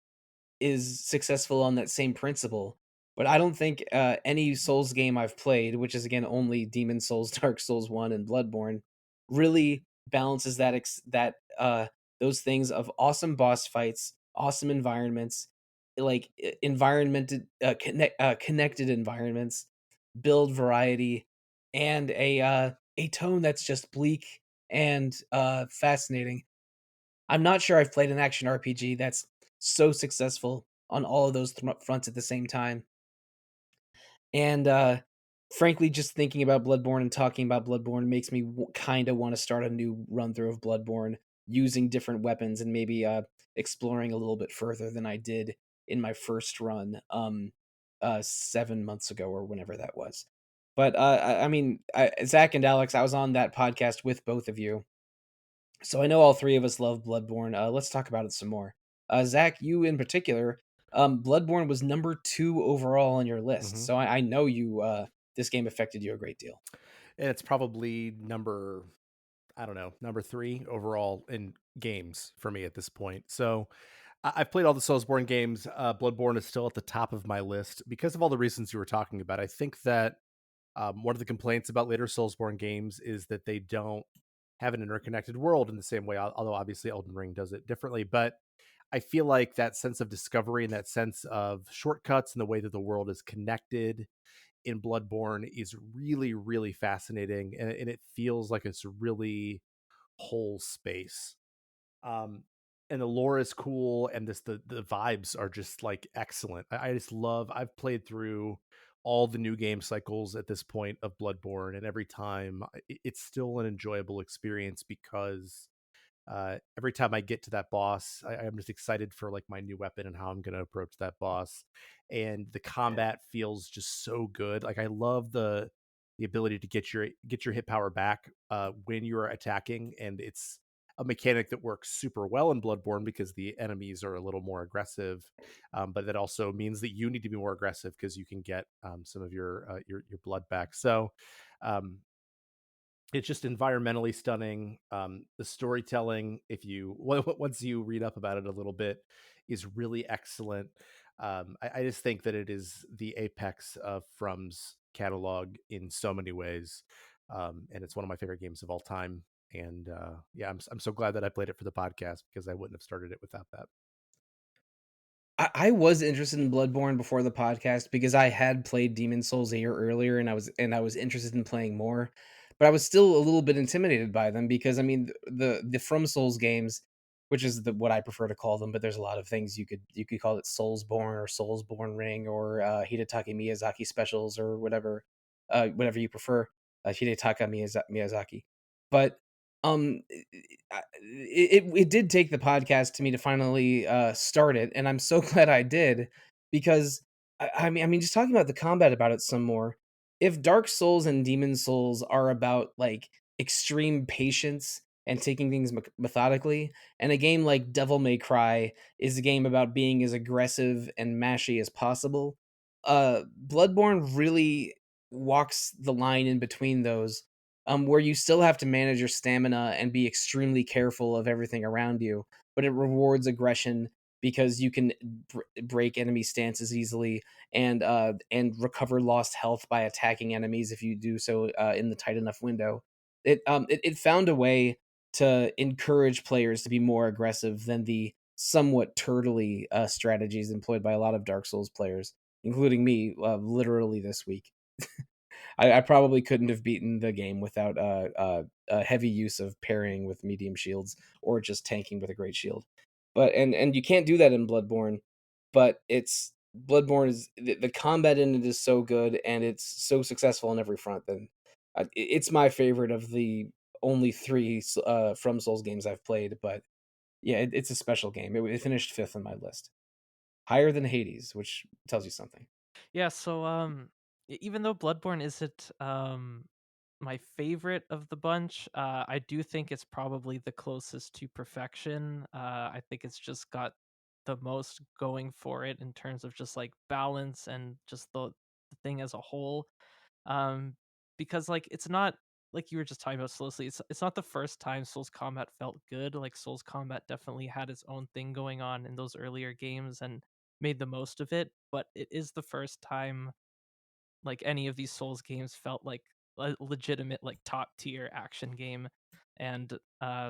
is successful on that same principle. But I don't think any Souls game I've played, which is again only Demon Souls, Dark Souls 1, and Bloodborne, really balances those things of awesome boss fights, awesome environments, connected environments, build variety, and a tone that's just bleak and fascinating. I'm not sure I've played an action RPG that's so successful on all of those fronts at the same time. And frankly, just thinking about Bloodborne and talking about Bloodborne makes me kind of want to start a new run through of Bloodborne using different weapons and maybe exploring a little bit further than I did in my first run 7 months ago or whenever that was. But Zach and Alex, I was on that podcast with both of you, so I know all three of us love Bloodborne. Let's talk about it some more. Zach, you in particular, Bloodborne was number 2 overall on your list, Mhm. so I know you. This game affected you a great deal. And it's probably number 3 overall in games for me at this point. So I've played all the Soulsborne games. Bloodborne is still at the top of my list because of all the reasons you were talking about. I think that one of the complaints about later Soulsborne games is that they don't have an interconnected world in the same way, although obviously Elden Ring does it differently. But I feel like that sense of discovery and that sense of shortcuts and the way that the world is connected in Bloodborne is really, really fascinating. And it feels like it's a really whole space. Um, and the lore is cool, and the vibes are just like excellent. I just love. I've played through all the new game cycles at this point of Bloodborne, and every time it's still an enjoyable experience because every time I get to that boss, I'm just excited for like my new weapon and how I'm going to approach that boss. And the combat feels just so good. Like I love the ability to get your hit power back when you're attacking, and it's a mechanic that works super well in Bloodborne because the enemies are a little more aggressive, but that also means that you need to be more aggressive because you can get some of your blood back. So um, it's just environmentally stunning. The storytelling, if you once you read up about it a little bit, is really excellent. I just think that it is the apex of From's catalog in so many ways, and it's one of my favorite games of all time. And yeah, I'm so glad that I played it for the podcast because I wouldn't have started it without that. I was interested in Bloodborne before the podcast because I had played Demon Souls a year earlier, and I was interested in playing more, but I was still a little bit intimidated by them because I mean the From Souls games, which is what I prefer to call them, but there's a lot of things you could call it: Soulsborne or Soulsborne Ring or Hidetaka Miyazaki specials or whatever you prefer, Hidetaka Miyazaki. But it did take the podcast to me to finally start it, and I'm so glad I did, because I mean, just talking about the combat about it some more. If Dark Souls and Demon Souls are about like extreme patience and taking things methodically, and a game like Devil May Cry is a game about being as aggressive and mashy as possible, Bloodborne really walks the line in between those, where you still have to manage your stamina and be extremely careful of everything around you, but it rewards aggression because you can break enemy stances easily and recover lost health by attacking enemies if you do so in the tight enough window. It found a way to encourage players to be more aggressive than the somewhat turtly strategies employed by a lot of Dark Souls players, including me, literally this week. I probably couldn't have beaten the game without a heavy use of parrying with medium shields or just tanking with a great shield. But and you can't do that in Bloodborne. But it's Bloodborne is the combat in it is so good and it's so successful on every front. Then it's my favorite of the only three From Souls games I've played. But yeah, it's a special game. It finished fifth on my list, higher than Hades, which tells you something. Yeah, so even though Bloodborne isn't my favorite of the bunch, I do think it's probably the closest to perfection. I think it's just got the most going for it in terms of just like balance and just the thing as a whole. Um, because like it's not like you were just talking about Sollosi. It's not the first time Souls combat felt good. Like Souls combat definitely had its own thing going on in those earlier games and made the most of it. But it is the first time like any of these Souls games felt like a legitimate like top tier action game. And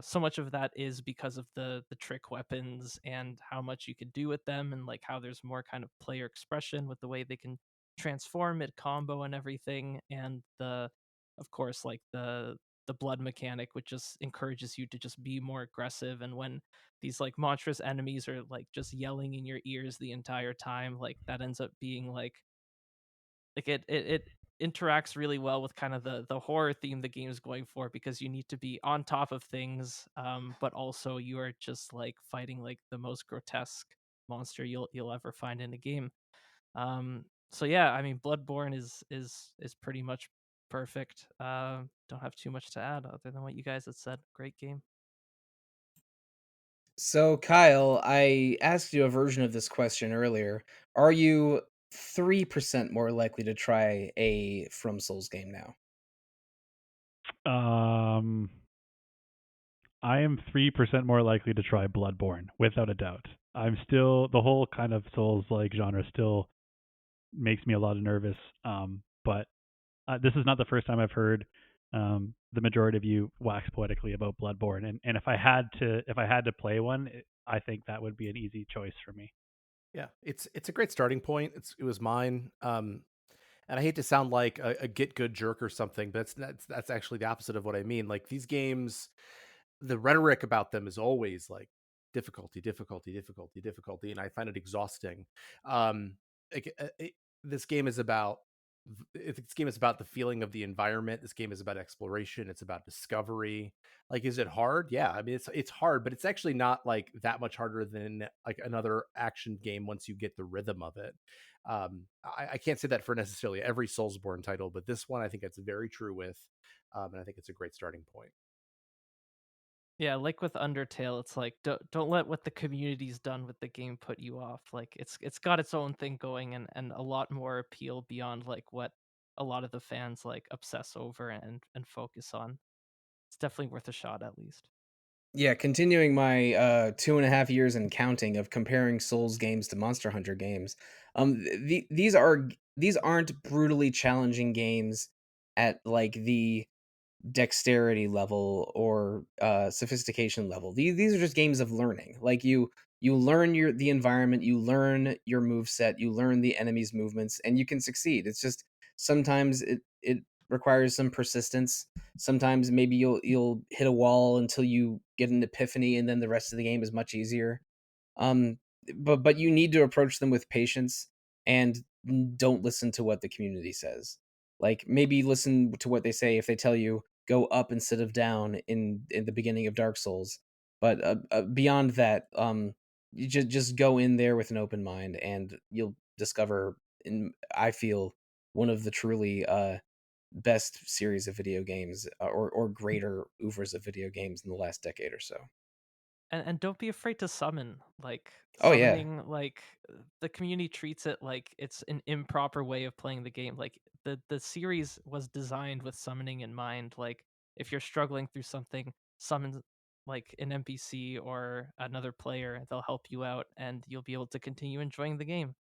so much of that is because of the trick weapons and how much you can do with them, and like how there's more kind of player expression with the way they can transform mid combo and everything, and the of course like the blood mechanic, which just encourages you to just be more aggressive. And when these like monstrous enemies are like just yelling in your ears the entire time, like that ends up being like it interacts really well with kind of the horror theme the game is going for, because you need to be on top of things, but also you are just like fighting like the most grotesque monster you'll ever find in a game. So yeah, I mean Bloodborne is pretty much perfect. Don't have too much to add other than what you guys had said. Great game. So, Kyle, I asked you a version of this question earlier. Are you 3% more likely to try a From Souls game now? Um, I am 3% more likely to try Bloodborne, without a doubt. I'm still the whole kind of Souls like genre still makes me a lot of nervous. But this is not the first time I've heard the majority of you wax poetically about Bloodborne, and if I had to play one, I think that would be an easy choice for me. Yeah, it's a great starting point. It was mine. And I hate to sound like a get good jerk or something, but that's actually the opposite of what I mean. Like these games, the rhetoric about them is always like difficulty, difficulty, difficulty, difficulty, and I find it exhausting. Um, like, this game is about this game is about the feeling of the environment. This game is about exploration. It's about discovery. Like, is it hard? Yeah, I mean it's hard, but it's actually not like that much harder than like another action game once you get the rhythm of it. I can't say that for necessarily every Soulsborne title, but this one I think it's very true with, and I think it's a great starting point. Yeah, like with Undertale, it's like don't let what the community's done with the game put you off. Like it's got its own thing going, and a lot more appeal beyond like what a lot of the fans like obsess over and focus on. It's definitely worth a shot at least. Yeah, continuing my 2.5 years and counting of comparing Souls games to Monster Hunter games. These aren't brutally challenging games at like the dexterity level or sophistication level. These are just games of learning. Like you learn the environment, you learn your move set, you learn the enemy's movements, and you can succeed. It's just sometimes it requires some persistence. Sometimes maybe you'll hit a wall until you get an epiphany, and then the rest of the game is much easier. Um, but you need to approach them with patience and don't listen to what the community says. Like maybe listen to what they say if they tell you go up instead of down in the beginning of Dark Souls. But beyond that, you just go in there with an open mind, and you'll discover. In I feel one of the truly best series of video games, or greater oeuvres of video games in the last decade or so. And don't be afraid to summon. Like Oh yeah, summoning, like the community treats it like it's an improper way of playing the game. Like the series was designed with summoning in mind. Like if you're struggling through something, summon like an NPC or another player. They'll help you out, and you'll be able to continue enjoying the game.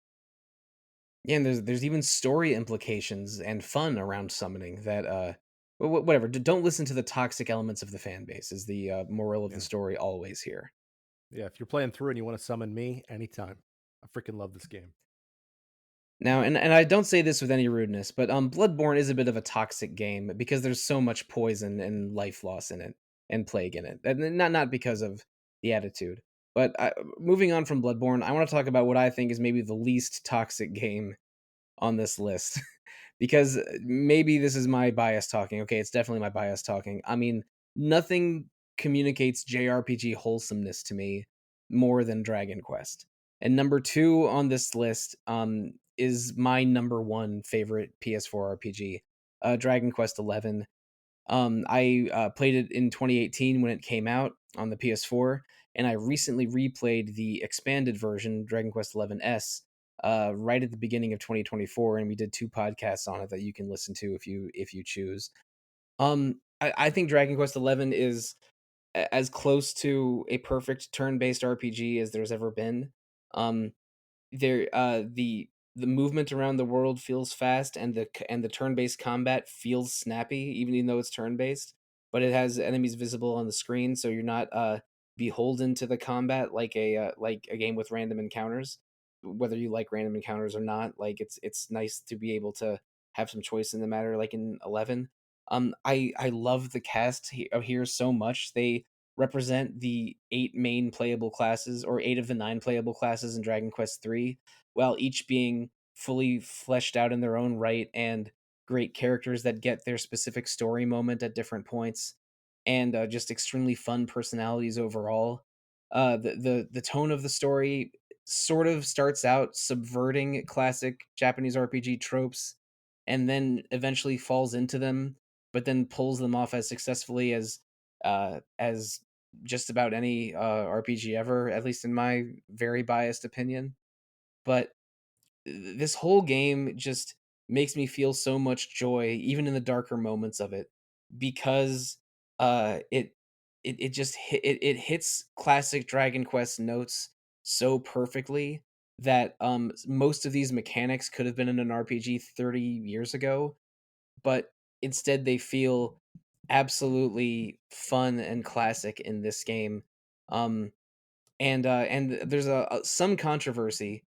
yeah, and there's even story implications and fun around summoning that whatever. Don't listen to the toxic elements of the fan base. Is the moral of the Yeah. story always here? Yeah, if you're playing through and you want to summon me anytime, I freaking love this game. Now, and I don't say this with any rudeness, but Bloodborne is a bit of a toxic game because there's so much poison and life loss in it and plague in it, and not because of the attitude. But moving on from Bloodborne, I want to talk about what I think is maybe the least toxic game on this list because maybe this is my bias talking. Okay, it's definitely my bias talking. I mean, nothing communicates JRPG wholesomeness to me more than Dragon Quest. And number 2 on this list is my number 1 favorite PS4 RPG, Dragon Quest 11. I played it in 2018 when it came out on the PS4, and I recently replayed the expanded version, Dragon Quest 11S, right at the beginning of 2024, and we did 2 podcasts on it that you can listen to if you choose. I think Dragon Quest 11 is as close to a perfect turn-based RPG as there's ever been. Um, the movement around the world feels fast, and the turn-based combat feels snappy, even though it's turn-based. But it has enemies visible on the screen, so you're not beholden to the combat like a game with random encounters. Whether you like random encounters or not, like it's nice to be able to have some choice in the matter, like in 11. I love the cast here so much. They represent the 8 main playable classes, or 8 of the 9 playable classes in Dragon Quest 3, while each being fully fleshed out in their own right and great characters that get their specific story moment at different points, and just extremely fun personalities overall. The tone of the story sort of starts out subverting classic Japanese RPG tropes, and then eventually falls into them, but then pulls them off as successfully as just about any RPG ever, at least in my very biased opinion. But this whole game just makes me feel so much joy, even in the darker moments of it, because it just it hits classic Dragon Quest notes so perfectly that most of these mechanics could have been in an RPG 30 years ago, but instead they feel absolutely fun and classic in this game. Um, and there's some controversy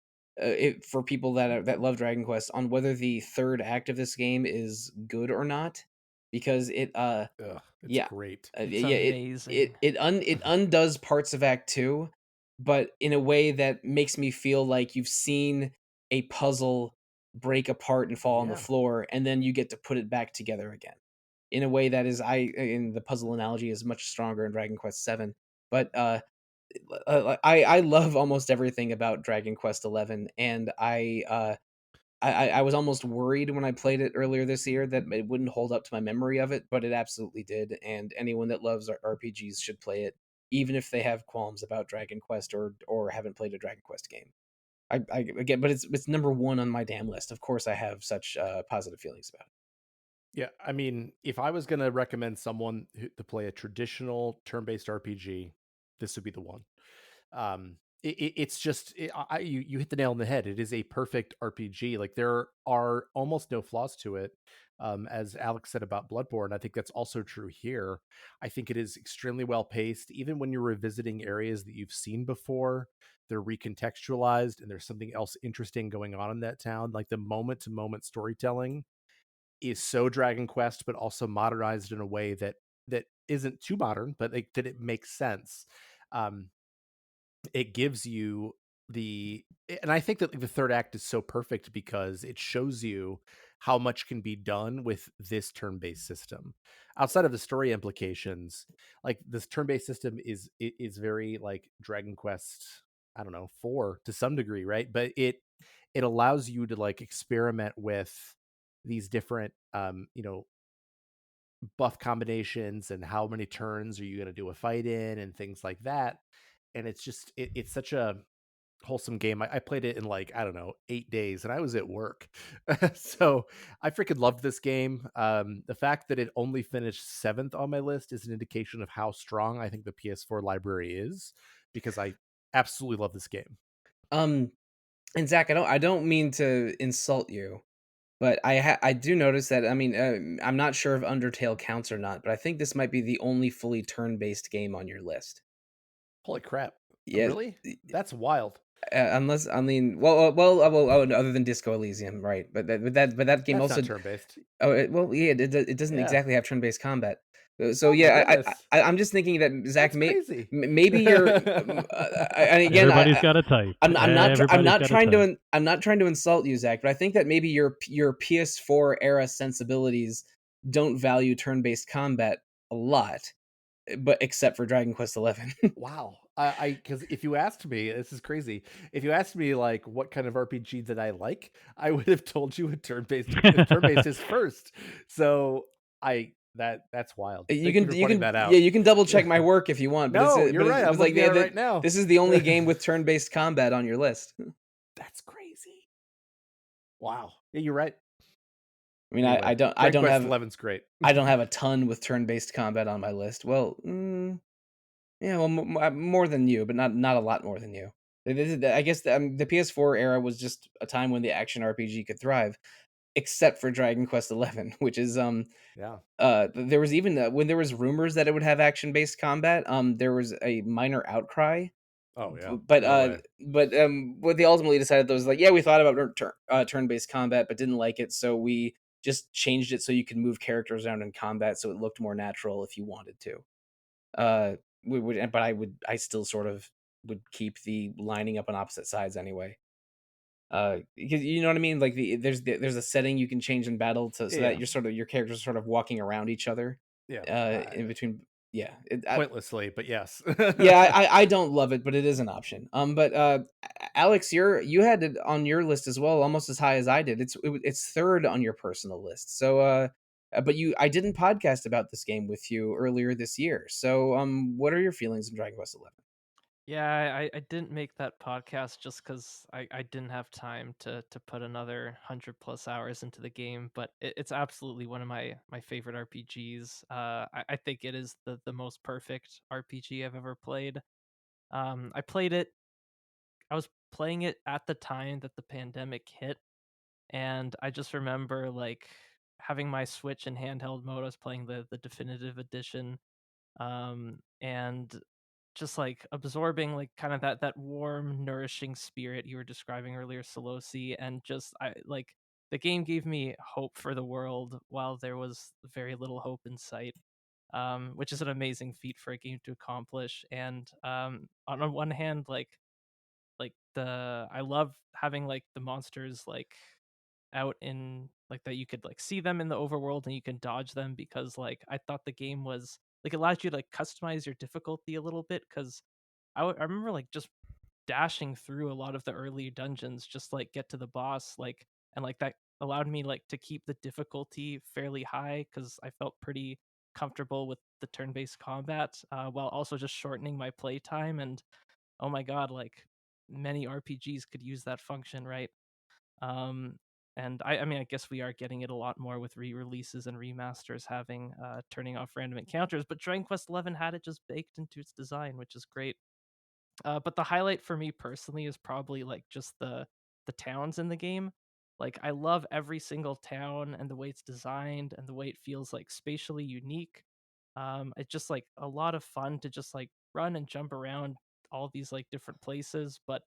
for people that love Dragon Quest on whether the third act of this game is good or not, because Ugh, it's yeah great. It's yeah amazing. it undoes parts of Act 2, but in a way that makes me feel like you've seen a puzzle break apart and fall on the Yeah. floor, and then you get to put it back together again in a way that is I in the puzzle analogy is much stronger in Dragon Quest 7. But I love almost everything about Dragon Quest 11, and I was almost worried when I played it earlier this year that it wouldn't hold up to my memory of it, but it absolutely did. And anyone that loves RPGs should play it, even if they have qualms about Dragon Quest or haven't played a Dragon Quest game. I again, but it's number 1 on my damn list. Of course, I have such positive feelings about it. Yeah, I mean, if I was gonna recommend someone to play a traditional turn-based RPG, this would be the one. It's just you hit the nail on the head. It is a perfect RPG. Like there are almost no flaws to it. As Alex said about Bloodborne, I think that's also true here. I think it is extremely well paced. Even when you're revisiting areas that you've seen before, they're recontextualized, and there's something else interesting going on in that town. Like the moment to moment storytelling is so Dragon Quest, but also modernized in a way that isn't too modern, but like, that it makes sense. Um, it gives you and I think that like, the third act is so perfect because it shows you how much can be done with this turn-based system. Outside of the story implications, like this turn-based system is very like Dragon Quest, I don't know, 4 to some degree, right? But it allows you to like experiment with these different buff combinations and how many turns are you going to do a fight in and things like that. And it's just it's such a wholesome game. I played it in like, I don't know, 8 days, and I was at work. So I freaking loved this game. The fact that it only finished 7th on my list is an indication of how strong I think the PS4 library is, because I absolutely love this game. Um, and Zach, I don't mean to insult you, but I do notice that, I mean, I'm not sure if Undertale counts or not, but I think this might be the only fully turn-based game on your list. Holy crap. Yeah, Really? That's wild. unless I mean, other than Disco Elysium, right? But that game That's not also. turn-based. Oh, yeah, it doesn't Yeah. exactly have turn-based combat. So Oh my yeah, goodness. I'm just thinking that Zach, That's crazy. maybe you're. And again, Everybody's got a type. Everybody's got a type. I'm not trying to insult you, Zach, but I think that maybe your PS4 era sensibilities don't value turn-based combat a lot, but except for Dragon Quest XI. Wow. Because if you asked me, this is crazy. If you asked me like what kind of RPG that I like, I would have told you a turn-based is first. So that's wild. Thank you for pointing that out. You can double check my work if you want, but No, you're right. I'm looking at it right now. This is the only game with turn-based combat on your list. That's crazy. Wow. Yeah, you're right. I mean, Anyway, I don't Dragon Quest have 11's great. I don't have a ton with turn-based combat on my list. Well, yeah, well, more than you, but not a lot more than you. I guess the PS4 era was just a time when the action RPG could thrive, except for Dragon Quest XI, which is Yeah. there was even when there was rumors that it would have action-based combat, there was a minor outcry. Oh yeah. But No way. what they ultimately decided was like, yeah, we thought about turn-based combat, but didn't like it, so we just changed it so you could move characters around in combat, so it looked more natural if you wanted to. But I still sort of would keep the lining up on opposite sides anyway. Because you know what I mean. Like there's a setting you can change in battle so that your characters are sort of walking around each other. Yeah. In between. Yeah. Pointlessly, but yes. Yeah, I don't love it, but it is an option. But Alex, you had it on your list as well, almost as high as I did. It's third on your personal list. So but I didn't podcast about this game with you earlier this year. So what are your feelings in Dragon Quest XI? Yeah, I didn't make that podcast just because I didn't have time to put another 100+ hours into the game, but it's absolutely one of my favorite RPGs. I think it is the most perfect RPG I've ever played. I played it. I was playing it at the time that the pandemic hit, and I just remember like having my Switch in handheld mode. I was playing the definitive edition, and just like absorbing like kind of that warm, nourishing spirit you were describing earlier, Sollosi, and just I like the game gave me hope for the world while there was very little hope in sight. Which is an amazing feat for a game to accomplish. And on one hand, like the I love having like the monsters like out in like that you could like see them in the overworld and you can dodge them because like I thought the game was like it allows you to like customize your difficulty a little bit because I remember like just dashing through a lot of the early dungeons just like get to the boss like and like that allowed me like to keep the difficulty fairly high because I felt pretty comfortable with the turn-based combat while also just shortening my play time and oh my god like many RPGs could use that function, right? um and I mean I guess we are getting it a lot more with re-releases and remasters having turning off random encounters, but Dragon Quest 11 had it just baked into its design, which is great. But the highlight for me personally is probably like just the towns in the game. Like I love every single town and the way it's designed and the way it feels like spatially unique. It's just like a lot of fun to just like run and jump around all these like different places. But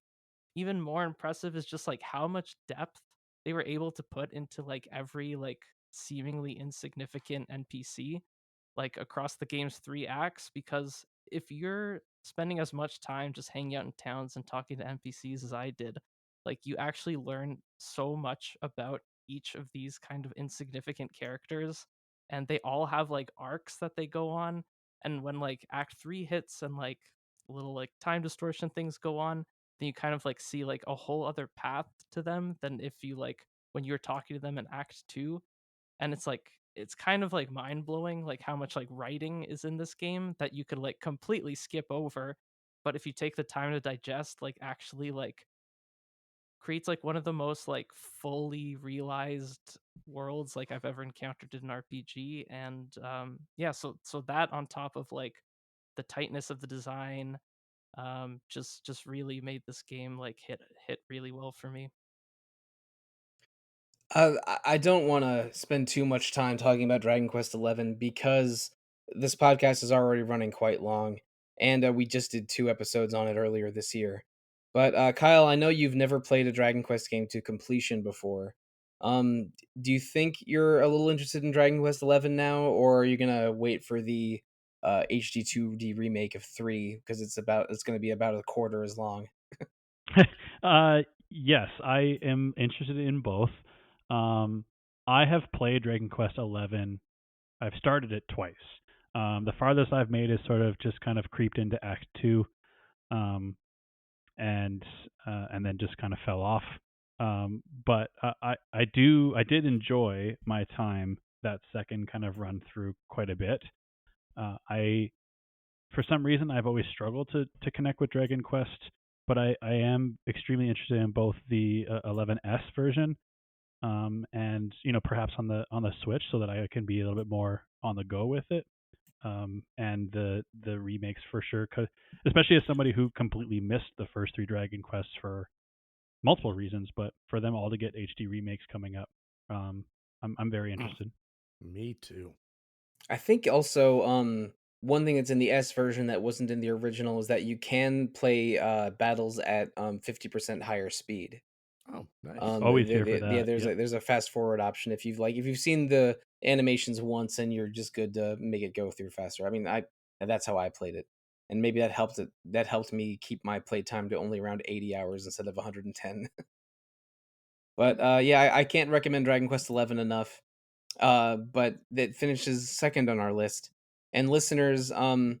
even more impressive is just like how much depth they were able to put into like every like seemingly insignificant NPC like across the game's 3 acts because if you're spending as much time just hanging out in towns and talking to NPCs as I did, like you actually learn so much about each of these kind of insignificant characters and they all have like arcs that they go on, and when like act 3 hits and like little like time distortion things go on, then you kind of like see like a whole other path to them than if you like when you were talking to them in act 2. And it's like it's kind of like mind blowing like how much like writing is in this game that you could like completely skip over, but if you take the time to digest like actually like creates like one of the most like fully realized worlds like I've ever encountered in an RPG. And yeah, so that on top of like the tightness of the design just really made this game like hit really well for me. I don't want to spend too much time talking about Dragon Quest XI because this podcast is already running quite long, and we just did 2 episodes on it earlier this year. But Kyle, I know you've never played a Dragon Quest game to completion before. Do you think you're a little interested in Dragon Quest 11 now, or are you gonna wait for the HD 2D remake of 3 because it's going to be about a quarter as long? Yes, I am interested in both. I have played Dragon Quest 11. I've started it twice. The farthest I've made is sort of just kind of creeped into Act 2, um, and then just kind of fell off. But I did enjoy my time that second kind of run through quite a bit. I For some reason I've always struggled to connect with Dragon Quest, but I am extremely interested in both the 11S version, and perhaps on the Switch, so that I can be a little bit more on the go with it, and the remakes for sure, especially as somebody who completely missed the first 3 Dragon Quests for multiple reasons, but for them all to get HD remakes coming up, I'm very interested. Me too. I think also one thing that's in the S version that wasn't in the original is that you can play battles at 50% higher speed. Oh, nice. Always here for Yeah, that. Yep. there's a fast forward option if you've seen the animations once and you're just good to make it go through faster. I mean, that's how I played it, and maybe that helped me keep my play time to only around 80 hours instead of 110. But yeah, I can't recommend Dragon Quest 11 enough. But that finishes second on our list. And listeners, I'm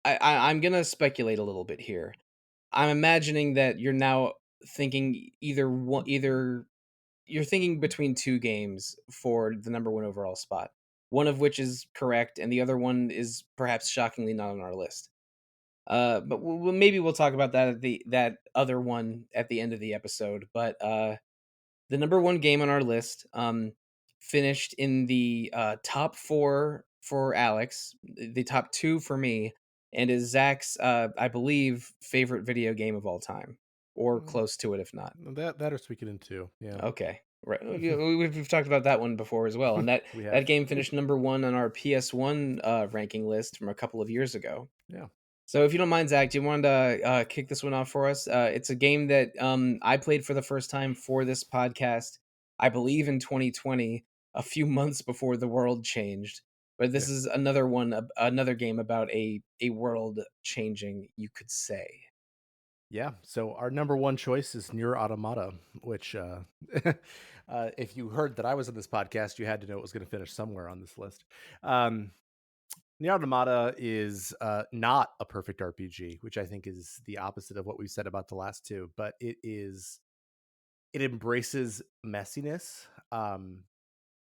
gonna speculate a little bit here. I'm imagining that you're now thinking either you're thinking between 2 games for the number 1 overall spot. One of which is correct, and the other one is perhaps shockingly not on our list. But maybe we'll talk about that other one at the end of the episode. But the number 1 game on our list finished in the top 4 for Aleks, the top 2 for me, and is Zach's, I believe, favorite video game of all time, or close to it, if not. That or Suikoden too. Yeah. Okay, right. We've talked about that one before as well, and We have. that game finished number 1 on our PS1 ranking list from a couple of years ago. Yeah. So if you don't mind, Zach, do you want to kick this one off for us? It's a game that I played for the first time for this podcast, I believe in 2020, a few months before the world changed. But this is another game about a world changing, you could say. Yeah. So our number 1 choice is Nier Automata, which, if you heard that I was on this podcast, you had to know it was going to finish somewhere on this list. Nier Automata is not a perfect RPG, which I think is the opposite of what we said about the last 2, but it embraces messiness.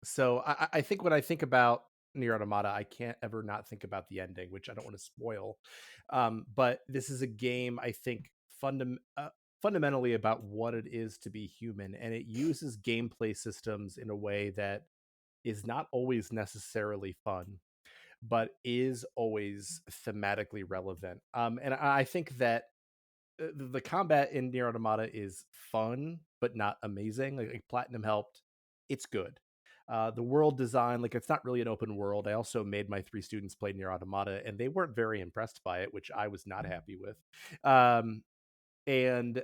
So I think when I think about Nier Automata, I can't ever not think about the ending, which I don't want to spoil. But this is a game, I think, fundamentally about what it is to be human, and it uses gameplay systems in a way that is not always necessarily fun, but is always thematically relevant. And I think that the combat in Nier Automata is fun, but not amazing. Like Platinum helped. It's good. The world design, like it's not really an open world. I also made my 3 students play Nier Automata, and they weren't very impressed by it, which I was not happy with. And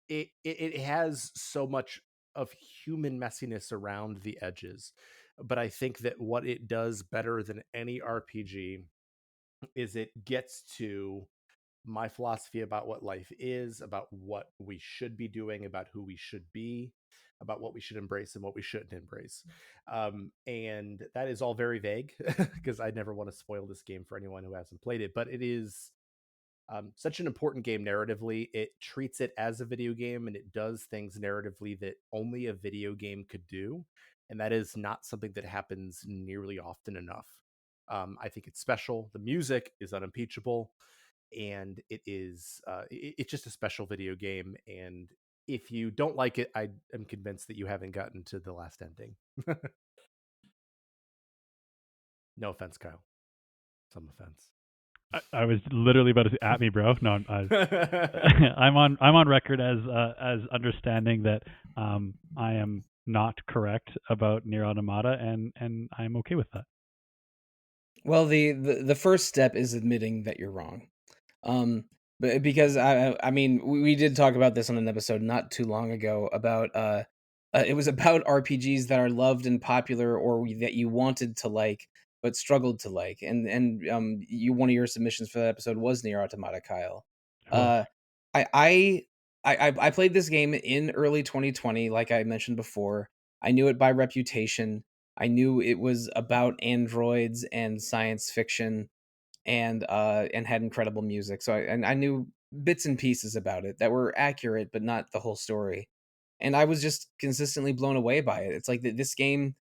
it has so much of human messiness around the edges, but I think that what it does better than any RPG is it gets to my philosophy about what life is, about what we should be doing, about who we should be, about what we should embrace and what we shouldn't embrace. And that is all very vague because I never want to spoil this game for anyone who hasn't played it, but it is such an important game narratively. It treats it as a video game and it does things narratively that only a video game could do. And that is not something that happens nearly often enough. I think it's special. The music is unimpeachable, and it's just a special video game. And if you don't like it, I am convinced that you haven't gotten to the last ending. No offense, Kyle. Some offense. I was literally about to say, at me, bro. No, I'm on record as understanding that I am not correct about Nier Automata, and I'm okay with that. Well, the first step is admitting that you're wrong. But because I mean, we did talk about this on an episode not too long ago about it was about RPGs that are loved and popular, or that you wanted to like but struggled to like, and you one of your submissions for that episode was Nier Automata, Kyle. Cool. Uh, I I I played this game in early 2020, like I mentioned before. I knew it by reputation. I knew it was about androids and science fiction, and had incredible music. So I knew bits and pieces about it that were accurate, but not the whole story. And I was just consistently blown away by it. It's like this game,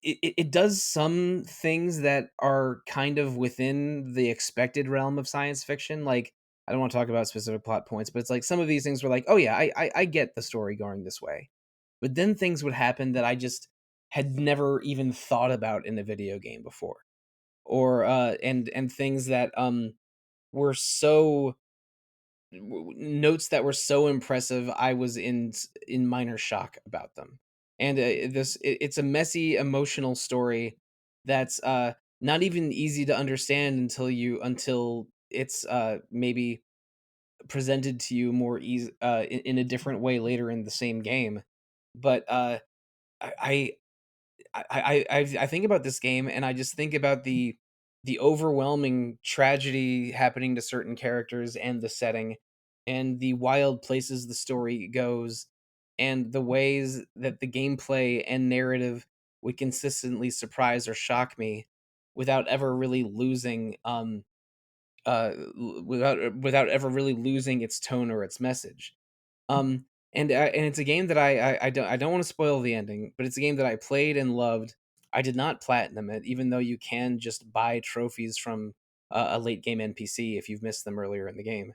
it does some things that are kind of within the expected realm of science fiction. Like, I don't want to talk about specific plot points, but it's like some of these things were like, oh yeah, I get the story going this way. But then things would happen that I just had never even thought about in a video game before, or and things that were so notes that were so impressive I was in minor shock about them. And it's a messy emotional story that's not even easy to understand until it's maybe presented to you more easy in a different way later in the same game. But I I think about this game, and I just think about the overwhelming tragedy happening to certain characters, and the setting, and the wild places the story goes, and the ways that the gameplay and narrative would consistently surprise or shock me without ever really losing without ever really losing its tone or its message. And it's a game that I don't want to spoil the ending, but it's a game that I played and loved. I did not platinum it, even though you can just buy trophies from a late game NPC if you've missed them earlier in the game,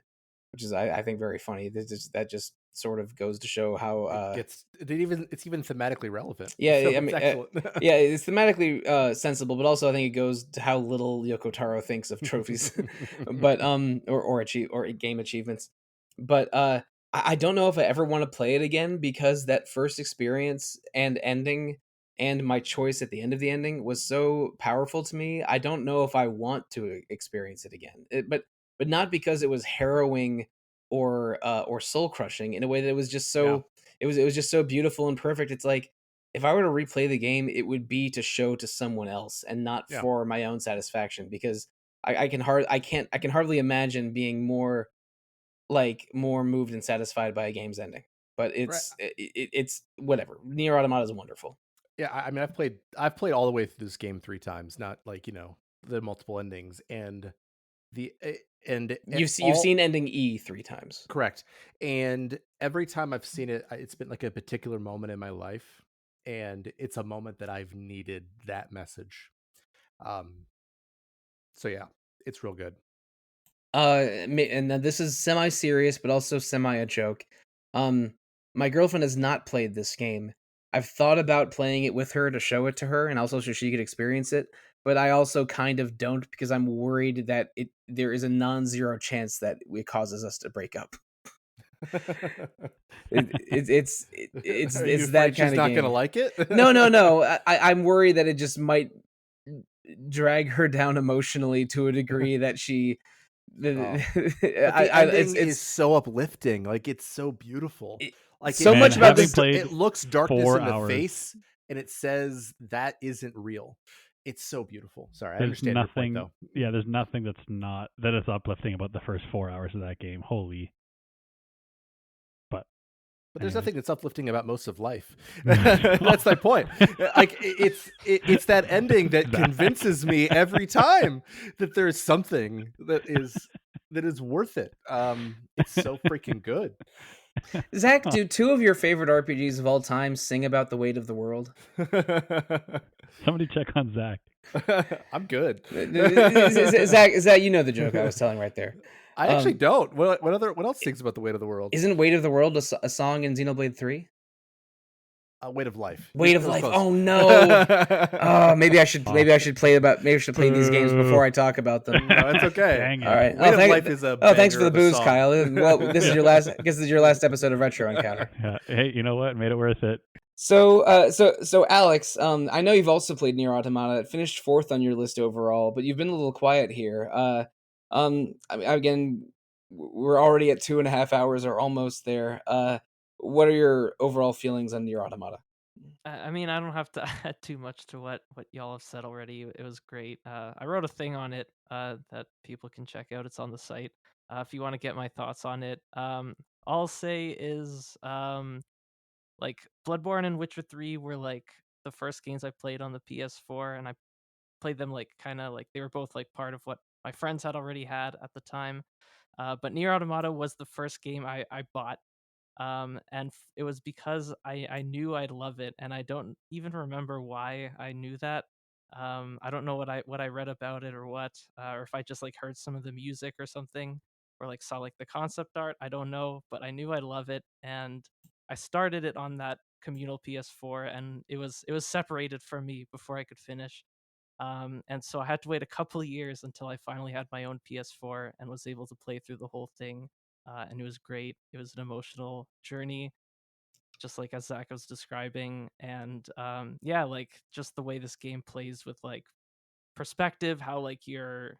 which is I think very funny. That just sort of goes to show how It's even thematically relevant. yeah, So I it's mean, excellent. yeah, it's thematically sensible, but also I think it goes to how little Yoko Taro thinks of trophies, but or game achievements. But I don't know if I ever want to play it again, because that first experience and ending and my choice at the end of the ending was so powerful to me. I don't know if I want to experience it again. But not because it was harrowing or soul crushing in a way that was just Yeah. so it was just so beautiful and perfect. It's like, if I were to replay the game, it would be to show to someone else and not Yeah. for my own satisfaction, because I can hardly imagine being more moved and satisfied by a game's ending. But Right. it's whatever. Nier Automata is wonderful. Yeah, I mean, I've played all the way through this game 3 times, not like, the multiple endings, and the and You've seen ending E 3 times. correct. And every time I've seen it, it's been like a particular moment in my life, and it's a moment that I've needed that message. So yeah, it's real good. And then this is semi-serious, but also semi a joke. Um, my girlfriend has not played this game. I've thought about playing it with her to show it to her, and also so she could experience it. But I also kind of don't, because I'm worried that there is a non-zero chance that it causes us to break up. Are you It's that afraid she's kind of not gonna game. like it? No. I'm worried that it just might drag her down emotionally to a degree that she. But the ending is so uplifting. Like, it's so beautiful. Like, so much about having this. played It looks darkness 4 in the hours. face, and it says that isn't real. It's so beautiful. Sorry, I There's understand nothing. your point, though. Yeah, there's nothing that is uplifting about the first 4 hours of that game. Holy. But there's Anyways. nothing that's uplifting about most of life. That's my point. Like, it's that ending that convinces me every time that there's something that is worth it. It's so freaking good. Zach, do 2 of your favorite RPGs of all time sing about the weight of the world? Somebody check on Zach. I'm good. Zach, you know the joke I was telling right there. I actually don't. What else sings about the weight of the world? Isn't Weight of the World a song in Xenoblade 3? Weight of Life. Weight of Life. Oh no. Maybe I should play these games before I talk about them. No, it's okay. Dang it. All right. Weight of Life is a thanks for the banger of a booze, song. Kyle. Well, this is your last episode of Retro Encounter. Yeah. Hey, you know what? Made it worth it. So Alex, I know you've also played Nier Automata. It finished 4th on your list overall, but you've been a little quiet here. I mean, again, we're already at 2.5 hours or almost there. What are your overall feelings on Nier Automata? I mean, I don't have to add too much to what y'all have said already. It was great. I wrote a thing on it that people can check out. It's on the site. If you want to get my thoughts on it, all I'll say is like Bloodborne and Witcher 3 were like the first games I played on the PS4, and I played them like kind of like they were both like part of what my friends had already had at the time. But Nier Automata was the first game I bought, and it was because I knew I'd love it, and I don't even remember why I knew that. I don't know what I read about it or if I just like heard some of the music or something, or like saw like the concept art. I don't know, but I knew I'd love it, and I started it on that communal PS4, and it was separated from me before I could finish. And so I had to wait a couple of years until I finally had my own PS4 and was able to play through the whole thing. And it was great. It was an emotional journey, just like as Zach was describing. And yeah, like just the way this game plays with like perspective, how like your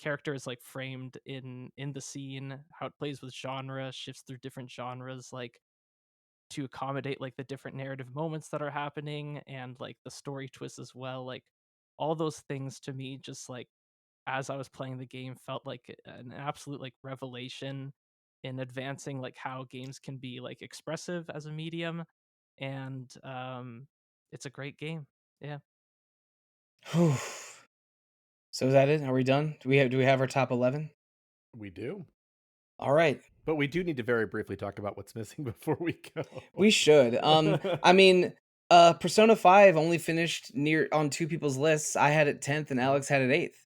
character is like framed in the scene, how it plays with genre, shifts through different genres, like to accommodate like the different narrative moments that are happening and like the story twists as well. Like all those things to me just like as I was playing the game felt like an absolute like revelation in advancing like how games can be like expressive as a medium. And it's a great game. Yeah. Whew. So is that it? Are we done? Do we have our top 11? We do. All right. But we do need to very briefly talk about what's missing before we go. We should. I mean, Persona 5 only finished near on two people's lists. I had it 10th and Yeah. Alex had it 8th.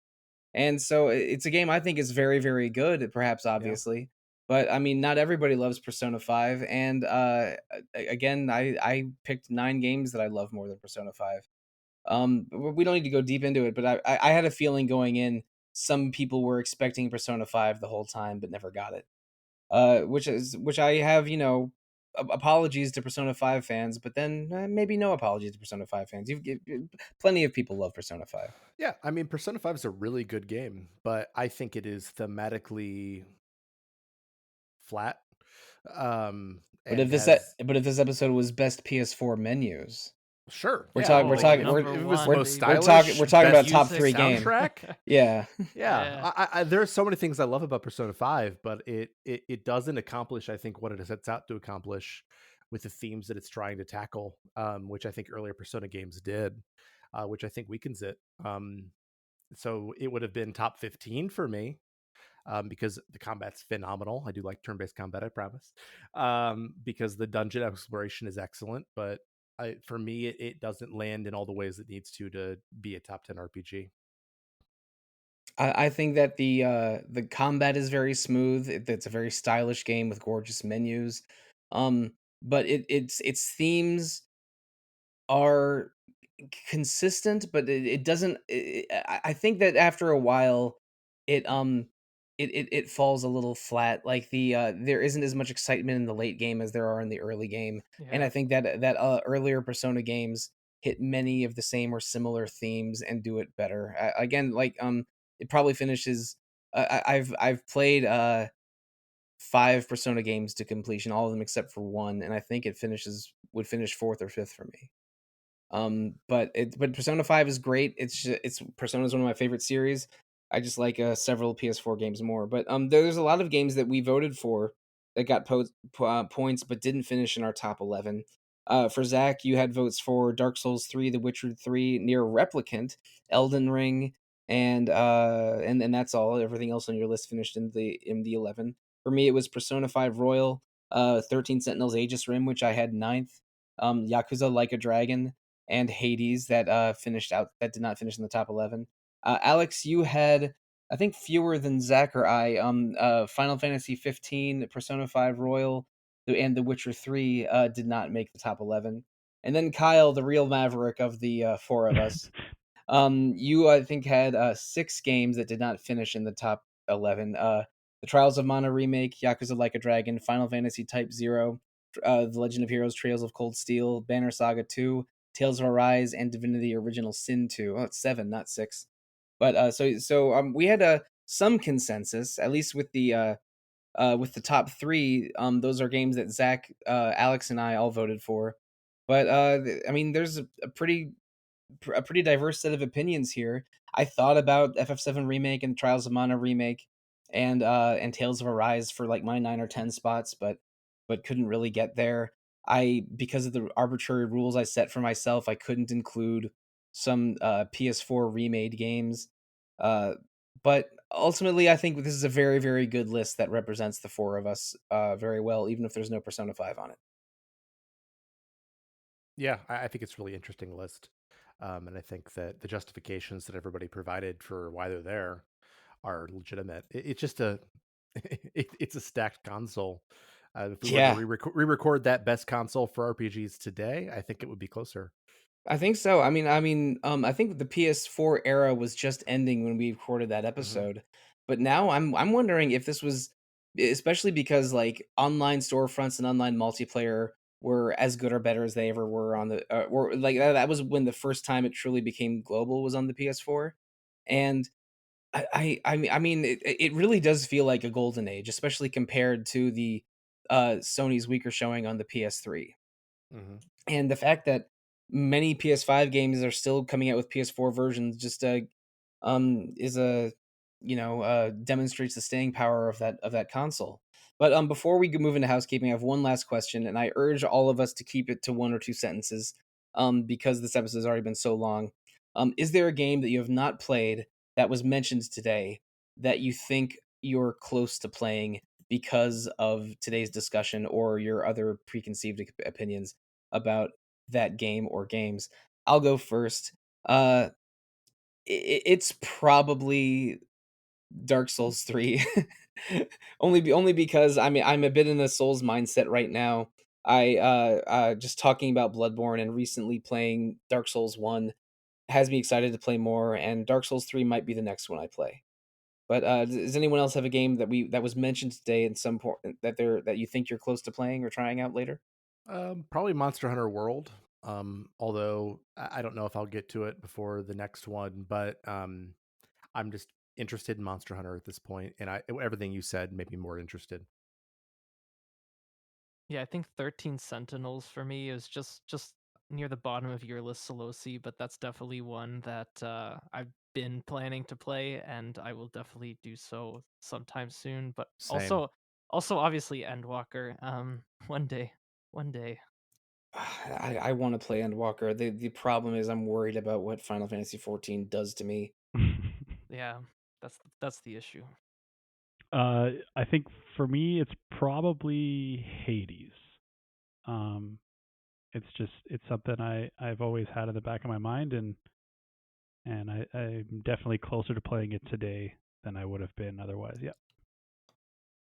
And so it's a game I think is very, very good, perhaps obviously. But I mean, not everybody loves Persona 5. And again, I picked 9 games that I love more than Persona 5. We don't need to go deep into it, but I had a feeling going in, some people were expecting Persona 5 the whole time, but never got it. Which I have, apologies to Persona 5 fans, but then maybe no apologies to Persona 5 fans. Plenty of people love Persona 5. Yeah, I mean, Persona 5 is a really good game, but I think it is thematically flat. But And if it this has but if this episode was best PS4 menus, sure, we're yeah, talking we're like, talking number if it was the one, most baby. we're stylish, talking about best top music 3 game. soundtrack. Yeah. Yeah, there are so many things I love about Persona 5, but it doesn't accomplish, I think, what it sets out to accomplish with the themes that it's trying to tackle, which I think earlier Persona games did, which I think weakens it. So it would have been top 15 for me, because the combat's phenomenal. I do like turn-based combat, I promise. Because the dungeon exploration is excellent, but for me, it doesn't land in all the ways it needs to be a top 10 RPG. I think that the combat is very smooth. It's a very stylish game with gorgeous menus. But its themes are consistent, but it doesn't. I think that after a while, it it falls a little flat. Like there isn't as much excitement in the late game as there are in the early game, and I Yeah. think that earlier Persona games hit many of the same or similar themes and do it better. Again, like it probably finishes. I've played 5 Persona games to completion, all of them except for one, and I think it would finish 4th or 5th for me. But Persona 5 is great. It's Persona is one of my favorite series. I just like several PS4 games more. But there's a lot of games that we voted for that got points but didn't finish in our top 11. For Zach, you had votes for Dark Souls 3, The Witcher 3, Near Replicant, Elden Ring, and that's all. Everything else on your list finished in the 11. For me, it was Persona 5 Royal, 13 Sentinels Aegis Rim, which I had 9th, Yakuza Like a Dragon, and Hades that did not finish in the top 11. Alex, you had I think fewer than Zach or I. Final Fantasy 15, Persona 5 Royal, and The Witcher 3 did not make the top 11. And then Kyle, the real maverick of the four of us, you I think had 6 games that did not finish in the top 11. The Trials of Mana remake, Yakuza Like a Dragon, Final Fantasy Type 0, The Legend of Heroes Trails of Cold Steel, Banner Saga 2, Tales of Arise, and Divinity Original Sin 2. Oh, it's 7, not 6. But we had some consensus, at least with the top three. Those are games that Zach, Alex, and I all voted for. But I mean, there's a pretty diverse set of opinions here. I thought about FF7 remake and Trials of Mana remake, and Tales of Arise for like my 9 or 10 spots, but couldn't really get there. Because of the arbitrary rules I set for myself, I couldn't include some PS4 remade games. Uh, but ultimately, I think this is a very, very good list that represents the four of us very well, even if there's no Persona 5 on it. Yeah, I think it's a really interesting list. And I think that the justifications that everybody provided for why they're there are legitimate. It's just it's a stacked console. If we were to Yeah, re-record that best console for RPGs today, I think it would be closer. I think so. I think the PS4 era was just ending when we recorded that Hmm. episode. But now I'm wondering if this was, especially because like online storefronts and online multiplayer were as good or better as they ever were on the or like that was when the first time it truly became global was on the PS4. And I mean it really does feel like a golden age, especially compared to the Sony's weaker showing on the PS3. Hmm. And the fact that many PS5 games are still coming out with PS4 versions just is a demonstrates the staying power of that console. But before we move into housekeeping, I have one last question, and I urge all of us to keep it to 1 or 2 sentences, because this episode has already been so long. Is there a game that you have not played that was mentioned today that you think you're close to playing because of today's discussion or your other preconceived opinions about that game or games? I'll go first. Uh, it's probably Dark Souls 3. Only because I'm a bit in a Souls mindset right now. I just talking about Bloodborne and recently playing Dark Souls 1 has me excited to play more, and Dark Souls 3 might be the next one I play. But does anyone else have a game that was mentioned today in some point that you think you're close to playing or trying out later? Probably Monster Hunter World. Although I don't know if I'll get to it before the next one, but I'm just interested in Monster Hunter at this point, and everything you said made me more interested. Yeah, I think 13 Sentinels for me is just near the bottom of your list, Sollosi, but that's definitely one that I've been planning to play, and I will definitely do so sometime soon. But Same. also obviously Endwalker. One day. I want to play Endwalker. The problem is I'm worried about what Final Fantasy 14 does to me. Yeah, that's the issue. I think for me, it's probably Hades. Um, it's something I've always had in the back of my mind, and I'm definitely closer to playing it today than I would have been otherwise. Yeah.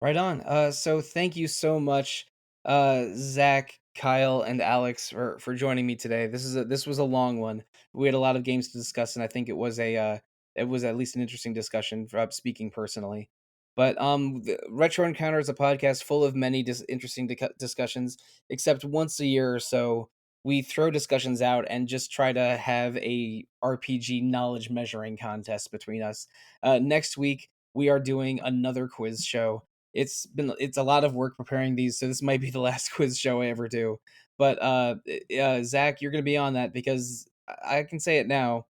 Right on. So thank you so much, Zach, Kyle, and Alex for joining me today. This was a long one. We had a lot of games to discuss, and I think it was at least an interesting discussion. For speaking personally, but Retro Encounter is a podcast full of many interesting discussions. Except once a year or so, we throw discussions out and just try to have a RPG knowledge measuring contest between us. Next week we are doing another quiz show. It's a lot of work preparing these, so this might be the last quiz show I ever do. But Zach, you're going to be on that because I can say it now.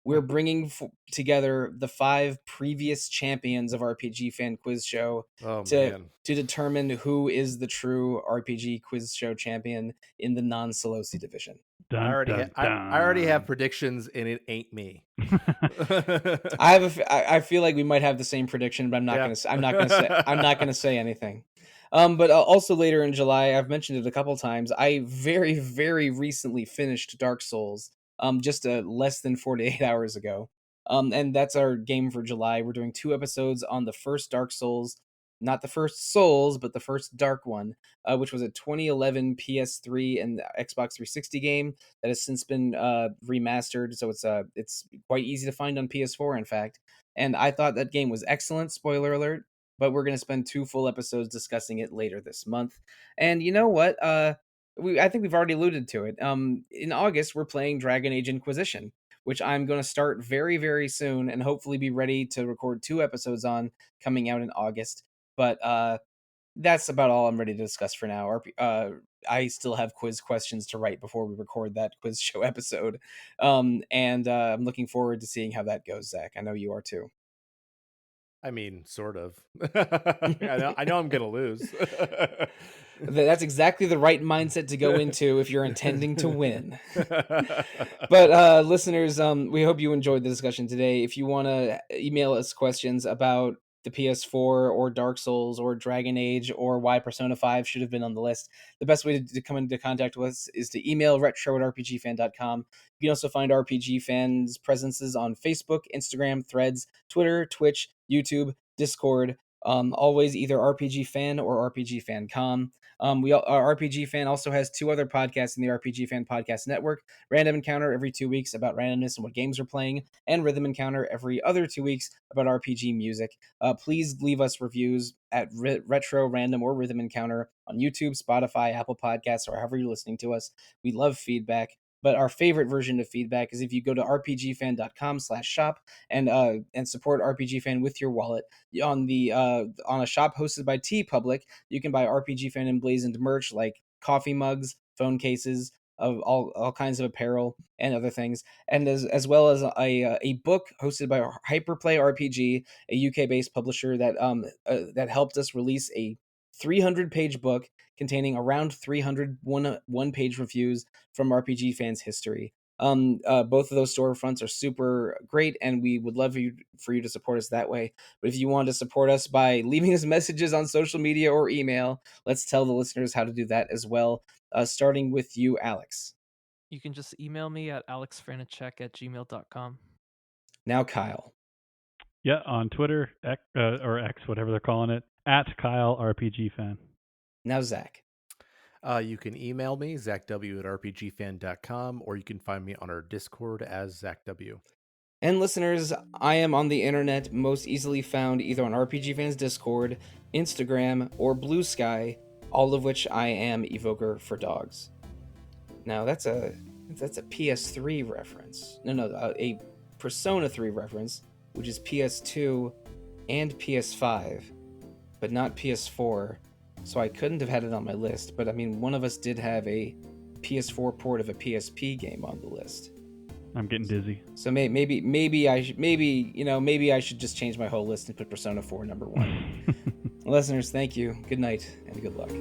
We're bringing together the 5 previous champions of RPG Fan Quiz Show Oh to man. determine who is the true RPG Quiz Show champion in the non-Sollosi division. Dun dun I already have dun. predictions, and it ain't me. I feel like we might have the same prediction, but Yeah. I'm not gonna say anything. But also later in July, I've mentioned it a couple times. I very very recently finished Dark Souls. Just less than 48 hours ago. And that's our game for July. We're doing 2 episodes on the first Dark Souls, not the first Souls, but the first Dark one, which was a 2011 PS3 and Xbox 360 game that has since been remastered. So it's quite easy to find on PS4, in fact. And I thought that game was excellent. Spoiler alert. But we're going to spend 2 full episodes discussing it later this month. And you know what? I think we've already alluded to it. In August, we're playing Dragon Age Inquisition. which I'm going to start very, very soon and hopefully be ready to record 2 episodes on, coming out in August. But that's about all I'm ready to discuss for now. I still have quiz questions to write before we record that quiz show episode. And I'm looking forward to seeing how that goes, Zach. I know you are too. I mean, sort of. I know I'm gonna lose. That's exactly the right mindset to go into if you're intending to win. But listeners, we hope you enjoyed the discussion today. If you want to email us questions about the PS4 or Dark Souls or Dragon Age or why Persona 5 should have been on the list, the best way to come into contact with us is to email retro@rpgfan.com. You can also find RPG Fans' presences on Facebook, Instagram, Threads, Twitter, Twitch, YouTube, Discord. Always either RPG Fan or RPG Fancom. Our RPG Fan also has 2 other podcasts in the RPG Fan Podcast Network: Random Encounter every 2 weeks about randomness and what games we're playing, and Rhythm Encounter every other 2 weeks about RPG music. Please leave us reviews at Retro, Random, or Rhythm Encounter on YouTube, Spotify, Apple Podcasts, or however you're listening to us. We love feedback. But our favorite version of feedback is if you go to rpgfan.com/shop and support RPG Fan with your wallet. On a shop hosted by TeePublic, you can buy RPG Fan emblazoned merch like coffee mugs, phone cases, of all kinds of apparel and other things, and as well as a book hosted by Hyperplay RPG, a UK based publisher that helped us release a 300-page book containing around 300 one-page reviews from RPG Fans' history. Both of those storefronts are super great, and we would love for you to support us that way. But if you want to support us by leaving us messages on social media or email, let's tell the listeners how to do that as well. Starting with you, Aleks. You can just email me at alexfraniczek@gmail.com. Now, Kyle. Yeah, on Twitter, or X, whatever they're calling it, at Kyle RPG Fan. Now, Zach. You can email me, zachw@rpgfan.com, or you can find me on our Discord as ZachW. And listeners, I am on the internet most easily found either on RPG Fans Discord, Instagram, or Blue Sky, all of which I am Evoker for Dogs. Now that's a PS3 reference. No, a Persona 3 reference, which is PS2 and PS5, but not PS4. So I couldn't have had it on my list. But I mean, one of us did have a PS4 port of a PSP game on the list. I'm getting dizzy. So maybe I should just change my whole list and put Persona 4 number 1. Listeners, thank you. Good night and good luck.